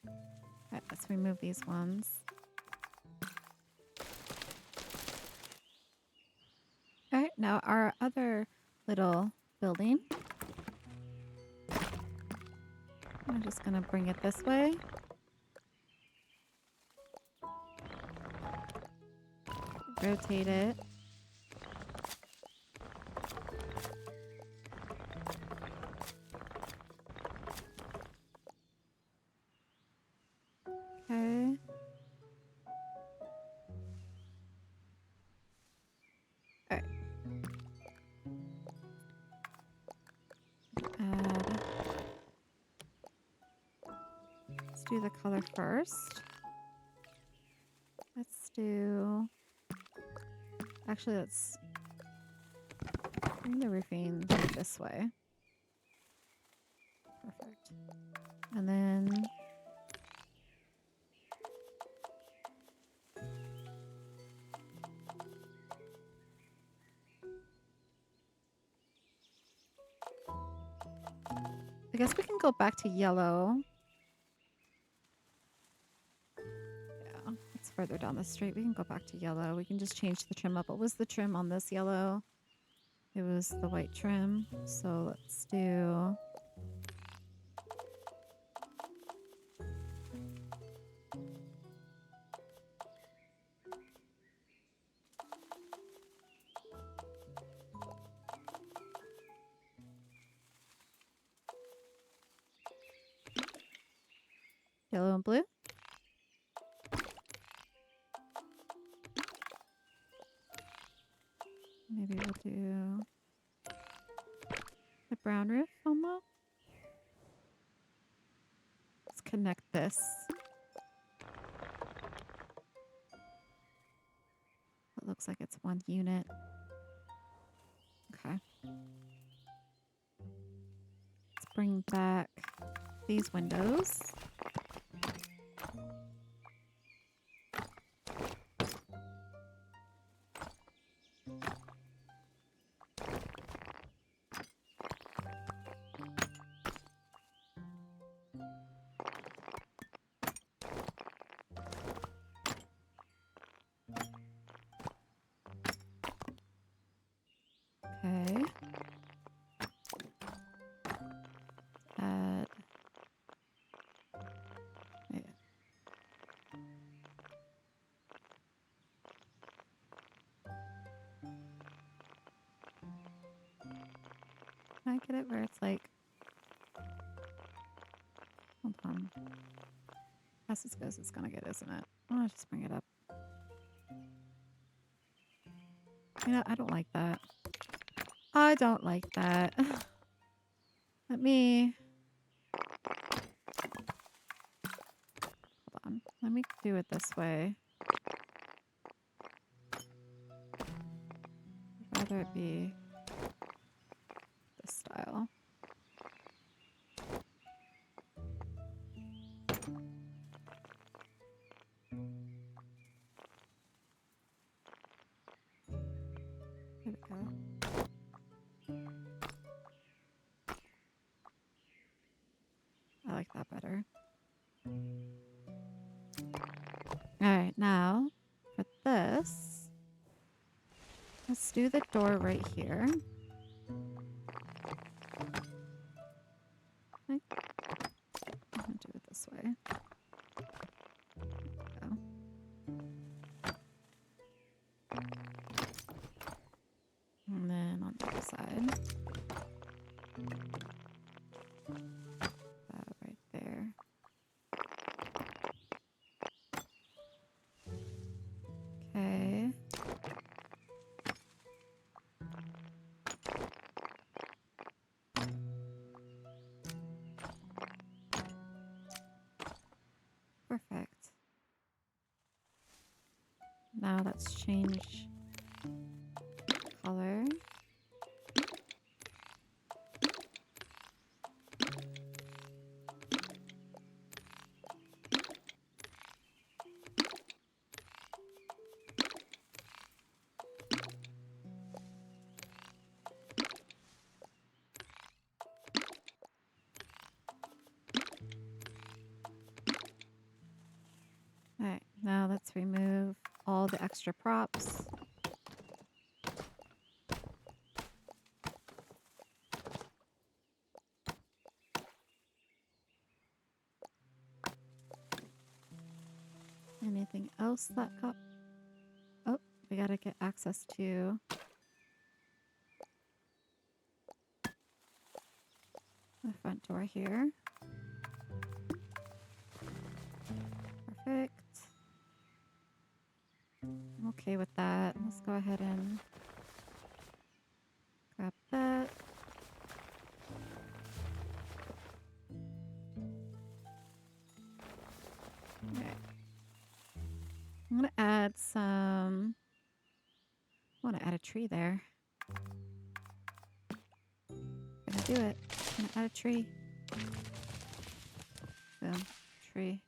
there. All right, let's remove these ones. All right, now our other little building. I'm just going to bring it this way. Rotate it. Okay. All right. Add. Let's do the color first. Let's do... Actually, let's bring the roofing this way. Perfect. And then... I guess we can go back to yellow. Yeah, it's further down the street. We can go back to yellow. We can just change the trim up. What was the trim on this yellow? It was the white trim. So let's do... yellow and blue. Maybe we'll do the brown roof almost. Let's connect this. It looks like it's one unit. Okay. Let's bring back these windows. Okay. Add. Yeah. Can I get it where it's like... Hold on. Fast as goes, it's gonna get, isn't it? I'll just bring it up. You know, I don't like that. I don't like that. Let me, hold on. Let me do it this way. I'd rather it be this style. There we go. I like that better. All right, now for this, let's do the door right here. I'm gonna do it this way. There we go. And then on the other side. That right there. Okay. Perfect. Now let's change color. All right, now let's remove all the extra props. Anything else that got... Oh, we gotta get access to the front door here. Perfect. I'm okay with that. Let's go ahead and grab that. Okay. I'm gonna add some... I want to add a tree there. Gonna do it. Gonna add a tree. Boom. Tree.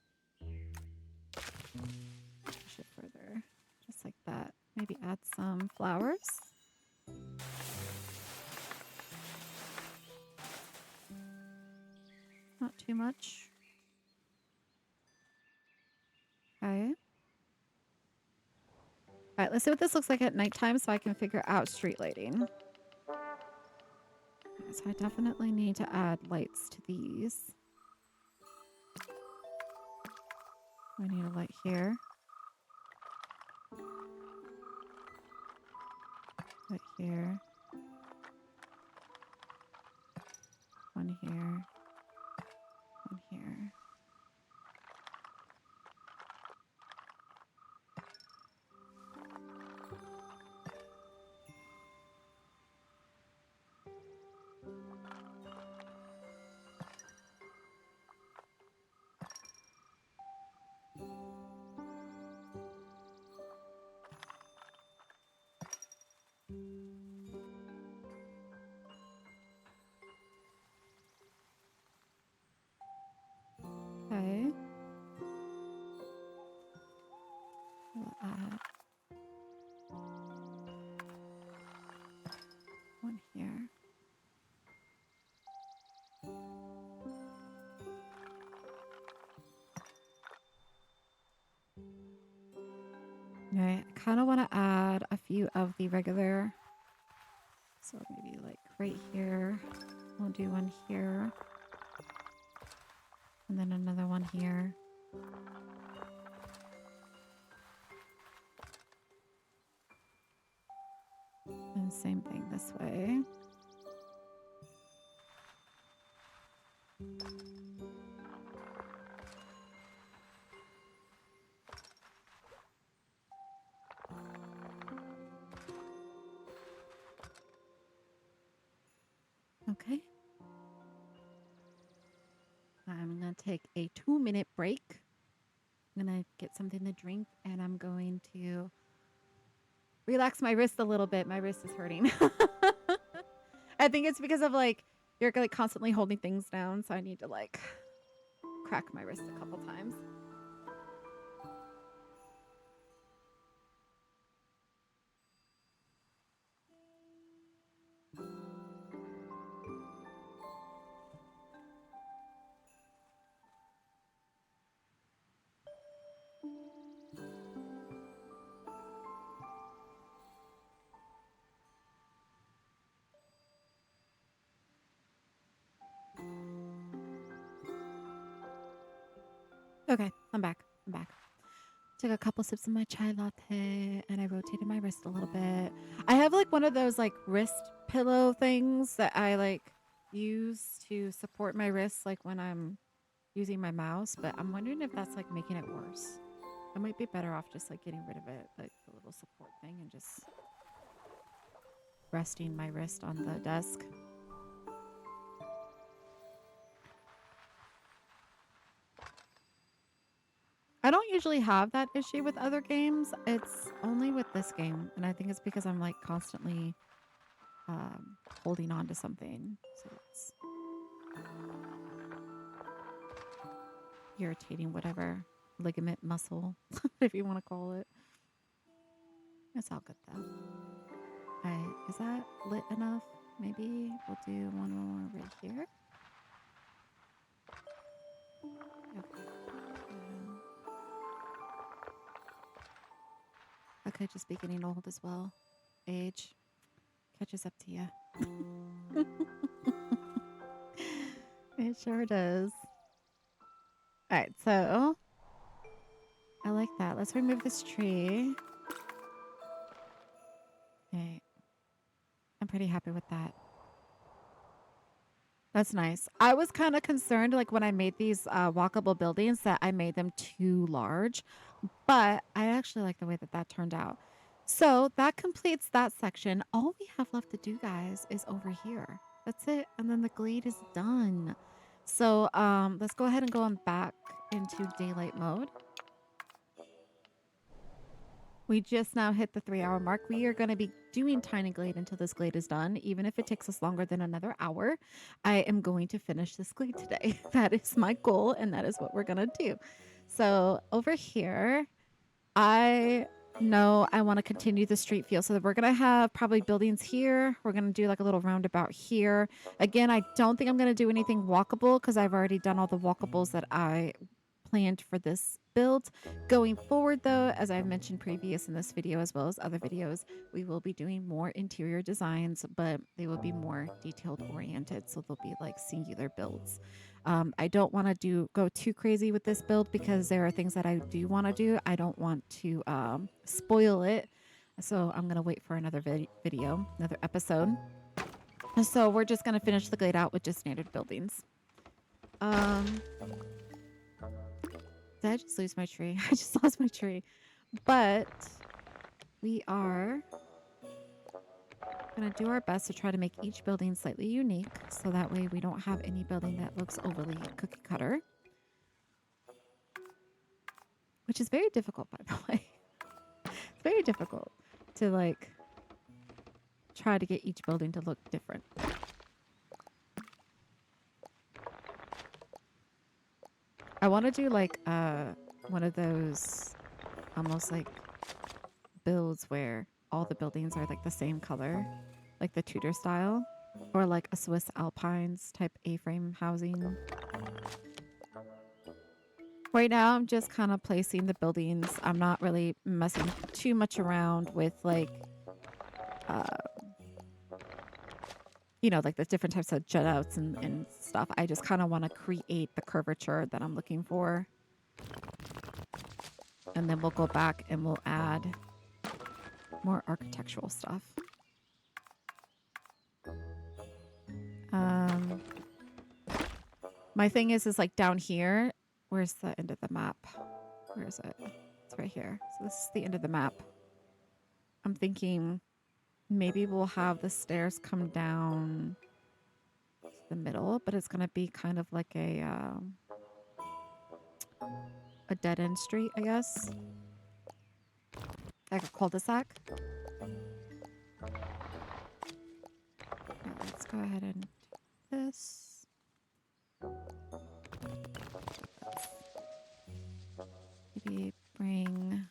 Push it further. Just like that. Maybe add some flowers. Not too much. Okay. All right, let's see what this looks like at nighttime so I can figure out street lighting. Okay, so I definitely need to add lights to these. We need a light here. Light here. One here. One here. Okay. We'll add one here. Right, I kind of want to add a few of the regular. So maybe like right here. We'll do one here. And then another one here. And same thing this way. Okay. I'm going to take a 2-minute break. I'm going to get something to drink and I'm going to relax my wrist a little bit. My wrist is hurting. I think it's because of like you're like constantly holding things down, so I need to like crack my wrist a couple times. Okay, I'm back. I'm back. Took a couple sips of my chai latte and I rotated my wrist a little bit. I have like one of those like wrist pillow things that I like use to support my wrists like when I'm using my mouse, but I'm wondering if that's like making it worse. I might be better off just like getting rid of it, like the little support thing, and just resting my wrist on the desk. I don't usually have that issue with other games. It's only with this game, and I think it's because I'm like constantly holding on to something, so it's irritating whatever ligament muscle, if you want to call it. It's all good though. Is that lit enough? Maybe we'll do one more right here. Okay. I could just be getting old as well. Age catches up to you. It sure does. All right, so I like that. Let's remove this tree. Okay. I'm pretty happy with that. That's nice. I was kind of concerned, like when I made these walkable buildings, that I made them too large, but I actually like the way that that turned out. So that completes that section. All we have left to do, guys, is over here. That's it, and then the glade is done. So let's go ahead and go on back into daylight mode. We just now hit the 3-hour mark. We are going to be doing Tiny Glade until this glade is done. Even if it takes us longer than another hour, I am going to finish this glade today. That is my goal, and that is what we're going to do. So over here, I know I want to continue the street feel. So that we're going to have probably buildings here. We're going to do like a little roundabout here. Again, I don't think I'm going to do anything walkable because I've already done all the walkables that I planned for this build. Going forward though, as I've mentioned previous in this video as well as other videos, we will be doing more interior designs, but they will be more detailed oriented. So they'll be like singular builds. I don't want to go too crazy with this build because there are things that I do want to do. I don't want to spoil it. So I'm going to wait for another video, another episode. So we're just going to finish the glade out with just standard buildings. Did I just lose my tree? I just lost my tree. But we are going to do our best to try to make each building slightly unique. So that way we don't have any building that looks overly cookie cutter. Which is very difficult, by the way. It's very difficult to like try to get each building to look different. I want to do like one of those almost like builds where all the buildings are like the same color, like the Tudor style, or like a Swiss Alpines type A-frame housing. Right now, I'm just kind of placing the buildings. I'm not really messing too much around with like, you know, like the different types of jut outs and stuff. I just kind of want to create the curvature that I'm looking for. And then we'll go back and we'll add more architectural stuff. My thing is like down here. Where's the end of the map? Where is it? It's right here. So this is the end of the map. I'm thinking maybe we'll have the stairs come down to the middle, but it's going to be kind of like a a dead end street, I guess. Like a cul-de-sac. Okay, let's go ahead and do this. Maybe bring...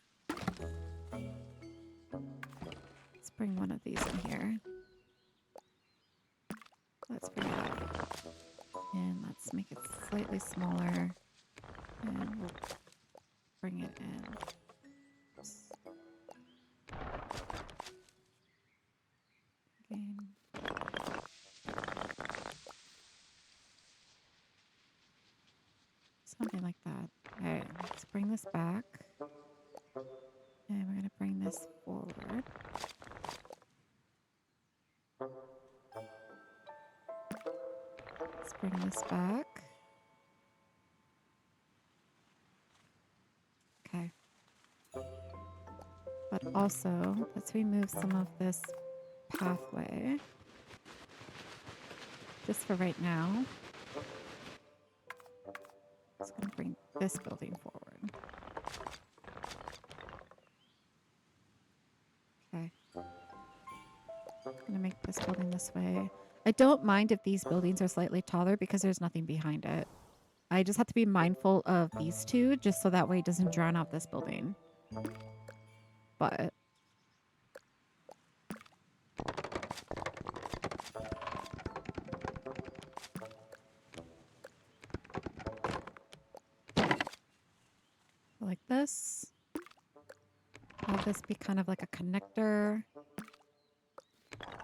Let's bring one of these in here. Let's bring it up. And let's make it slightly smaller. And we'll bring it in. Again. Something like that. Alright, let's bring this back. And we're going to bring this forward. Let's bring this back. Okay. But also, let's remove some of this pathway. Just for right now. Just going to bring this building forward. Okay. I'm going to make this building this way. I don't mind if these buildings are slightly taller because there's nothing behind it. I just have to be mindful of these two just so that way it doesn't drown out this building. But like this. Have this be kind of like a connector.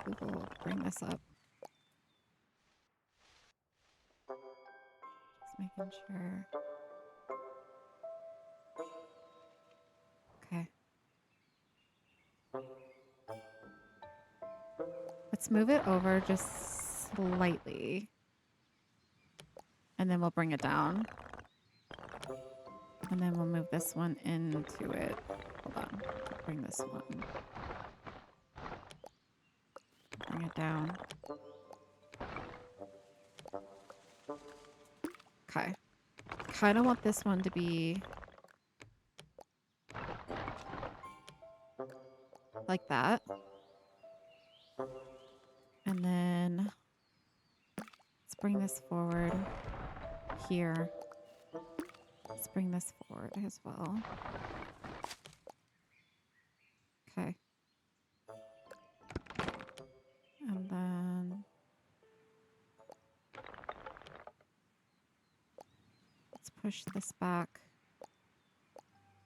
We will bring this up. Just making sure. Okay. Let's move it over just slightly. And then we'll bring it down. And then we'll move this one into it. Hold on. Bring this one. Bring it down. Okay. Kind of want this one to be like that. And then let's bring this forward here. Let's bring this forward as well. Okay. And then let's push this back.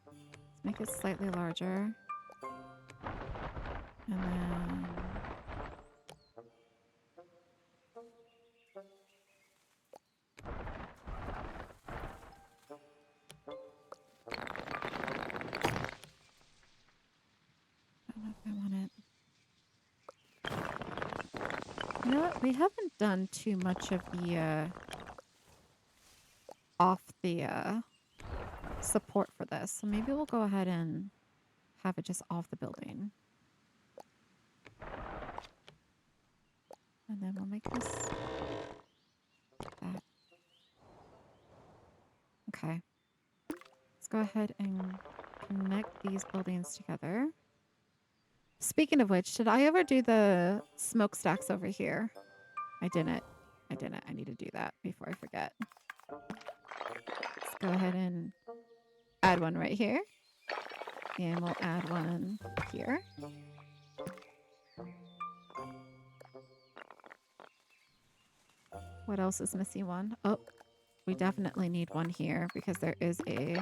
Let's make it slightly larger. And then I don't know if I want it. You know what? We haven't done too much of the off the support for this. So maybe we'll go ahead and have it just off the building. And then we'll make this that. Okay. Let's go ahead and connect these buildings together. Speaking of which, did I ever do the smokestacks over here? I didn't. I didn't. I need to do that before I forget. Let's go ahead and add one right here. And we'll add one here. What else is missing one? Oh, we definitely need one here because there is a...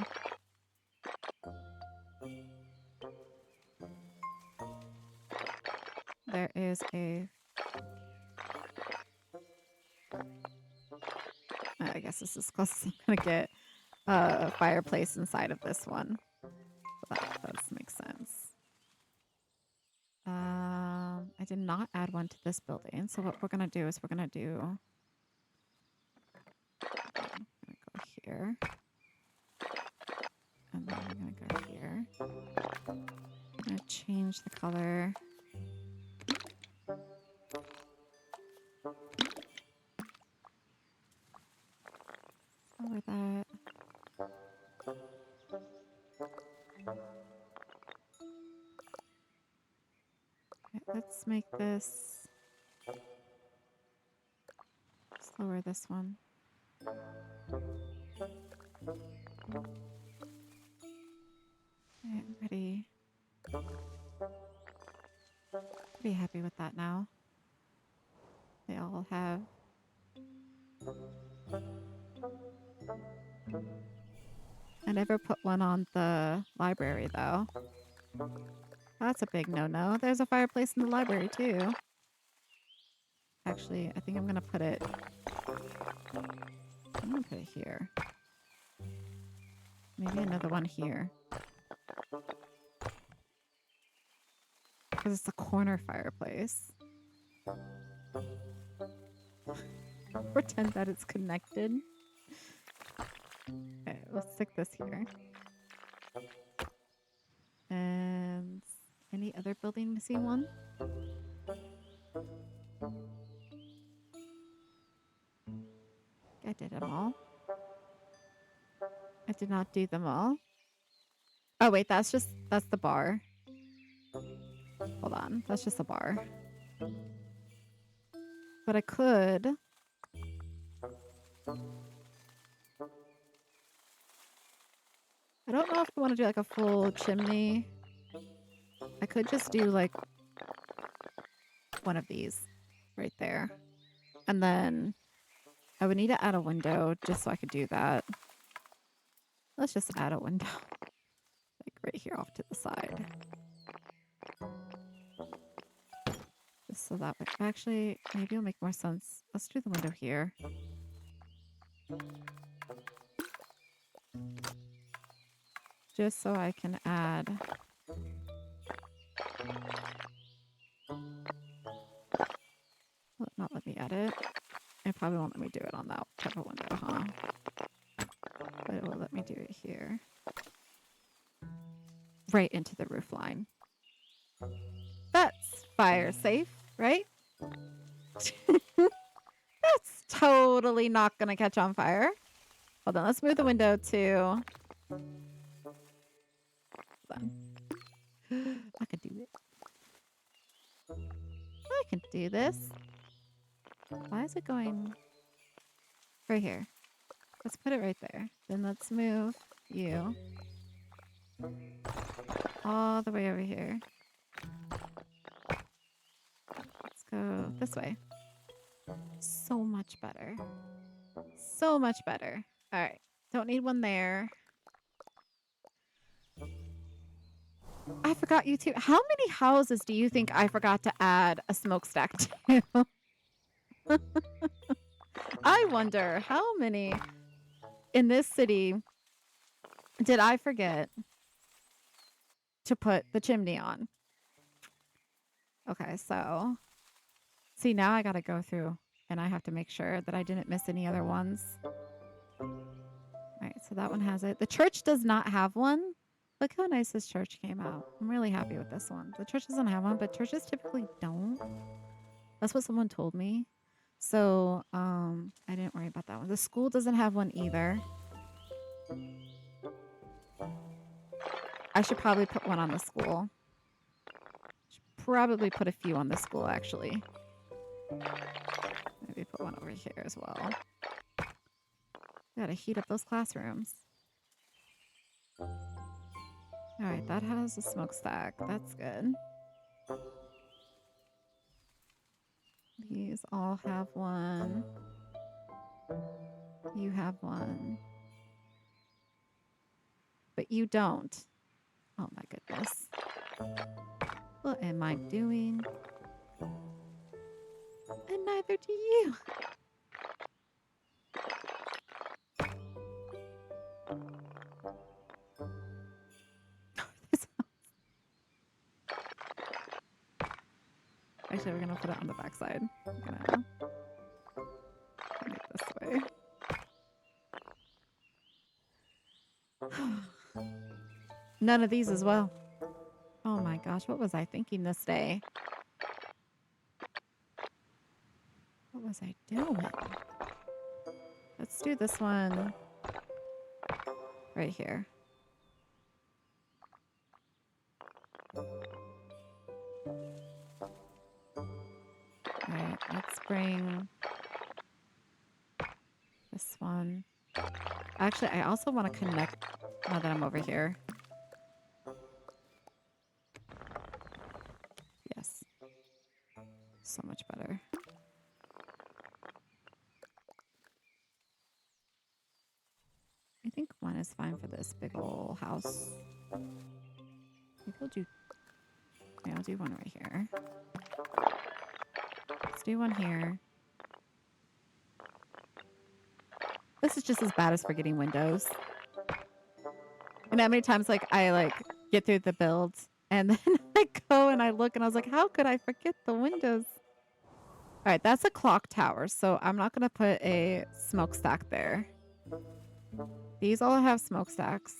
There is a... I guess this is close as I'm going to get a fireplace inside of this one. That does make sense. I did not add one to this building. So what we're going to do is we're going to do... I'm going to go here. And then I'm going to go here. I'm going to change the color. Over that. make this. Let's lower this one. Okay, I'm pretty happy with that now. They all have. I never put one on the library though. That's a big no-no. There's a fireplace in the library too. Actually, I think I'm gonna put it here. Maybe another one here. Because it's a corner fireplace. Pretend that it's connected. Okay, let's stick this here. And any other building missing one? I did them all. I did not do them all. Oh wait, that's the bar. Hold on, that's just a bar. But I could. I don't know if I want to do like a full chimney. I could just do like one of these right there. And then I would need to add a window just so I could do that. Let's just add a window. Like right here off to the side. Just so that way. Actually, maybe it'll make more sense. Let's do the window here. Just so I can add. Will it not let me edit? It probably won't let me do it on that type of window, huh? But it will let me do it here. Right into the roof line. That's fire safe, right? That's totally not going to catch on fire. Hold on, let's move the window to... Hold on. I can do it. I can do this. Why is it going right here? Let's put it right there. Then let's move you all the way over here. Let's go this way. So much better. So much better. All right. Don't need one there. I forgot you too. How many houses do you think I forgot to add a smokestack to? I wonder how many in this city did I forget to put the chimney on? Okay, so see, now I got to go through and I have to make sure that I didn't miss any other ones. All right, so that one has it. The church does not have one. Look how nice this church came out. I'm really happy with this one. The church doesn't have one, but churches typically don't. That's what someone told me. So I didn't worry about that one. The school doesn't have one either. I should probably put one on the school. Should probably put a few on the school, actually. Maybe put one over here as well. Gotta heat up those classrooms. All right, that has a smokestack. That's good. These all have one. You have one. But you don't. Oh my goodness. What am I doing? And neither do you. Actually, we're gonna put it on the backside. I'm gonna make it this way. None of these as well. Oh my gosh, what was I thinking this day? What was I doing? Let's do this one right here. Let's bring this one. Actually, I also want to connect now that I'm over here. Yes. So much better. I think one is fine for this big ol' house. Maybe I'll do... Yeah, I'll do one right here. Let's do one here. This is just as bad as forgetting windows. You know how many times I get through the builds and then I go and I look and I was like, how could I forget the windows? All right, that's a clock tower, so I'm not going to put a smokestack there. These all have smokestacks.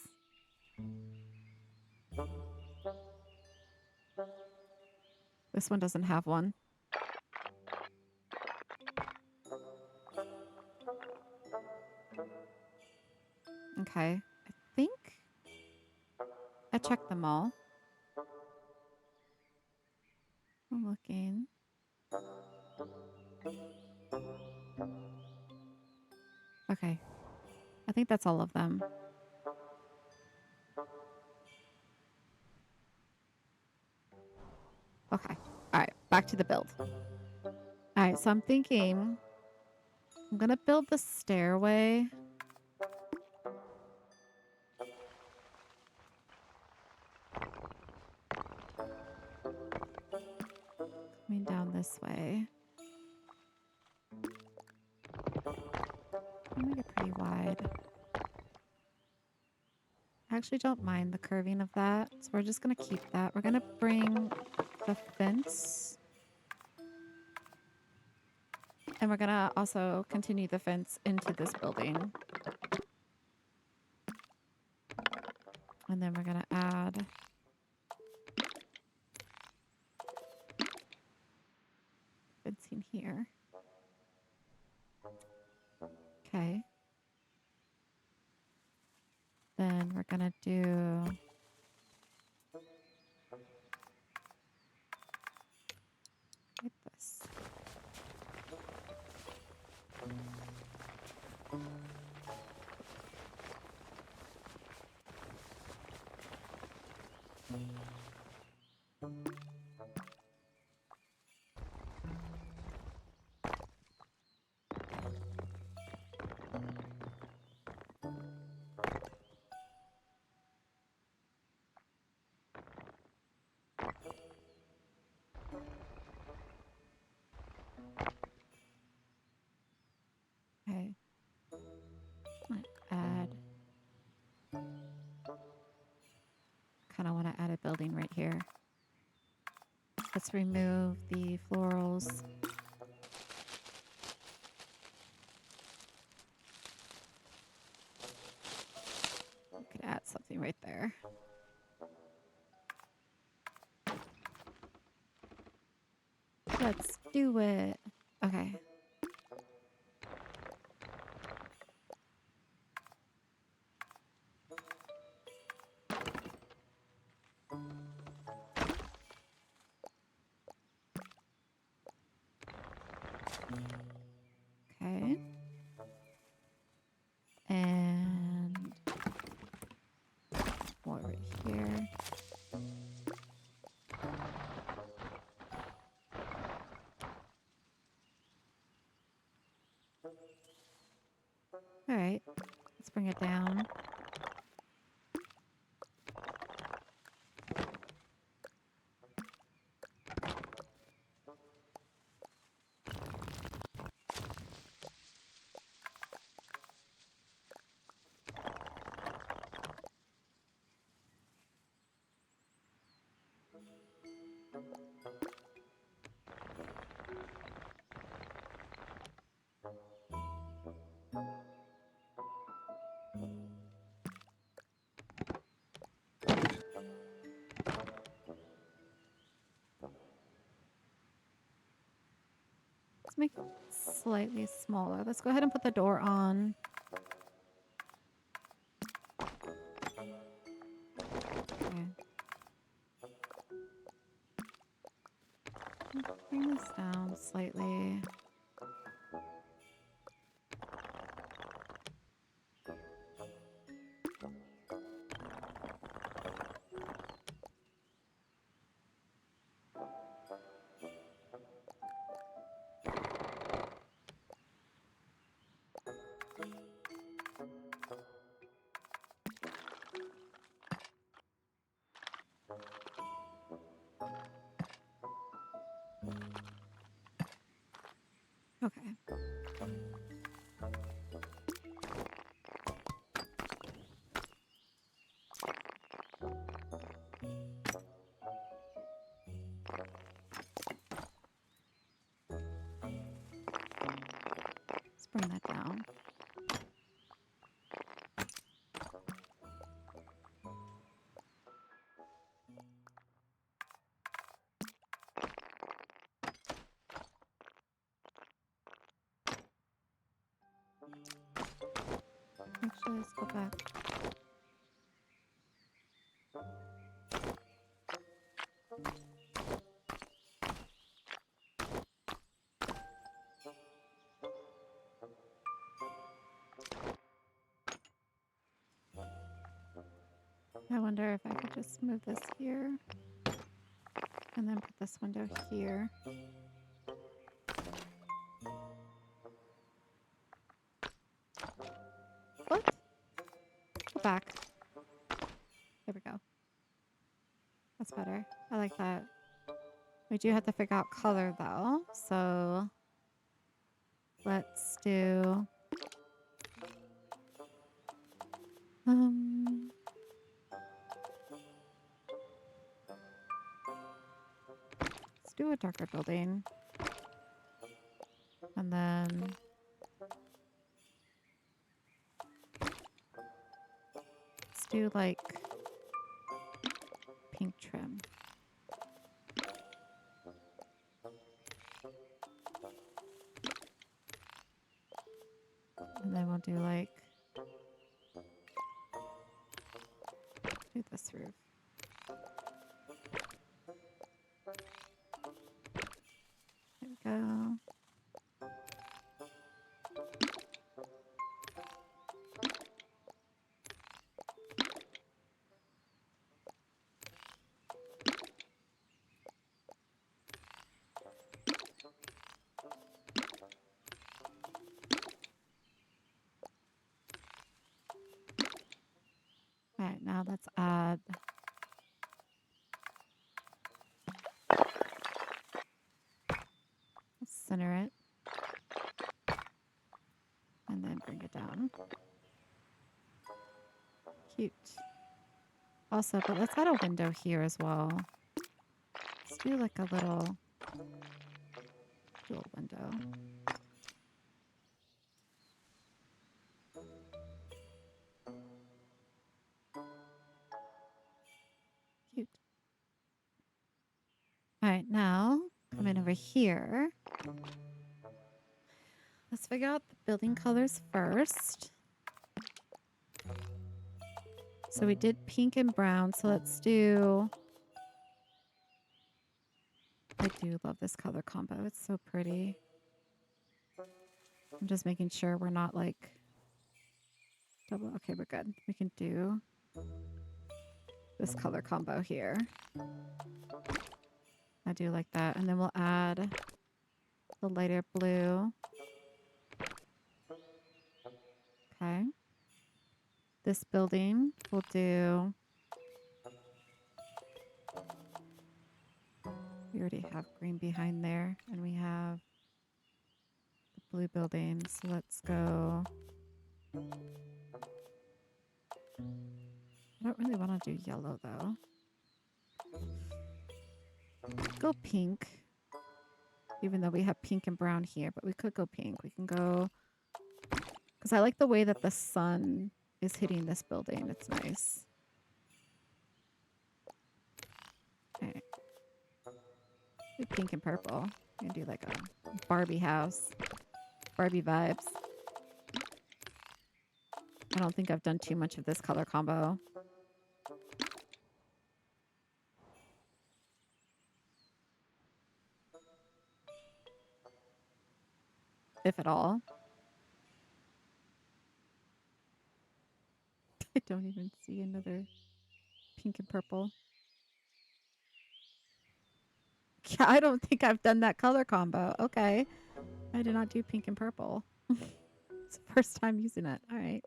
This one doesn't have one. Okay, I think I checked them all. I'm looking. Okay, I think that's all of them. Okay, all right, back to the build. All right, so I'm thinking I'm going to build the stairway. Coming down this way. I'm gonna make it pretty wide. I actually don't mind the curving of that, so we're just gonna keep that. We're gonna bring the fence. And we're gonna also continue the fence into this building. And then we're gonna add fencing here. Okay. Then we're gonna do like this. Okay. Add. Kind of want to add a building right here. Let's remove the florals. We could add something right there. Let's do it. Okay. Okay. And more right here. All right. Let's bring it down. Let's make it slightly smaller. Let's go ahead and put the door on. Okay. Bring this down slightly. Okay. Let's bring that down. Actually, let's go back. I wonder if I could just move this here and then put this window here. What? Go back. There we go. That's better. I like that. We do have to figure out color though. So let's do let's do a darker building. And then let's do like pink trim. And then we'll do like do this roof. There we go. All right, now let's add let's center it. And then bring it down. Cute. Also, but let's add a window here as well. Let's do like a little dual window. Cute. All right, now come in over here. Let's figure out the building colors first. So we did pink and brown. So let's do... I do love this color combo. It's so pretty. I'm just making sure we're not like double. Okay, we're good. We can do this color combo here. I do like that. And then we'll add the lighter blue. Okay. This building we'll do. We already have green behind there, and we have the blue building. So let's go. I don't really want to do yellow though. Go pink. Even though we have pink and brown here, but we could go pink. We can go, because I like the way that the sun is hitting this building. It's nice. Okay. Do pink and purple. We can do like a Barbie house. Barbie vibes. I don't think I've done too much of this color combo. If at all. I don't even see another pink and purple. Yeah, I don't think I've done that color combo. Okay. I did not do pink and purple. It's the first time using it. All right.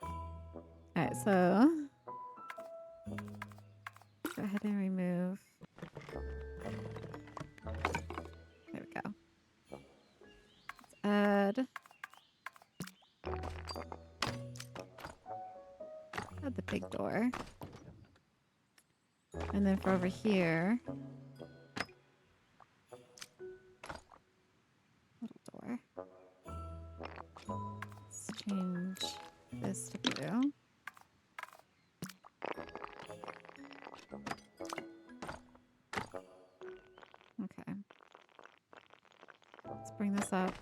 All right, so go ahead and remove. There we go. add the big door. And then for over here, little door. Let's change this to blue. Okay. Let's bring this up.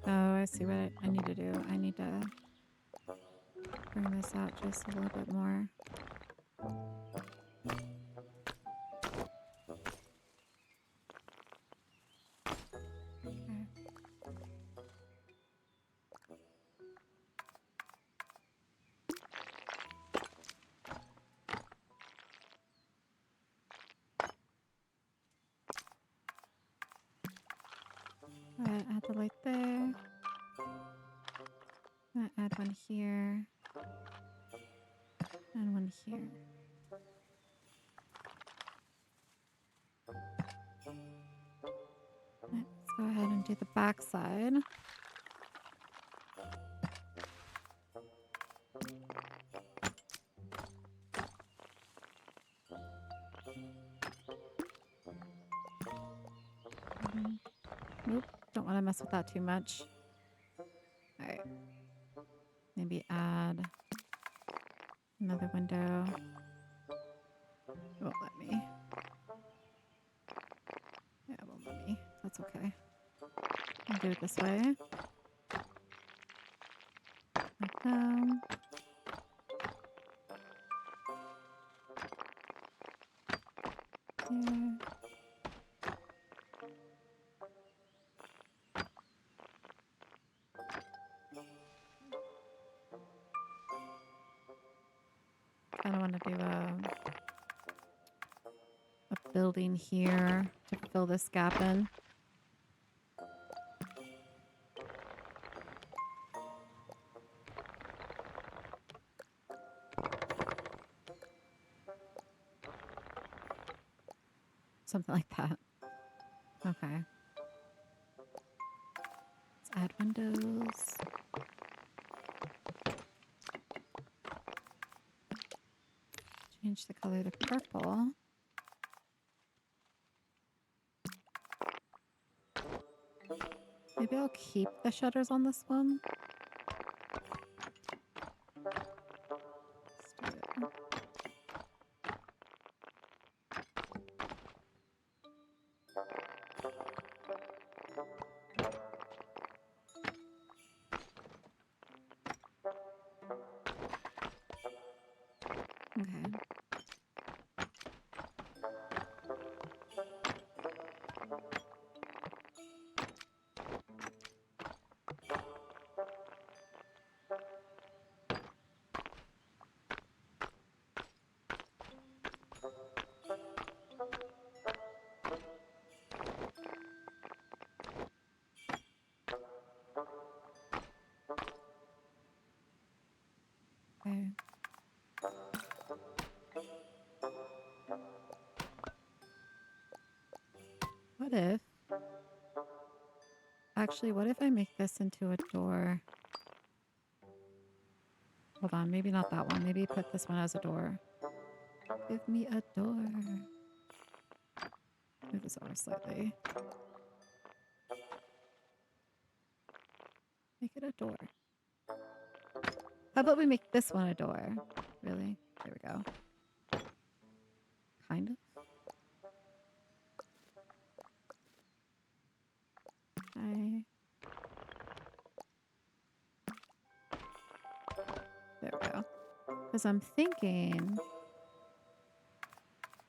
Oh, I see what I need to do. I need to bring this out just a little bit more. Okay. Add the light there. Add one here. And one here. Let's go ahead and do the back side. Nope, don't want to mess with that too much. All right. Maybe add another window. It won't let me. Yeah, it won't let me. That's okay. I'll do it this way. Like that. There. Kind of want to do a building here to fill this gap in. Something like that. Okay. Let's add windows. Change the color to purple. Maybe I'll keep the shutters on this one. Let's do it. Okay. Okay. What if... Actually, what if I make this into a door? Hold on, maybe not that one. Maybe put this one as a door. Give me a door. Move this over slightly. Make it a door. How about we make this one a door? Really? There we go. Kind of. Okay. Because I'm thinking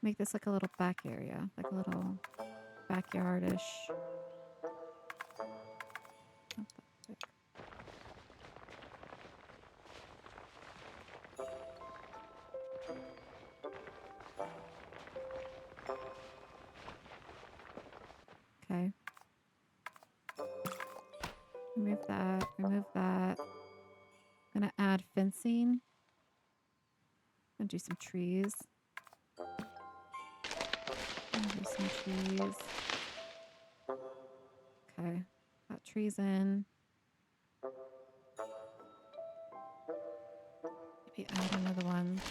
make this like a little back area, like a little backyardish. Not that big. Okay. Remove that. Remove that. I'm gonna add fencing. I'm gonna do some trees. Do some trees. Okay. Got trees in. Maybe add another one.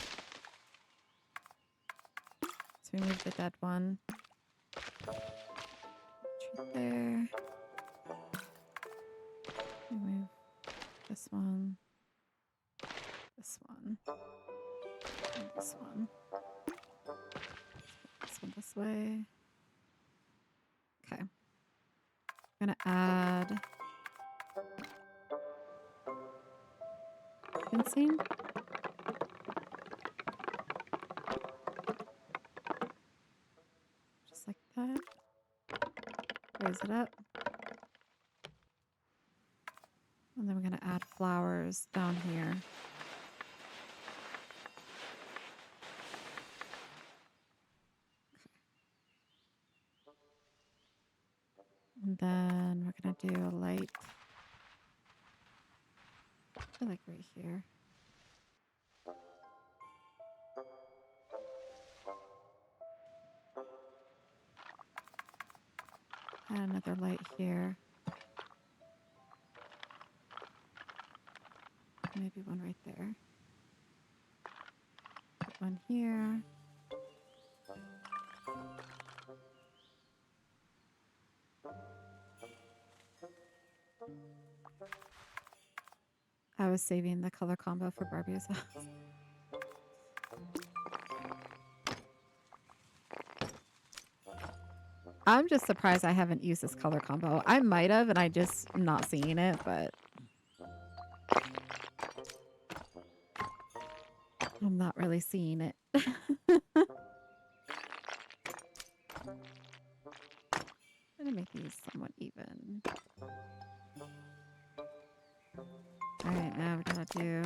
Let's remove the dead one. Tree there. Remove this one. This one. And this one. This one this way. Okay. I'm gonna add fencing. Just like that. Raise it up. And then we're gonna add flowers down here. And then we're gonna do a light. I feel like right here. Add another light here. Maybe one right there. Put one here. I was saving the color combo for Barbie's house. I'm just surprised I haven't used this color combo. I might have, and I just not seeing it, but I'm not really seeing it. I'm gonna make these somewhat even. All right, now we're gonna do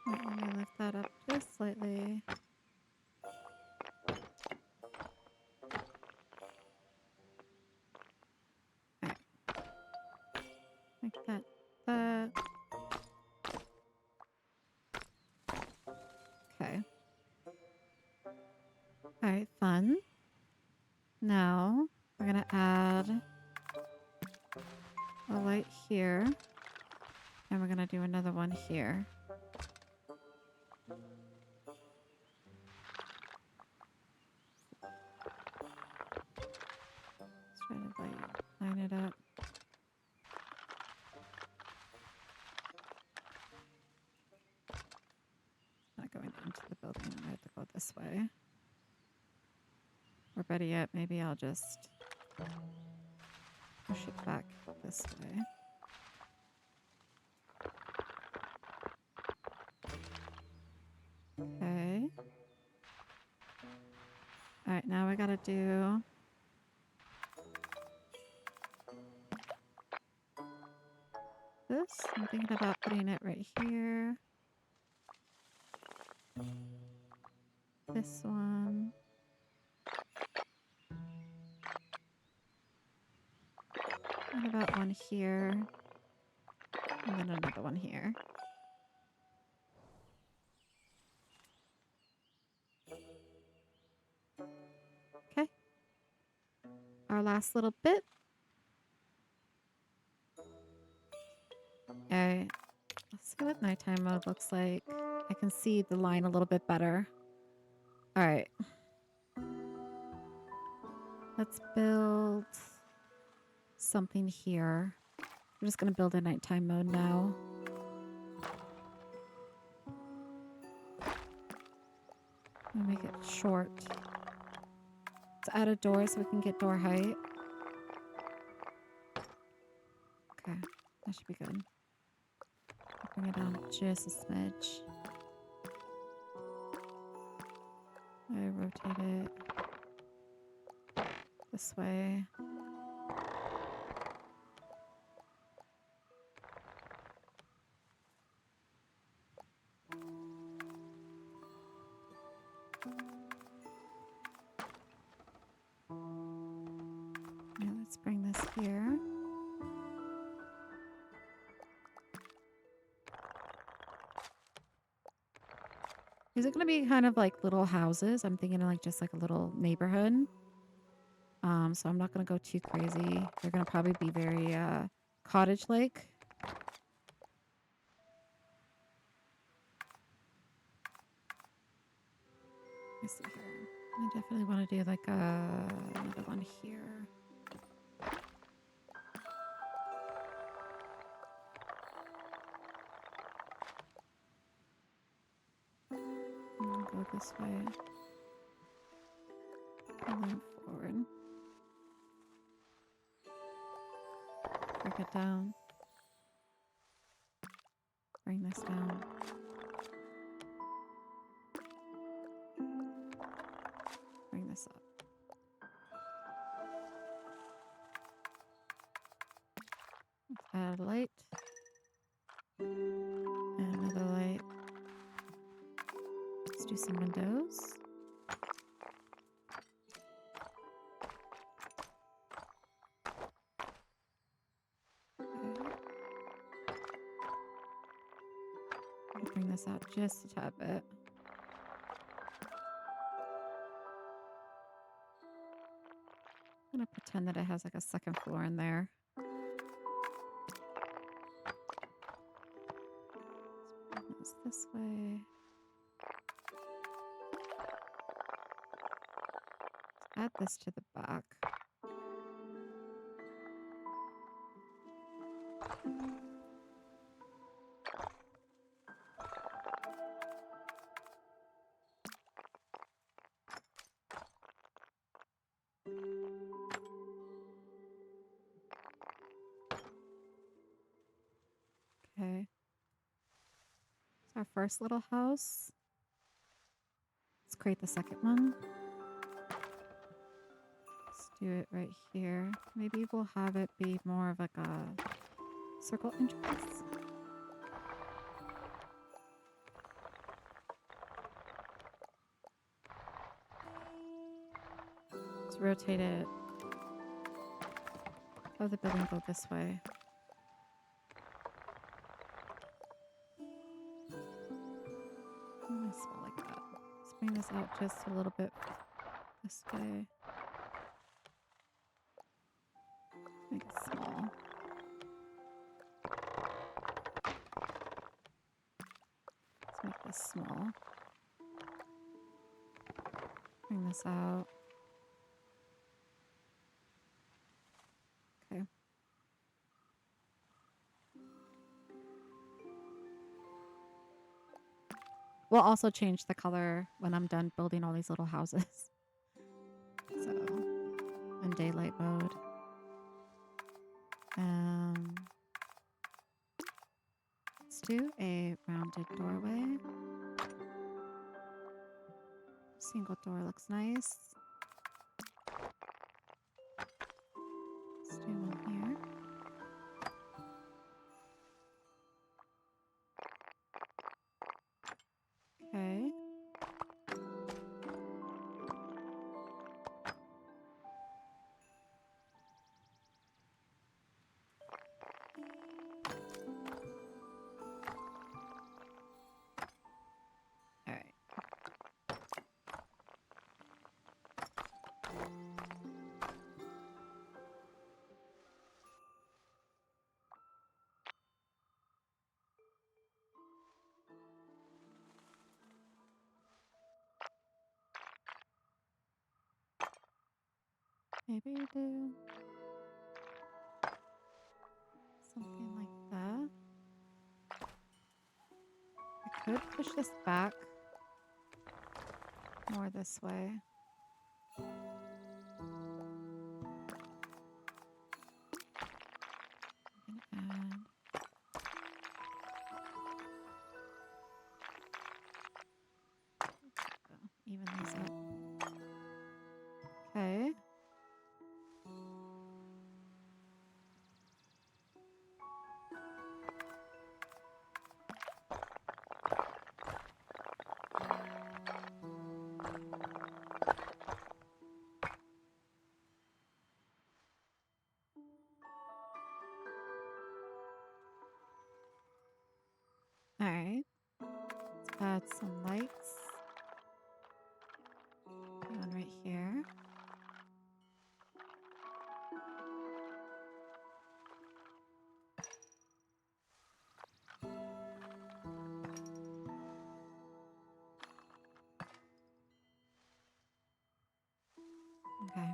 let me lift that up just slightly. All right. Like that. Okay. All right, fun. Now we're gonna add a light here. And we're gonna do another one here. Let's try to line it up. Not going into the building. I have to go this way. Or better yet, maybe I'll just push it back this way. Okay. All right, now we gotta do this. I'm thinking about putting it right here. This one. What about one here? And then another one here. Okay. Our last little bit. Okay. Let's see what nighttime mode looks like. I can see the line a little bit better. All right. Let's build something here. I'm just going to build a nighttime mode now. I'm going to make it short. Let's add a door so we can get door height. Okay, that should be good. I'll bring it down just a smidge. I rotate it this way. Yeah, let's bring this here. These are going to be kind of like little houses. I'm thinking of like just like a little neighborhood. So I'm not going to go too crazy. They're going to probably be very cottage-like. Let me see here. I definitely want to do like another one here. And go this way. And then forward. Break it down. Bring this down. Bring this up. Let's add a light. And another light. Let's do some windows. I'll bring this out just a tad bit. I'm going to pretend that it has like a second floor in there. Let's bring this way. Let's add this to the back. Okay. It's our first little house. Let's create the second one. Let's do it right here. Maybe we'll have it be more of like a circle entrance. Let's rotate it. Have the building go this way. I smell like that. Let's bring this out just a little bit this way. Make it small. Let's make this small. Bring this out. Okay. We'll also change the color when I'm done building all these little houses. So, in daylight mode. Let's do a rounded doorway. Single door looks nice. Let's do one here. Okay. All right. Maybe we do. could push this back more this way. I'm gonna add. Even these up. Okay. All right. Let's add some lights. One right here. Okay.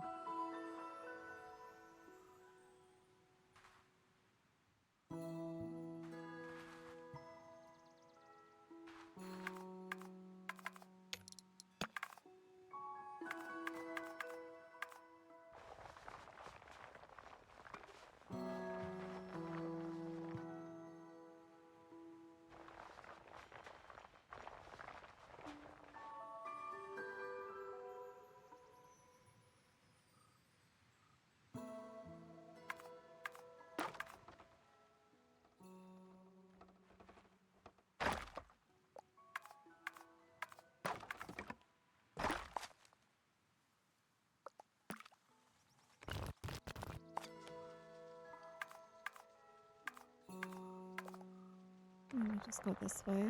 Let me just go this way.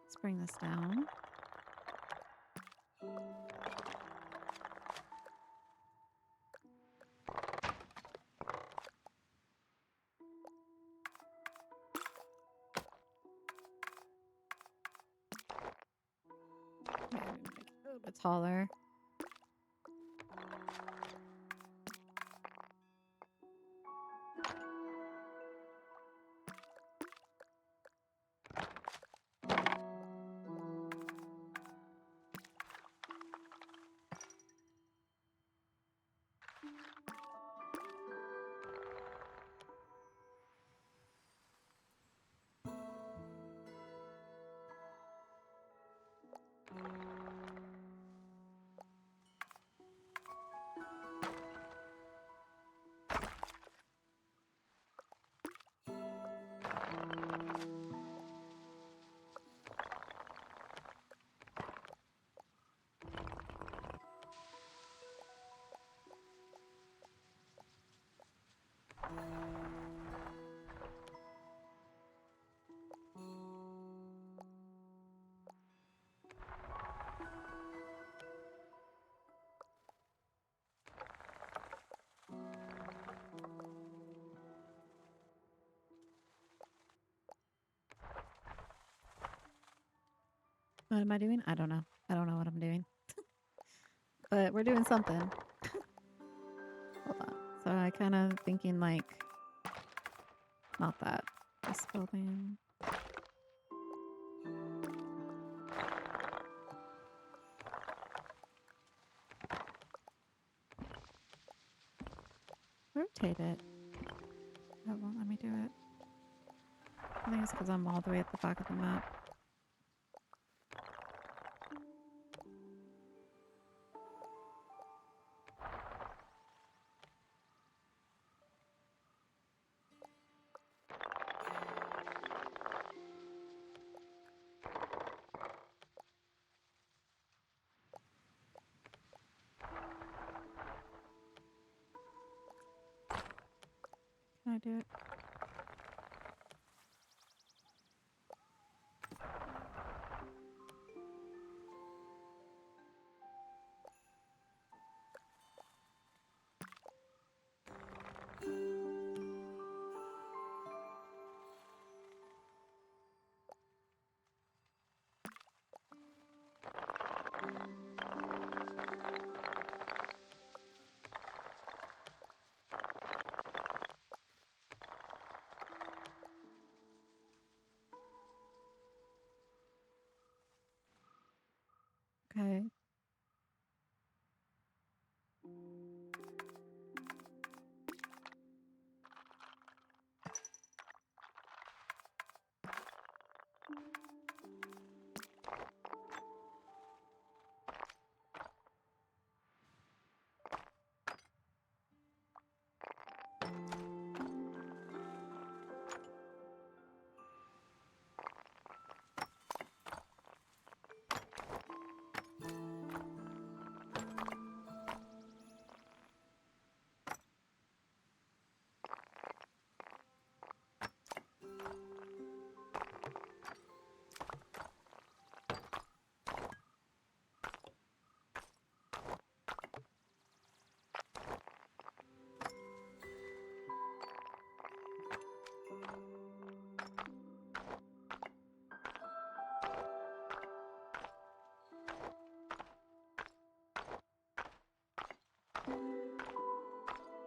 Let's bring this down. Maybe make it a little bit taller. What am I doing? I don't know. I don't know what I'm doing. But we're doing something. Hold on. So I kind of thinking like, not that. This building. Rotate it. That won't let me do it. I think it's because I'm all the way at the back of the map. Can I do it? Okay.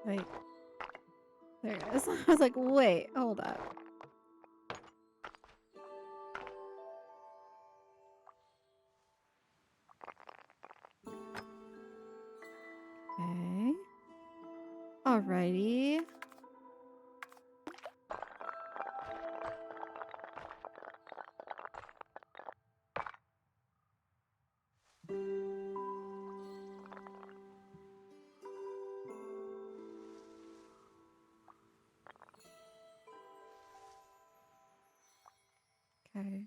Wait. There it is. I was like, wait, hold up. Okay. Alrighty. Okay.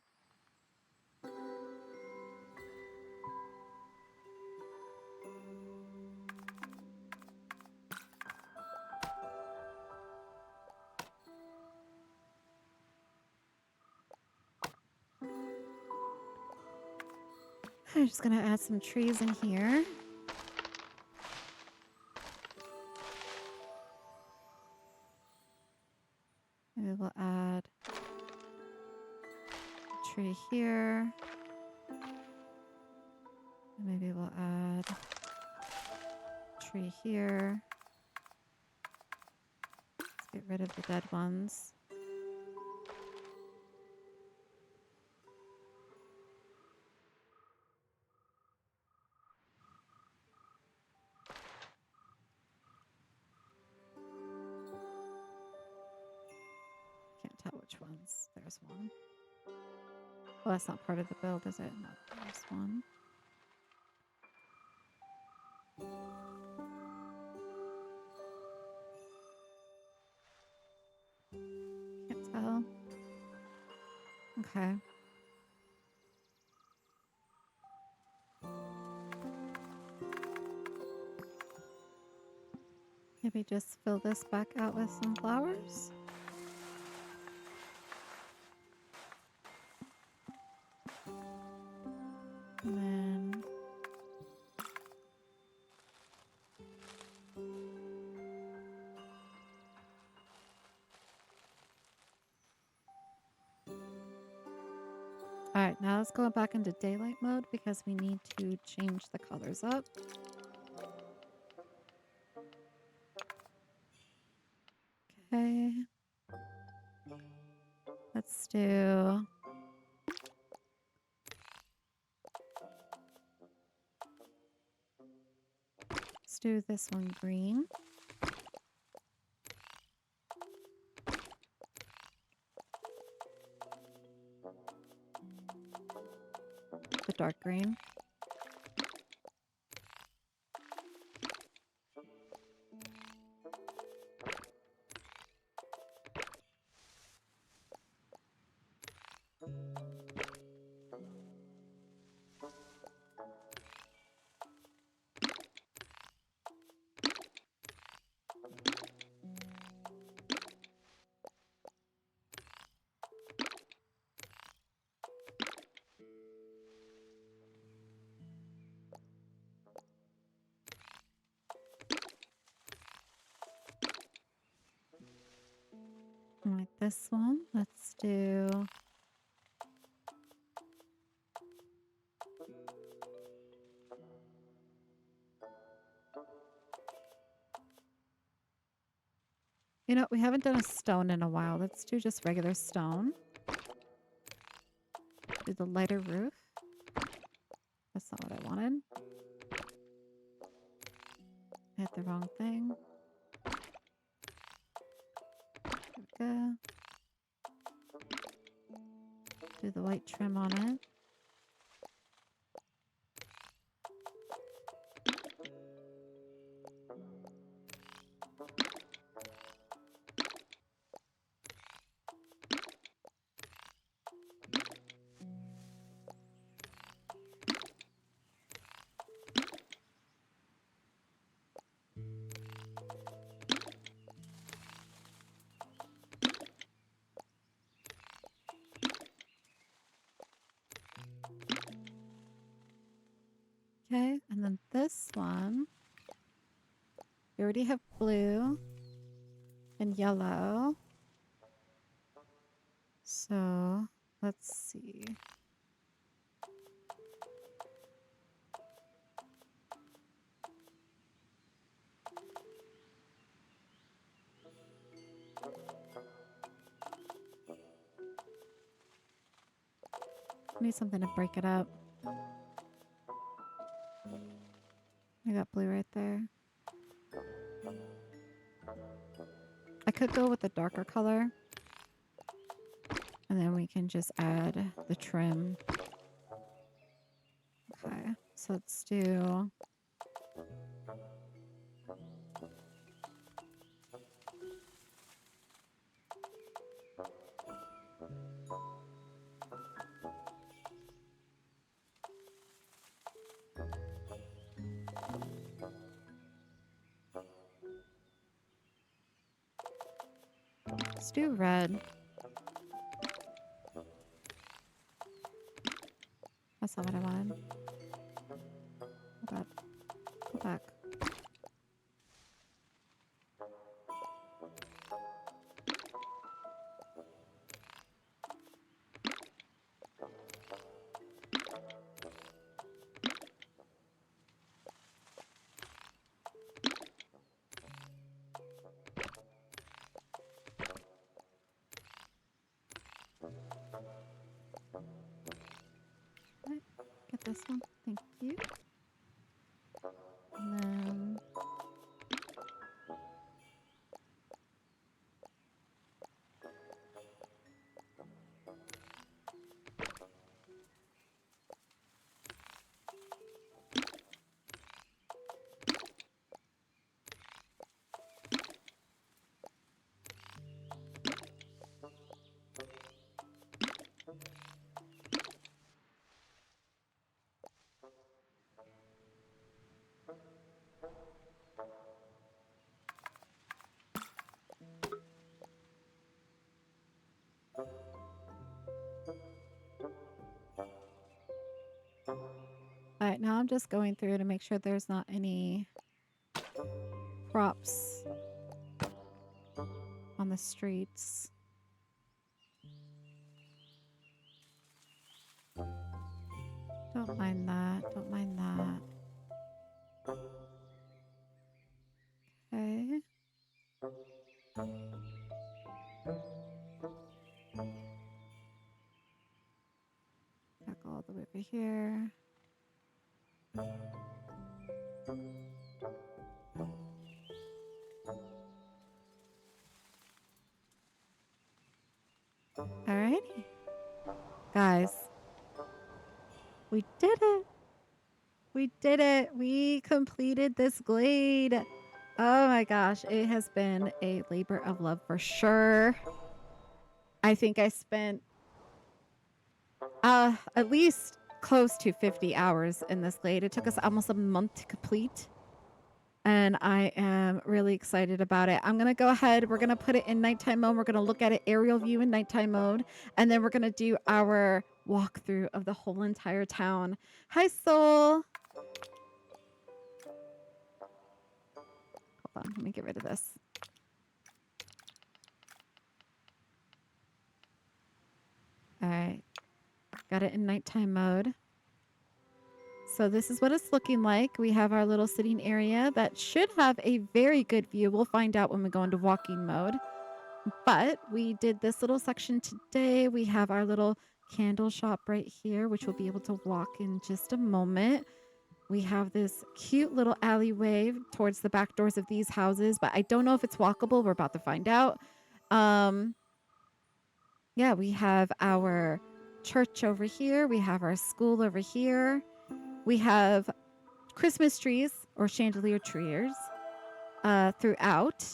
I'm just gonna add some trees in here. Maybe we'll add a tree here. And maybe we'll add a tree here. Let's get rid of the dead ones. Can't tell which ones. There's one. Oh, that's not part of the build, is it? No, there's one. Can't tell. Okay. Maybe just fill this back out with some flowers. And then all right, now let's go back into daylight mode because we need to change the colors up. Okay. Let's do this one green. The dark green. All right, this one. Let's do you know, we haven't done a stone in a while. Let's do just regular stone. Do the lighter roof. That's not what I wanted. I hit the wrong thing. There we go. Do the white trim on it. Okay, and then this one, we already have blue and yellow. So let's see. I need something to break it up. I got blue right there. I could go with the darker color. And then we can just add the trim. Okay, so let's do... Let's do red. That's not what I wanted. Hold up. Go back. Right. Get this one. Thank you. And then... All right, now I'm just going through to make sure there's not any props on the streets. Don't mind that. Don't mind that. Okay. Back all the way over here. Alrighty. Guys, we did it. We did it. We completed this glade. Oh my gosh. It has been a labor of love for sure. I think I spent at least close to 50 hours in this glade. It took us almost a month to complete. And I am really excited about it. I'm going to go ahead. We're going to put it in nighttime mode. We're going to look at it aerial view in nighttime mode. And then we're going to do our walkthrough of the whole entire town. Hi, Soul. Hold on. Let me get rid of this. All right. Got it in nighttime mode. So this is what it's looking like. We have our little sitting area that should have a very good view. We'll find out when we go into walking mode. But we did this little section today. We have our little candle shop right here, which we'll be able to walk in just a moment. We have this cute little alleyway towards the back doors of these houses, but I don't know if it's walkable. We're about to find out. Um, yeah, we have our church over here. We have our school over here. We have Christmas trees or chandelier trees throughout.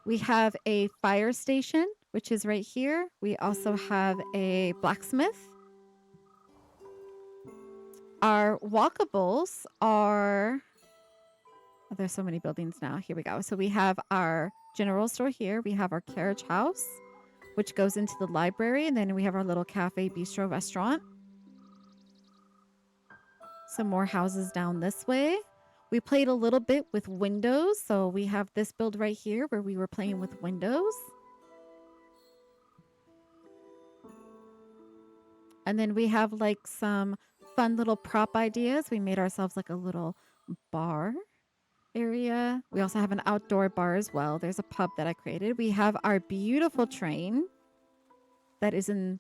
We have a fire station, which is right here. We also have a blacksmith. Our walkables are... Oh, there's so many buildings now. Here we go. So we have our general store here. We have our carriage house, which goes into the library. And then we have our little cafe, bistro, restaurant. Some more houses down this way. We played a little bit with windows. So we have this build right here where we were playing with windows. And then we have like some fun little prop ideas. We made ourselves like a little bar area. We also have an outdoor bar as well. There's a pub that I created. We have our beautiful train that is in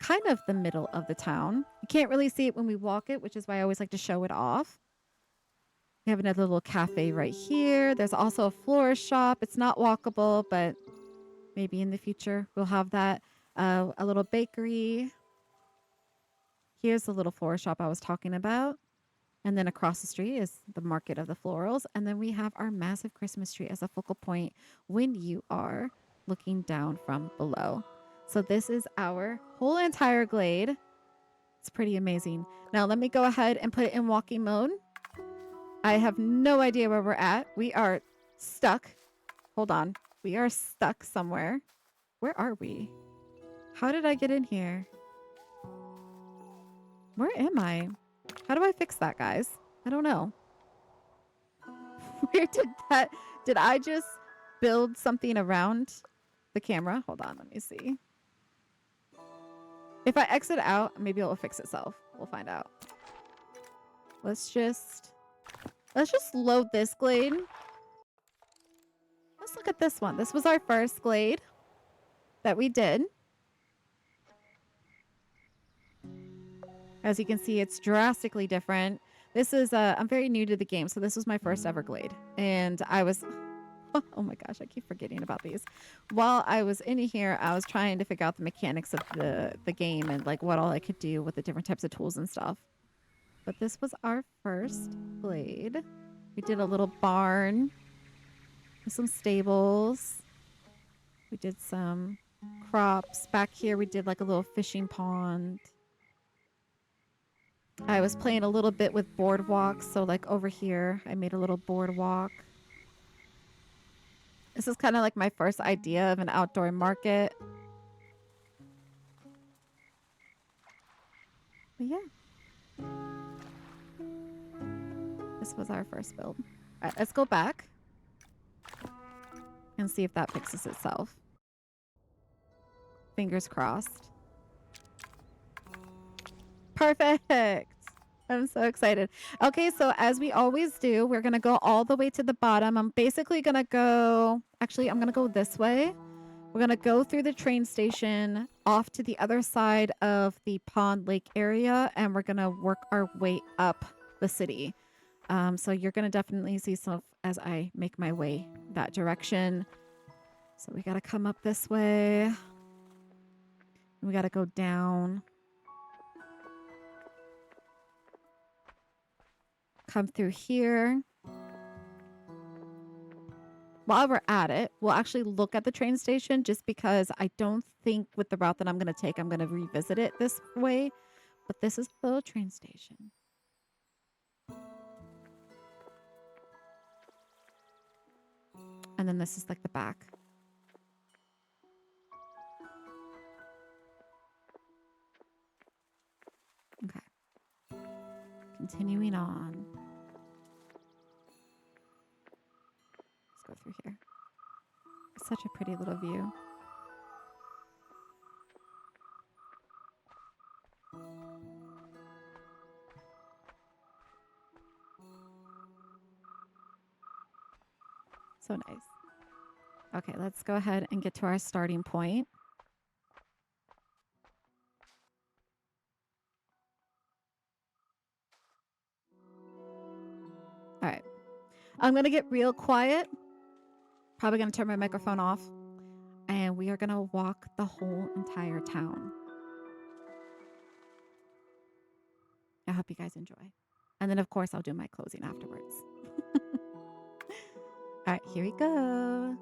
kind of the middle of the town. You can't really see it when we walk it, which is why I always like to show it off. We have another little cafe right here. There's also a florist shop. It's not walkable, but maybe in the future we'll have that. A little bakery. Here's the little florist shop I was talking about. And then across the street is the market of the florals. And then we have our massive Christmas tree as a focal point when you are looking down from below. So this is our whole entire glade. It's pretty amazing. Now let me go ahead and put it in walking mode. I have no idea where we're at. We are stuck. Hold on. We are stuck somewhere. Where are we? How did I get in here? Where am I? How do I fix that, guys? I don't know. Where did that... Did I just build something around the camera? Hold on, let me see. If I exit out, maybe it'll fix itself. We'll find out. Let's just load this glade. Let's look at this one. This was our first glade that we did. As you can see, it's drastically different. This is, I'm very new to the game, so this was my first ever glade. And I was, oh my gosh, I keep forgetting about these. While I was in here, I was trying to figure out the mechanics of the game and like what all I could do with the different types of tools and stuff. But this was our first glade. We did a little barn with some stables. We did some crops. Back here, we did like a little fishing pond. I was playing a little bit with boardwalks. So like over here, I made a little boardwalk. This is kind of like my first idea of an outdoor market. But yeah. This was our first build. All right, let's go back and see if that fixes itself. Fingers crossed. Perfect. I'm so excited. Okay, so as we always do, we're going to go all the way to the bottom. I'm basically going to go... Actually, I'm going to go this way. We're going to go through the train station off to the other side of the pond lake area, and we're going to work our way up the city. So you're going to definitely see stuff as I make my way that direction. So we got to come up this way. We got to go down. Come through here. While we're at it, we'll actually look at the train station just because I don't think with the route that I'm going to take, I'm going to revisit it this way. But this is the train station. And then this is like the back. Okay. Continuing on. Let's go through here. It's such a pretty little view. So nice. Okay, let's go ahead and get to our starting point. I'm gonna get real quiet. Probably gonna turn my microphone off. And we are gonna walk the whole entire town. I hope you guys enjoy. And then, of course, I'll do my closing afterwards. All right, here we go.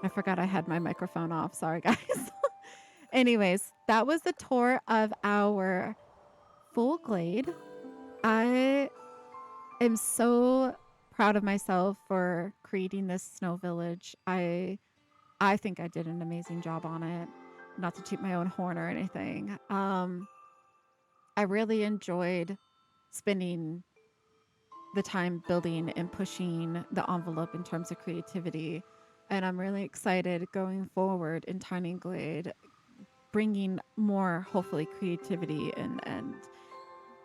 I forgot I had my microphone off. Sorry, guys. Anyways, that was the tour of our full glade. I am so proud of myself for creating this snow village. I think I did an amazing job on it. Not to toot my own horn or anything. I really enjoyed spending the time building and pushing the envelope in terms of creativity. And I'm really excited going forward in Tiny Glade, bringing more, hopefully, creativity and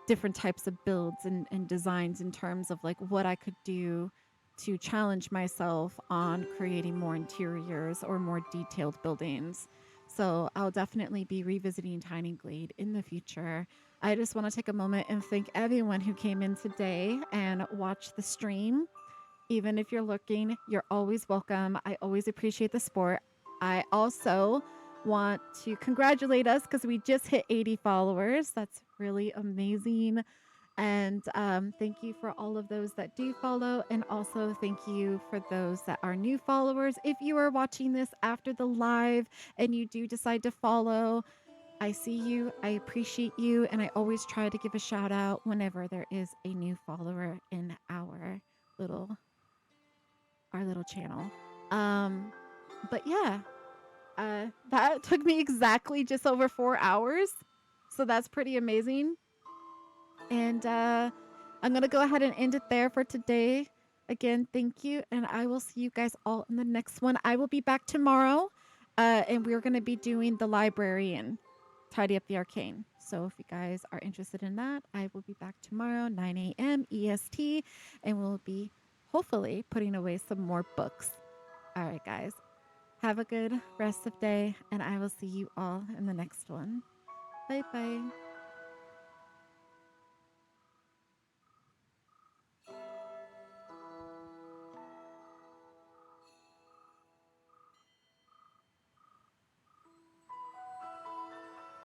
different types of builds and designs in terms of like what I could do to challenge myself on creating more interiors or more detailed buildings. So I'll definitely be revisiting Tiny Glade in the future. I just want to take a moment and thank everyone who came in today and watched the stream. Even if you're looking, you're always welcome. I always appreciate the support. I also want to congratulate us because we just hit 80 followers. That's really amazing. And thank you for all of those that do follow. And also thank you for those that are new followers. If you are watching this after the live and you do decide to follow, I see you. I appreciate you. And I always try to give a shout out whenever there is a new follower in little our little channel. Um, but yeah, that took me exactly just over 4 hours. So that's pretty amazing. And I'm going to go ahead and end it there for today. Again, thank you. And I will see you guys all in the next one. I will be back tomorrow. And we're going to be doing the librarian, tidy up the arcane. So if you guys are interested in that, I will be back tomorrow, 9 a.m. EST. And we'll be hopefully putting away some more books. All right, guys. Have a good rest of day. And I will see you all in the next one. Bye bye.